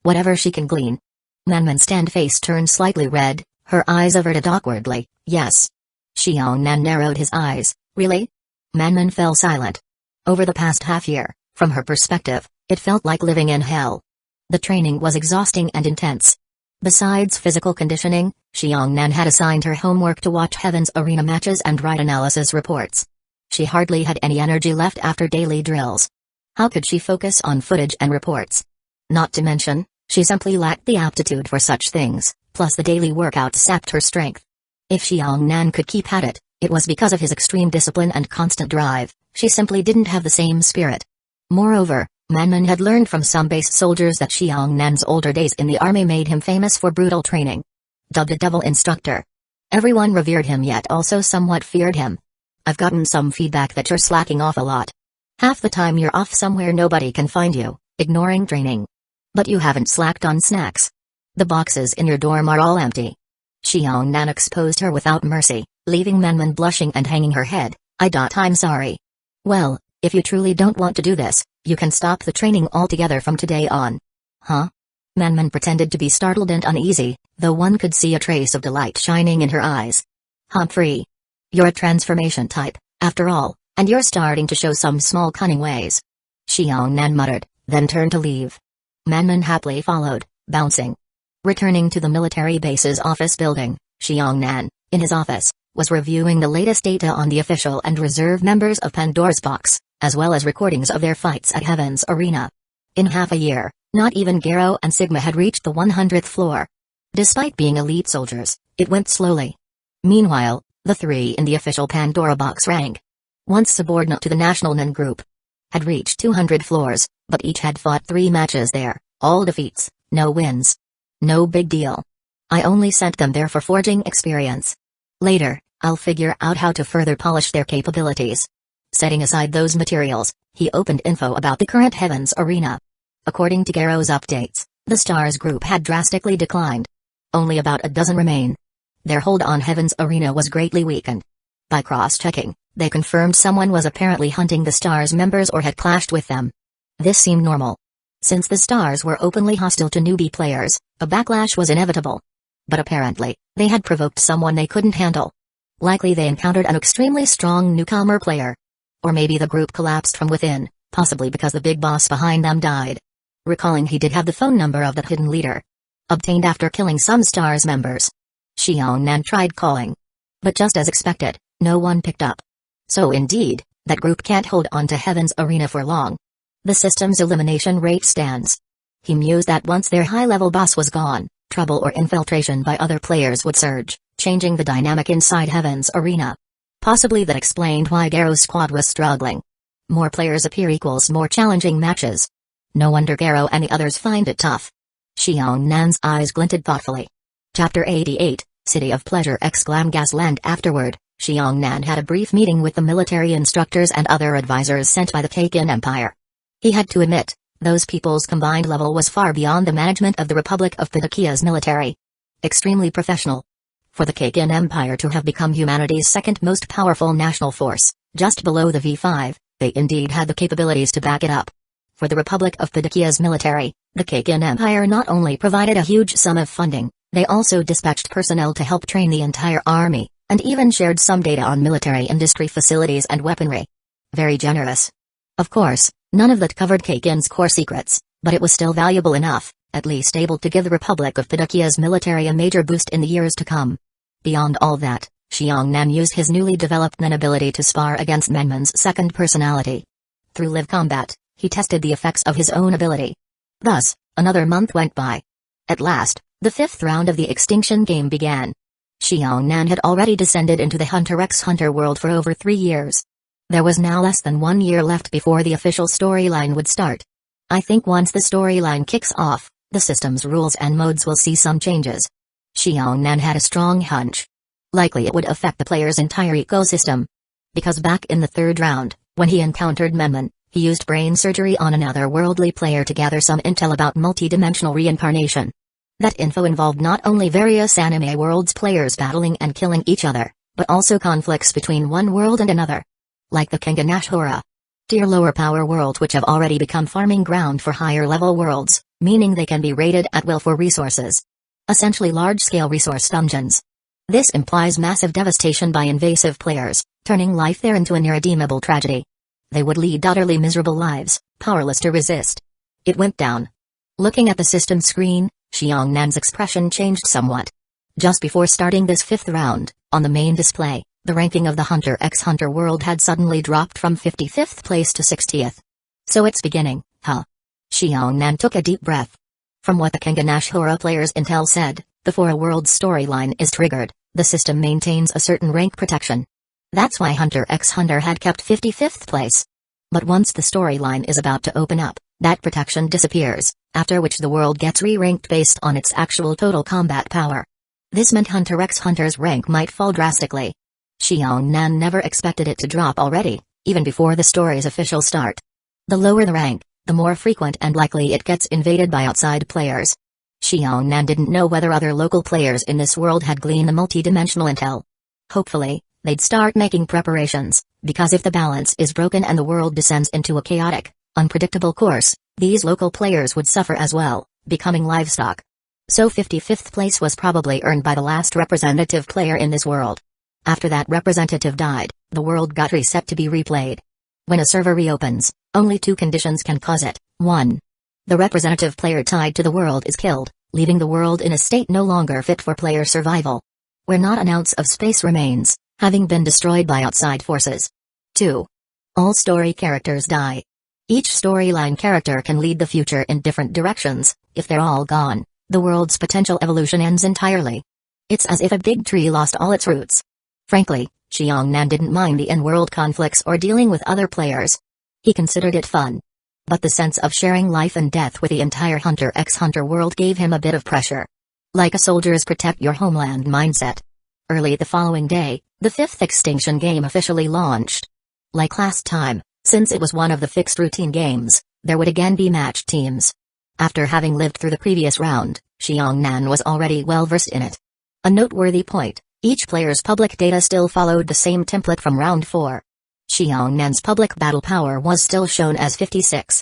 Whatever she can glean. Manman's tanned face turned slightly red, her eyes averted awkwardly, "Yes." Xiongnan narrowed his eyes, "Really?" Manman fell silent. Over the past half-year, from her perspective, it felt like living in hell. The training was exhausting and intense. Besides physical conditioning, Xiongnan had assigned her homework to watch Heaven's Arena matches and write analysis reports. She hardly had any energy left after daily drills. How could she focus on footage and reports? Not to mention, she simply lacked the aptitude for such things, plus the daily workouts sapped her strength. If Xiongnan could keep at it, it was because of his extreme discipline and constant drive. She simply didn't have the same spirit. Moreover, Manman had learned from some base soldiers that Xiongnan older days in the army made him famous for brutal training. Dubbed a devil instructor. Everyone revered him yet also somewhat feared him. "I've gotten some feedback that you're slacking off a lot. Half the time you're off somewhere nobody can find you, ignoring training. But you haven't slacked on snacks. The boxes in your dorm are all empty." Xiongnan exposed her without mercy, leaving Manman blushing and hanging her head. I'm sorry. "Well, if you truly don't want to do this, you can stop the training altogether from today on." "Huh?" Manman pretended to be startled and uneasy, though one could see a trace of delight shining in her eyes. "Humphrey. You're a transformation type, after all, and you're starting to show some small cunning ways." Xiongnan muttered, then turned to leave. Manman happily followed, bouncing. Returning to the military base's office building, Xiongnan, in his office, was reviewing the latest data on the official and reserve members of Pandora's Box, as well as recordings of their fights at Heaven's Arena. In half a year, not even Garo and Sigma had reached the 100th floor. Despite being elite soldiers, it went slowly. Meanwhile, the three in the official Pandora Box rank, once subordinate to the National Nun Group, had reached 200 floors, but each had fought 3 matches there, all defeats, no wins. No big deal. I only sent them there for forging experience. Later, I'll figure out how to further polish their capabilities. Setting aside those materials, he opened info about the current Heavens Arena. According to Garo's updates, the Stars group had drastically declined. Only about a dozen remain. Their hold on Heaven's Arena was greatly weakened. By cross-checking, they confirmed someone was apparently hunting the Stars members or had clashed with them. This seemed normal. Since the stars were openly hostile to newbie players, a backlash was inevitable. But apparently, they had provoked someone they couldn't handle. Likely they encountered an extremely strong newcomer player. Or maybe the group collapsed from within, possibly because the big boss behind them died. Recalling he did have the phone number of that hidden leader. Obtained after killing some stars members. Xiongnan tried calling. But just as expected, no one picked up. So indeed, that group can't hold on to Heaven's arena for long. The system's elimination rate stands. He mused that once their high-level boss was gone, trouble or infiltration by other players would surge, changing the dynamic inside Heaven's arena. Possibly that explained why Garo's squad was struggling. More players appear equals more challenging matches. No wonder Garo and the others find it tough. Xiangnan's eyes glinted thoughtfully. Chapter 88, City of Pleasure Gasland. Afterward, Xiongnan had a brief meeting with the military instructors and other advisors sent by the Kakin Empire. He had to admit, those people's combined level was far beyond the management of the Republic of Padakia's military. Extremely professional. For the Kakin Empire to have become humanity's second most powerful national force, just below the V5, they indeed had the capabilities to back it up. For the Republic of Padakia's military, the Kakin Empire not only provided a huge sum of funding, they also dispatched personnel to help train the entire army, and even shared some data on military industry facilities and weaponry. Very generous. Of course, none of that covered Kakin's core secrets, but it was still valuable enough, at least able to give the Republic of Padakia's military a major boost in the years to come. Beyond all that, Xiongnan used his newly developed Nen ability to spar against Menman's second personality. Through live combat, he tested the effects of his own ability. Thus, another month went by. At last, the fifth round of the extinction game began. Xiongnan had already descended into the Hunter x Hunter world for over 3 years. There was now less than 1 year left before the official storyline would start. I think once the storyline kicks off, the system's rules and modes will see some changes. Xiongnan had a strong hunch. Likely it would affect the player's entire ecosystem. Because back in the third round, when he encountered Menman, he used brain surgery on another worldly player to gather some intel about multi-dimensional reincarnation. That info involved not only various anime worlds players battling and killing each other, but also conflicts between one world and another. Like the Kenganashura. Tier lower power worlds which have already become farming ground for higher level worlds, meaning they can be raided at will for resources. Essentially large-scale resource dungeons. This implies massive devastation by invasive players, turning life there into an irredeemable tragedy. They would lead utterly miserable lives, powerless to resist. It went down. Looking at the system screen, Xiangnan's expression changed somewhat. Just before starting this fifth round, on the main display, the ranking of the Hunter x Hunter world had suddenly dropped from 55th place to 60th. So it's beginning, huh? Xiongnan took a deep breath. From what the Kenganashura players' intel said, before a world storyline is triggered, the system maintains a certain rank protection. That's why Hunter x Hunter had kept 55th place. But once the storyline is about to open up, that protection disappears, after which the world gets re-ranked based on its actual total combat power. This meant Hunter x Hunter's rank might fall drastically. Xiongnan never expected it to drop already, even before the story's official start. The lower the rank, the more frequent and likely it gets invaded by outside players. Xiongnan didn't know whether other local players in this world had gleaned the multi-dimensional intel. Hopefully, they'd start making preparations, because if the balance is broken and the world descends into a chaotic, unpredictable course, these local players would suffer as well, becoming livestock. So 55th place was probably earned by the last representative player in this world. After that representative died, the world got reset to be replayed. When a server reopens, only 2 conditions can cause it. 1. The representative player tied to the world is killed, leaving the world in a state no longer fit for player survival. Where not an ounce of space remains, having been destroyed by outside forces. 2. All story characters die. Each storyline character can lead the future in different directions. If they're all gone, the world's potential evolution ends entirely. It's as if a big tree lost all its roots. Frankly, Xiongnan didn't mind the in-world conflicts or dealing with other players. He considered it fun. But the sense of sharing life and death with the entire Hunter x Hunter world gave him a bit of pressure. Like a soldier's protect your homeland mindset. Early the following day, the 5th extinction game officially launched. Like last time, since it was one of the fixed routine games, there would again be matched teams. After having lived through the previous round, Xiongnan was already well versed in it. A noteworthy point. Each player's public data still followed the same template from round 4. Xiangnan's public battle power was still shown as 56.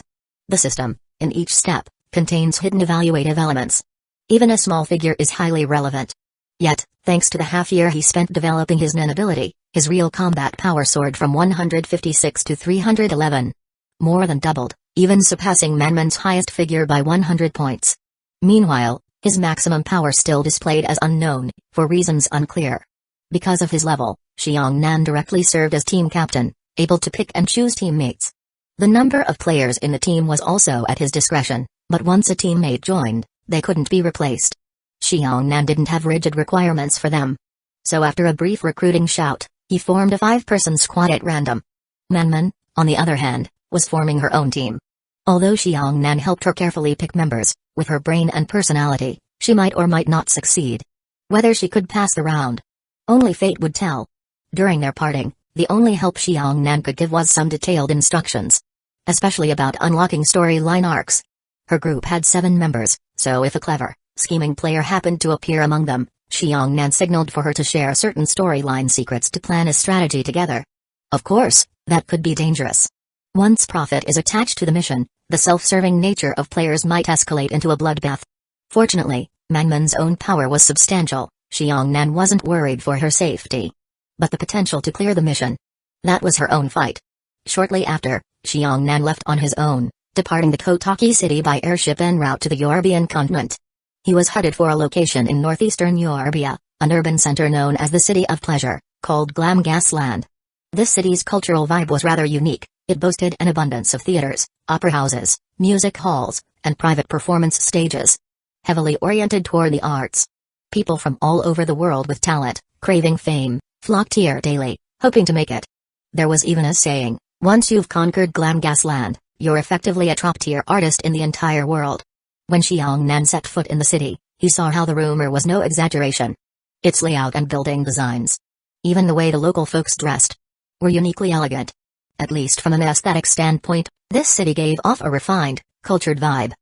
The system, in each step, contains hidden evaluative elements. Even a small figure is highly relevant. Yet, thanks to the half year he spent developing his Nen ability, his real combat power soared from 156 to 311. More than doubled, even surpassing Manman's highest figure by 100 points. Meanwhile, his maximum power still displayed as unknown, for reasons unclear. Because of his level, Xiang Nan directly served as team captain, able to pick and choose teammates. The number of players in the team was also at his discretion, but once a teammate joined, they couldn't be replaced. Xiang Nan didn't have rigid requirements for them. So after a brief recruiting shout, he formed a 5-person squad at random. Manman, on the other hand, was forming her own team. Although Xiang Nan helped her carefully pick members, with her brain and personality, she might or might not succeed. Whether she could pass the round, only fate would tell. During their parting, the only help Xiang Nan could give was some detailed instructions. Especially about unlocking storyline arcs. Her group had 7 members, so if a clever, scheming player happened to appear among them, Xiang Nan signaled for her to share certain storyline secrets to plan a strategy together. Of course, that could be dangerous. Once profit is attached to the mission, the self-serving nature of players might escalate into a bloodbath. Fortunately, Manman's own power was substantial. Xiang Nan wasn't worried for her safety. But the potential to clear the mission. That was her own fight. Shortly after, Xiang Nan left on his own, departing the Kotaki city by airship en route to the Yorubian continent. He was headed for a location in northeastern Yorubia, an urban center known as the City of Pleasure, called Glam Gasland. This city's cultural vibe was rather unique. It boasted an abundance of theaters, opera houses, music halls, and private performance stages. Heavily oriented toward the arts. People from all over the world with talent, craving fame, flocked here daily, hoping to make it. There was even a saying, once you've conquered Glam Gasland, you're effectively a top-tier artist in the entire world. When Xiang Nan set foot in the city, he saw how the rumor was no exaggeration. Its layout and building designs, even the way the local folks dressed, were uniquely elegant. At least from an aesthetic standpoint, this city gave off a refined, cultured vibe.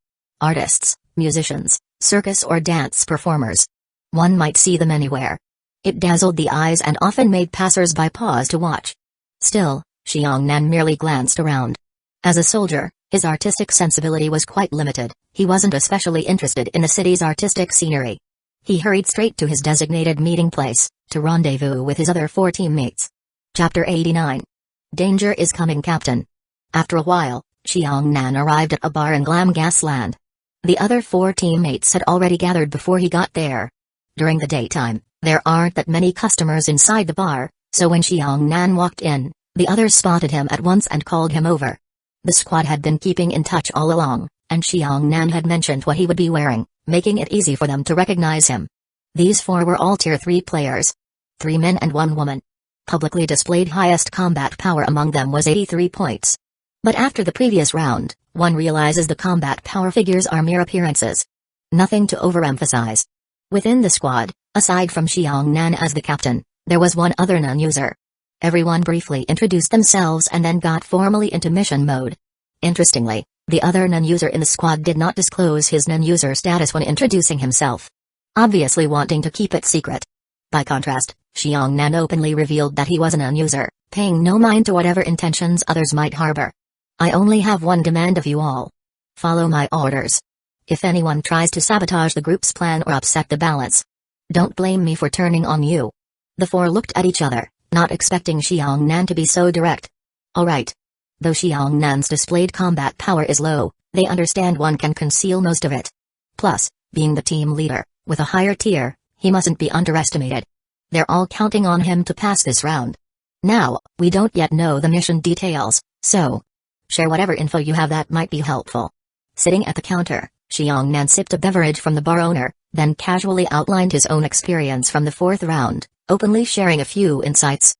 Artists, musicians, circus or dance performers. One might see them anywhere. It dazzled the eyes and often made passers-by pause to watch. Still, Xiang Nan merely glanced around. As a soldier, his artistic sensibility was quite limited. He wasn't especially interested in the city's artistic scenery. He hurried straight to his designated meeting place, to rendezvous with his other 4 teammates. Chapter 89. Danger is coming, Captain. After a while, Xiang Nan arrived at a bar in Glam Gasland. The other 4 teammates had already gathered before he got there. During the daytime, there aren't that many customers inside the bar, so when Xiang Nan walked in, the others spotted him at once and called him over. The squad had been keeping in touch all along, and Xiang Nan had mentioned what he would be wearing, making it easy for them to recognize him. These 4 were all Tier 3 players. 3 men and 1 woman. Publicly displayed highest combat power among them was 83 points. But after the previous round, one realizes the combat power figures are mere appearances. Nothing to overemphasize. Within the squad, aside from Xiang Nan as the captain, there was one other non-user. Everyone briefly introduced themselves and then got formally into mission mode. Interestingly, the other non-user in the squad did not disclose his non-user status when introducing himself. Obviously wanting to keep it secret. By contrast, Xiang Nan openly revealed that he was a non-user, paying no mind to whatever intentions others might harbor. I only have one demand of you all. Follow my orders. If anyone tries to sabotage the group's plan or upset the balance, don't blame me for turning on you. The 4 looked at each other, not expecting Xiang Nan to be so direct. Alright. Though Xiang Nan's displayed combat power is low, they understand one can conceal most of it. Plus, being the team leader, with a higher tier, he mustn't be underestimated. They're all counting on him to pass this round. Now, we don't yet know the mission details, so share whatever info you have that might be helpful. Sitting at the counter, Xiang Nan sipped a beverage from the bar owner, then casually outlined his own experience from the 4th round, openly sharing a few insights.